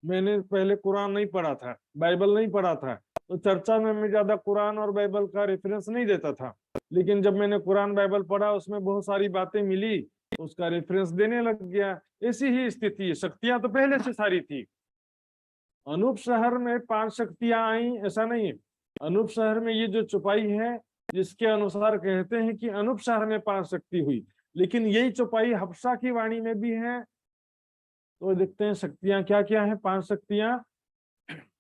मैंने पहले कुरान नहीं पढ़ा था, बाइबल नहीं पढ़ा था, तो चर्चा में मैं ज्यादा कुरान और बाइबल का रेफरेंस नहीं देता था। लेकिन जब मैंने कुरान बाइबल पढ़ा, उसमें बहुत सारी बातें मिली, उसका रेफरेंस देने लग गया। ऐसी ही स्थिति है, शक्तियां तो पहले से सारी थी। अनूप शहर में 5 शक्तियां आई, ऐसा नहीं है। अनूप शहर में ये जो चौपाई है, जिसके अनुसार कहते हैं कि अनूप शहर में 5 शक्ति हुई, लेकिन यही चौपाई हफ्सा की वाणी में भी है। तो देखते हैं शक्तियां क्या क्या है। 5 शक्तियां,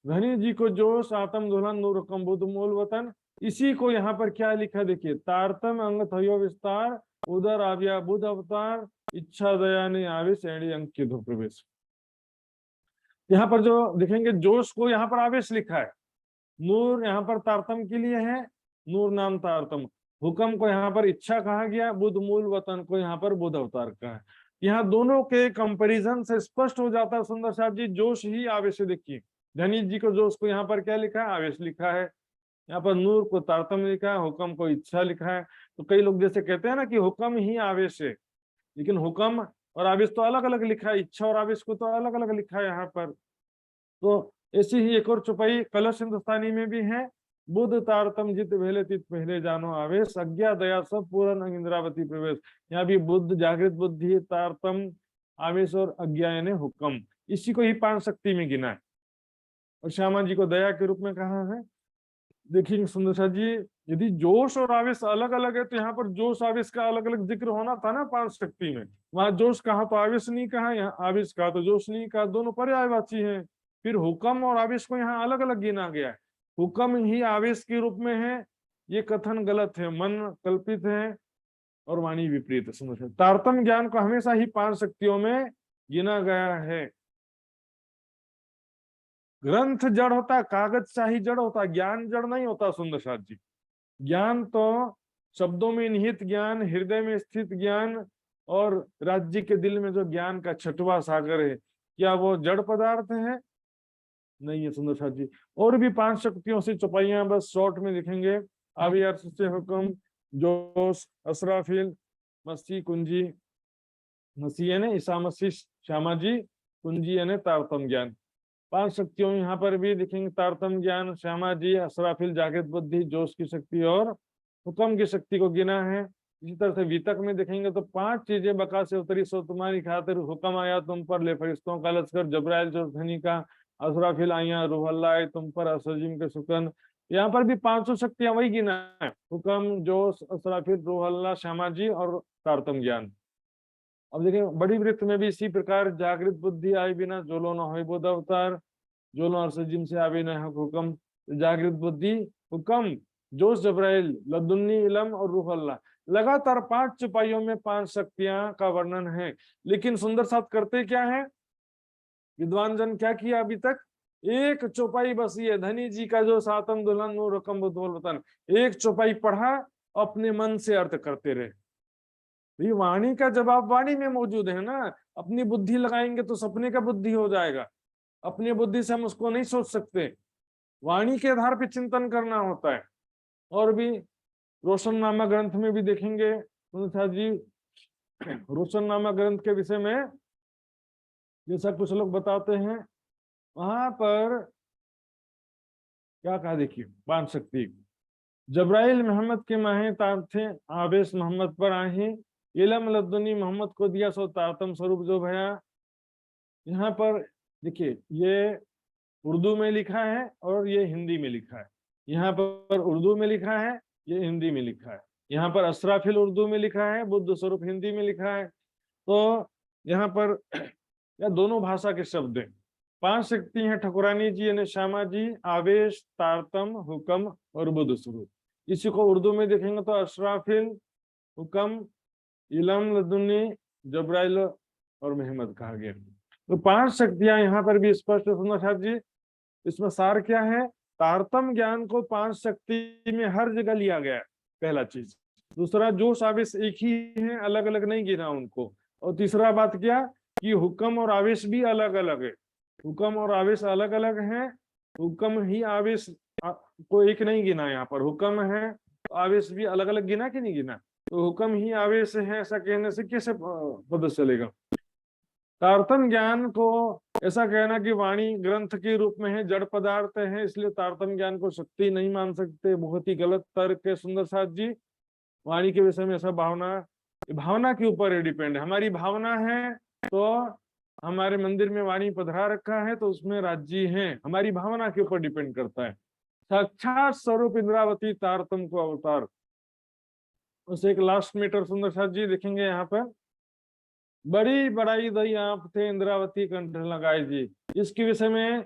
धनी जी को जोश आतम दुल्हन नूर कम बुध मूल वतन। इसी को यहाँ पर क्या लिखा देखिए, तारतम अंग थयो विस्तार उदर आव्या बुध अवतार इच्छा दया ने आवेश एड़ी अंक के धो प्रवेश। यहाँ पर जो देखेंगे जोश को यहाँ पर आवेश लिखा है, नूर यहाँ पर तारतम के लिए है, नूर नाम तारतम। हुक्म को यहाँ पर इच्छा कहा गया, बुध मूल वतन को यहाँ पर बुध अवतार का है। यहाँ दोनों के कंपैरिजन से स्पष्ट हो जाता है सुंदर साहब जी, जोश ही आवेश। देखिए धनी जी को जोश को यहाँ पर क्या लिखा है, आवेश लिखा है। यहाँ पर नूर को तारतम लिखा है, हुक्म को इच्छा लिखा है। तो कई लोग जैसे कहते हैं ना कि हुक्म ही आवेश है, लेकिन हुक्म और आवेश तो अलग अलग लिखा है, इच्छा और आवेश को तो अलग अलग लिखा है यहाँ पर। तो ऐसी ही एक और चौपाई कलश हिंदुस्तानी में भी है, बुध तारतम जित पहले तित पहले जानो आवेश अज्ञा दया सब पूर्ण इंद्रावती प्रवेश। यहाँ भी बुद्ध जागृत बुद्धि, तारतम, आवेश और अज्ञा यानी हुक्म, इसी को ही 5 शक्ति में गिना है। और श्यामा जी को दया के रूप में कहा है। देखिए सुंदर साथ जी, यदि जोश और आवेश अलग अलग है, तो यहाँ पर जोश आवेश का अलग अलग जिक्र होना था ना 5 शक्ति में। वहां जोश कहा तो आवेश नहीं कहा, यहाँ आवेश कहा तो जोश नहीं कहा, दोनों पर्यायवाची हैं। फिर हुक्म और आवेश को यहाँ अलग अलग गिना गया है, हुक्म ही आवेश के रूप में है, ये कथन गलत है, मन कल्पित है और वाणी विपरीत है। समझ, तारतम ज्ञान को हमेशा ही 5 शक्तियों में गिना गया है। ग्रंथ जड़ होता, कागज शाही जड़ होता, ज्ञान जड़ नहीं होता सुंदर साथ जी। ज्ञान तो शब्दों में निहित ज्ञान, हृदय में स्थित ज्ञान और राज्य के दिल में जो ज्ञान का छठवा सागर है, क्या वो जड़ पदार्थ है? नहीं है सुंदर साथ जी। और भी 5 शक्तियों से चौपाइयां बस शॉर्ट में लिखेंगे। आवी अर्थ से हुक्म, जोश, असराफिल, मसी, कुंजी, मसी यानी ईसा मसीह, श्यामा जी, कुंजी यानी तारतम ज्ञान। 5 शक्तियों यहाँ पर भी लिखेंगे, तारतम ज्ञान, श्यामा जी, असराफिल जागृत बुद्धि, जोश की शक्ति और हुक्म की शक्ति को गिना है। इसी तरह से वितक में देखेंगे तो 5 चीजें बका से उतरी सो तुम्हारी खातिर, हुक्म आया तुम पर ले फरिश्तों का लश्कर, जबराइल जो धनी का, असराफिल आया रूहल्ला आए तुम पर, असजीम के सुकन। यहाँ पर भी 500 शक्तियां वही गिना है, हुक्म, जोश, असराफिल, रूहल्ला, श्यामा जी और तारतम ज्ञान। अब देखिए बड़ी वृत्त में भी इसी प्रकार, जागृत बुद्धि आई बिना जोलो न हो बुध अवतार, जोलो और सजिम से आवे न हुक्म। जागृत बुद्धि, हुक्म, जोश, जबराइल, लदुन्नी, इलम और रूह अल्लाह। लगातार 5 चौपाइयों में 5 शक्तियां का वर्णन है। लेकिन सुंदर साथ करते क्या है विद्वान जन, क्या किया अभी तक, एक चौपाई बस ये धनी जी का जो सातम दुल्हन नूर रकम बुद्ध वतन, एक चौपाई पढ़ा, अपने मन से अर्थ करते रहे। तो ये वाणी का जवाब वाणी में मौजूद है ना। अपनी बुद्धि लगाएंगे तो सपने का बुद्धि हो जाएगा, अपनी बुद्धि से हम उसको नहीं सोच सकते, वाणी के आधार पर चिंतन करना होता है। और भी रोशननामा ग्रंथ में भी देखेंगे जी, रोशननामा ग्रंथ के विषय में जैसा कुछ लोग बताते हैं, वहां पर क्या कहा देखिए, 5 शक्ति। जब्राइल मोहम्मद के माहे तार थे, आवेश मोहम्मद पर आहे, इलम लद्दुनी मोहम्मद को दिया सो तारतम स्वरूप जो भया। यहाँ पर देखिए, ये उर्दू में लिखा है और ये हिंदी में लिखा है। यहाँ पर उर्दू में लिखा है, ये हिंदी में लिखा है। यहाँ पर असराफिल उर्दू में लिखा है, बुद्ध स्वरूप हिंदी में लिखा है। तो यहाँ पर या दोनों भाषा के शब्द हैं। 5 शक्ति हैं ठकुरानी जी यानी श्यामा जी, आवेश, तारतम, हुक्म और बुद्ध स्वरूप। इसी को उर्दू में देखेंगे तो अशराफिल, हुक्म, इलम लदुन्नी, जब्राइल और मोहम्मद कहा गया। तो 5 शक्तियां यहाँ पर भी स्पष्ट है सुंदर साहब जी। इसमें सार क्या है, तारतम ज्ञान को 5 शक्ति में हर जगह लिया गया है, पहला चीज। दूसरा, जोश आवेश एक ही है, अलग अलग नहीं गिना उनको। और तीसरा बात क्या कि हुक्म और आवेश भी अलग अलग है, हुक्म और आवेश अलग अलग हैं। हुक्म ही आवेश को एक नहीं गिना, यहाँ पर हुक्म है, आवेश भी अलग अलग गिना कि नहीं गिना। तो हुक्म ही आवेश है ऐसा कहने से कैसे पता चलेगा। तारतम ज्ञान को ऐसा कहना कि वाणी ग्रंथ के रूप में है, जड़ पदार्थ है, इसलिए तारतम ज्ञान को शक्ति नहीं मान सकते, बहुत ही गलत तर्क है सुंदर साथ जी। वाणी के विषय में ऐसा भावना के ऊपर है, डिपेंड है। हमारी भावना है तो हमारे मंदिर में वाणी पधरा रखा है तो उसमें राज्य है, हमारी भावना के ऊपर डिपेंड करता है। साक्षात स्वरूप इंद्रावती तारतम को अवतार। उसे एक लास्ट मीटर सुंदर साथ जी देखेंगे यहाँ पर, बड़ी बड़ाई दई आप थे इंद्रावती कंठ लगाए जी। इसके विषय में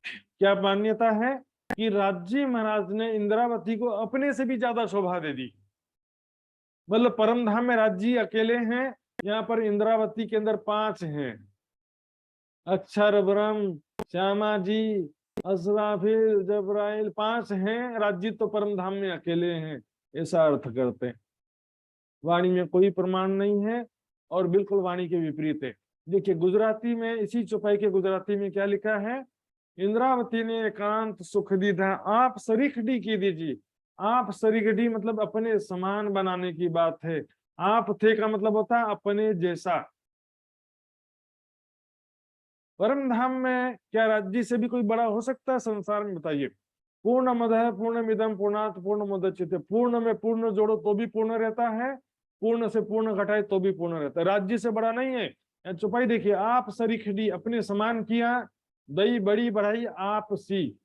क्या मान्यता है कि राज्य महाराज ने इंद्रावती को अपने से भी ज्यादा शोभा दे दी। मतलब परम धाम में राज्य अकेले हैं, यहाँ पर इंद्रावती के अंदर 5 हैं, अक्षर ब्रह्म, श्यामा जी, असराफिल, जब्राइल, 5 हैं। राज्य तो परम धाम में अकेले हैं, ऐसा अर्थ करते हैं। वाणी में कोई प्रमाण नहीं है और बिल्कुल वाणी के विपरीत है। देखिए गुजराती में, इसी चौपाई के गुजराती में क्या लिखा है, इंद्रावती ने एकांत सुख दीधा, आप सरीखड़ी की दीजिए। आप सरीखड़ी मतलब अपने समान बनाने की बात है। आप थे का मतलब होता है अपने जैसा। परम धाम में क्या राज्य से भी कोई बड़ा हो सकता है संसार में, बताइए। पूर्ण मद है पूर्णमिदम पूर्णात पूर्णमुदच्यते, पूर्ण में पूर्ण जोड़ो तो भी पूर्ण रहता है, पूर्ण से पूर्ण घटाए तो भी पूर्ण रहता है, राज्य से बड़ा नहीं है। चौपाई देखिए, आप सरीखड़ी अपने समान किया, दई बड़ी बढ़ाई आप सी,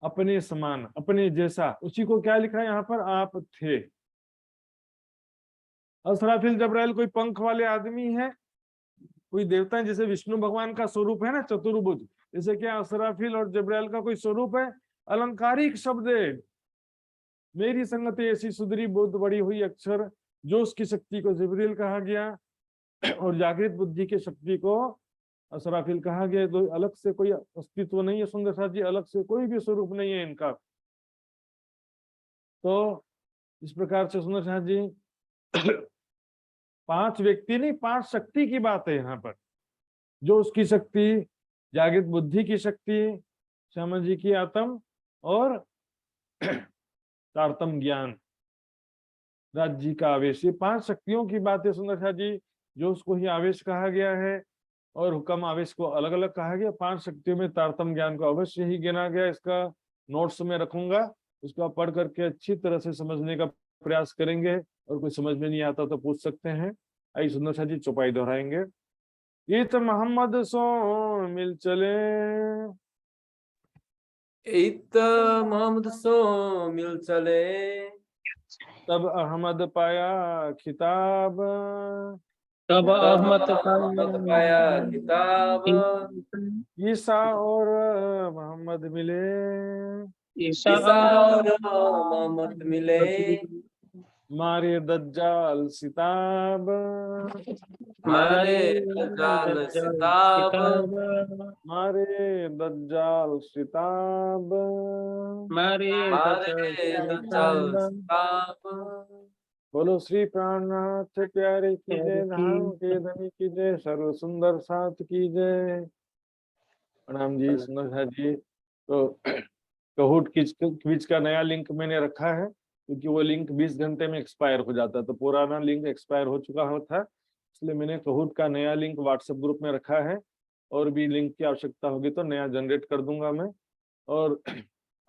अपने समान अपने जैसा, उसी को क्या लिखा है यहाँ पर, आप थे। असराफिल जब्राइल कोई पंख वाले आदमी है, कोई देवता है, जैसे विष्णु भगवान का स्वरूप है ना चतुर्भुज, जैसे क्या असराफिल और जब्राइल का कोई स्वरूप है, अलंकारिक शब्द है। मेरी संगति ऐसी सुधरी बुद्ध बड़ी हुई अक्षर, जो उसकी शक्ति को जिब्रील कहा गया और जागृत बुद्धि की शक्ति को असराफिल कहा गया। तो अलग से कोई अस्तित्व नहीं है सुंदर साथ जी, अलग से कोई भी स्वरूप नहीं है इनका। तो इस प्रकार से सुंदर साथ जी 5 व्यक्ति नहीं, 5 शक्ति की बात है यहाँ पर। जो उसकी शक्ति, जागृत बुद्धि की शक्ति, श्यामा जी की आत्म और तारतम ज्ञान, राज्य का आवेश, ये 5 शक्तियों की बात है सुंदर साथ जी। जो उसको ही आवेश कहा गया है और हुक्म आवेश को अलग अलग कहा गया। 5 शक्तियों में तारतम ज्ञान को अवश्य ही गिना गया। इसका नोट्स में रखूंगा, उसको पढ़ करके अच्छी तरह से समझने का प्रयास करेंगे, और कोई समझ में नहीं आता तो पूछ सकते हैं। आई सुंदर साथ जी चौपाई दोहराएंगे। इत मोहम्मद सो मिल चले, इत मोहम्मद सो मिल चले, तब अहमद पाया खिताब, तब अहमद पाया किताब, ईसा और मोहम्मद मिले, ईसा और मोहम्मद मिले, मारे दज्जाल सिताब, मारे दज्जाल सिताब, मारे दज्जाल सिताब, मारे मारे दज्जाल सिताब, बोलो श्री प्राणनाथ प्यारे की जय, धाम के धनी की जय, सर्व सुंदर साथ की जय। प्रणाम जी सुंदर साथ जी। तो कहूट क्विज का नया लिंक मैंने रखा है, क्योंकि वो लिंक 20 घंटे में एक्सपायर हो जाता है, तो पुराना लिंक एक्सपायर हो चुका था, इसलिए मैंने कहूट का नया लिंक व्हाट्सएप ग्रुप में रखा है। और भी लिंक की आवश्यकता होगी तो नया जनरेट कर दूंगा मैं। और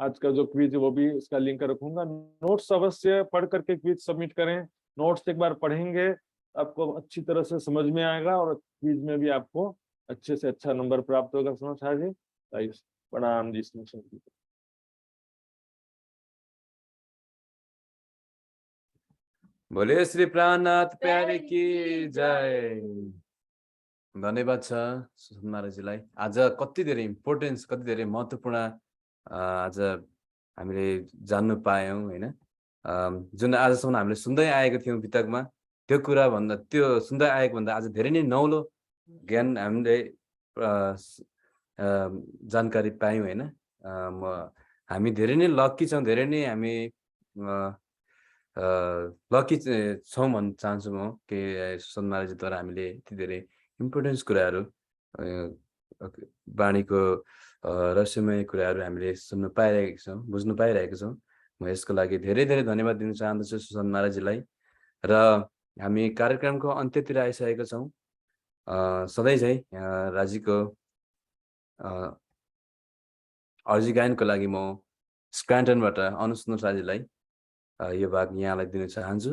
आज का जो क्विज है वो भी इसका लिंक रखूंगा। नोट्स अवश्य पढ़ करके क्विज सबमिट करें। नोट्स एक बार पढ़ेंगे आपको अच्छी तरह से समझ में आएगा, और क्विज में भी आपको अच्छे से अच्छा नंबर प्राप्त होगा। समझा जी? प्रणाम जी। बोले श्री प्राणनाथ प्यारे की जय। धन्यवाद छ सुषमा महाराजजीलाई। आज कति धेरै इम्पोर्टेन्स, कति धेरै महत्त्वपूर्ण आज हामीले जान्नु पायौँ होइन। जुन आजसम्म हामीले सुन्दै आएको थियौँ वितकमा, त्यो कुरा भन्दा, त्यो सुन्दै आएको भन्दा आज धेरै नै नौलो ज्ञान हामीले जानकारी पायौँ होइन। हामी धेरै नै लक्की छौँ, धेरै नै हामी लकी छौँ भन्न चाहन्छु म कि सुषमा महाराजद्वारा हामीले यति धेरै इम्पोर्टेन्स कुराहरू, वाणीको रहस्यमय कुराहरू हामीले सुन्न पाइरहेका छौँ, बुझ्नु पाइरहेका छौँ। म यसको लागि धेरै धेरै धन्यवाद दिन चाहन्छु सुषमा महाराजजीलाई। र हामी कार्यक्रमको अन्त्यतिर आइसकेका छौँ। सधैँ चाहिँ राजीको अर्जी गायनको लागि म स्क्रान्टनबाट अनुज राजीलाई यो भाग यहाँलाई दिन चाहन्छु।